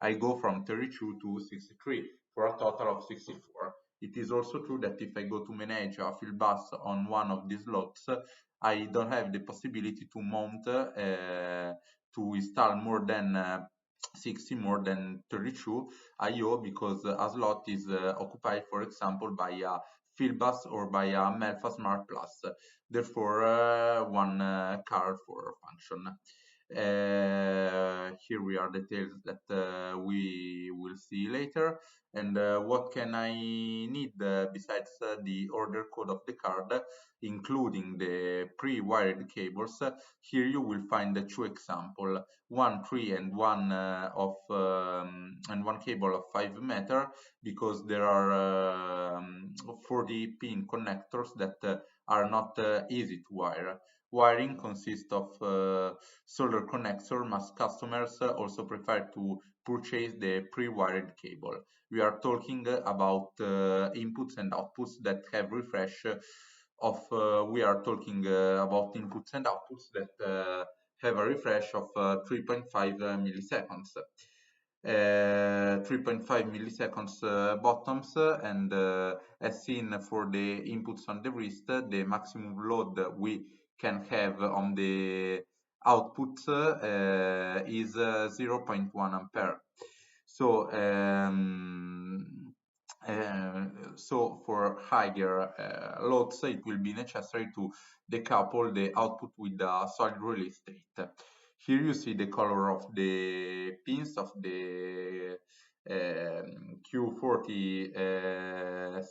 I go from 32 to 63 for a total of 64. It is also true that if I go to manage a field bus on one of these slots, I don't have the possibility to mount to install more than 60, more than 32 I/O, because a slot is occupied, for example, by a field bus or by a Melfa Smart Plus. Therefore, one card for function. Here we are details that we will see later. And what can I need besides the order code of the card, including the pre-wired cables? Here you will find the two examples, one 3 and one and one cable of 5 meter, because there are 40 pin connectors that are not easy to wire. Wiring consists of solder connector, most customers also prefer to purchase the pre-wired cable. We are talking about inputs and outputs that have refresh of, we are talking about inputs and outputs that have a refresh of 3.5 milliseconds. 3.5 milliseconds bottoms, and as seen for the inputs on the wrist, the maximum load we can have on the output is 0.1 ampere. So so for higher loads, it will be necessary to decouple the output with a solid release state. Here you see the color of the pins of the Q40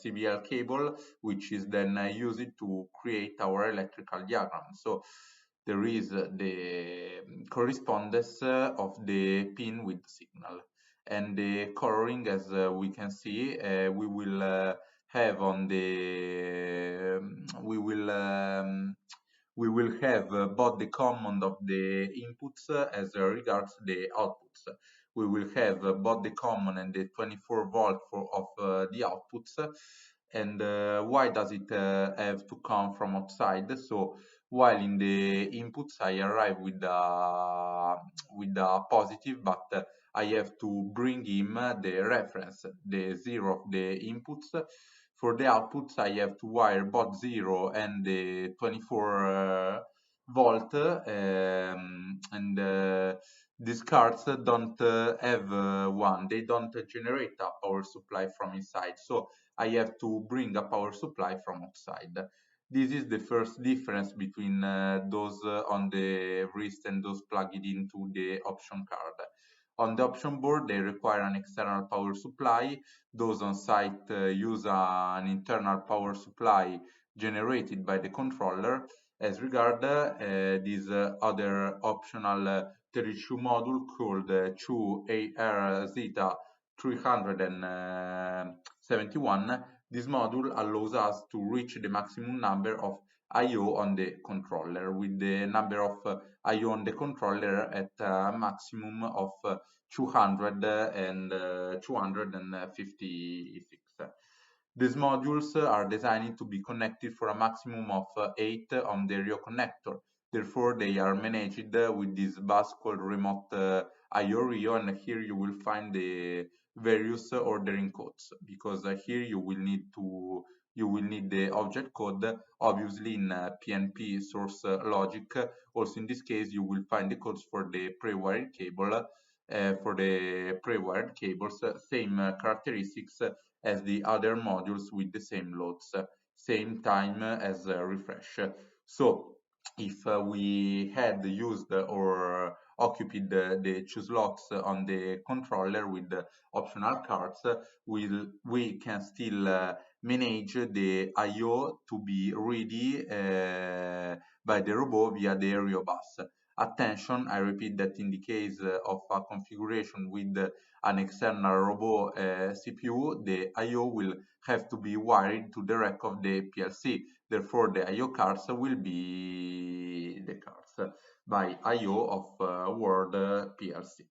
CBL cable, which is then used to create our electrical diagram. So there is the correspondence of the pin with the signal, and the coloring, as we can see, we will have on the we will have both the command of the inputs as regards the outputs. We will have both the common and the 24 volt of the outputs. And why does it have to come from outside? So while in the inputs I arrive with a positive, but I have to bring in the reference, the 0 of the inputs. For the outputs, I have to wire both 0 and the 24 volt, and these cards don't have one. They don't generate a power supply from inside, so I have to bring a power supply from outside. This is the first difference between those on the wrist and those plugged into the option card. On the option board, they require an external power supply. Those on site use an internal power supply generated by the controller. As regard this other optional 32 module called 2AR Zeta 371, this module allows us to reach the maximum number of I/O on the controller, with the number of I/O on the controller at a maximum of 200 and 256. These modules are designed to be connected for a maximum of 8 on the Rio connector. Therefore, they are managed with this bus called remote I/O Rio, and here you will find the various ordering codes, because here you will need the object code, obviously in PNP source logic. Also in this case, you will find the codes for the pre-wired cable. For the pre-wired cables, same characteristics as the other modules with the same loads, same time as refresh. So if we had used or occupied the two slots on the controller with the optional cards, we can still manage the I/O to be ready by the robot via the Rio bus. Attention, I repeat that in the case of a configuration with an external robot CPU, the I/O will have to be wired to the rack of the PLC. Therefore, the I/O cards will be the cards by I/O of Word PLC.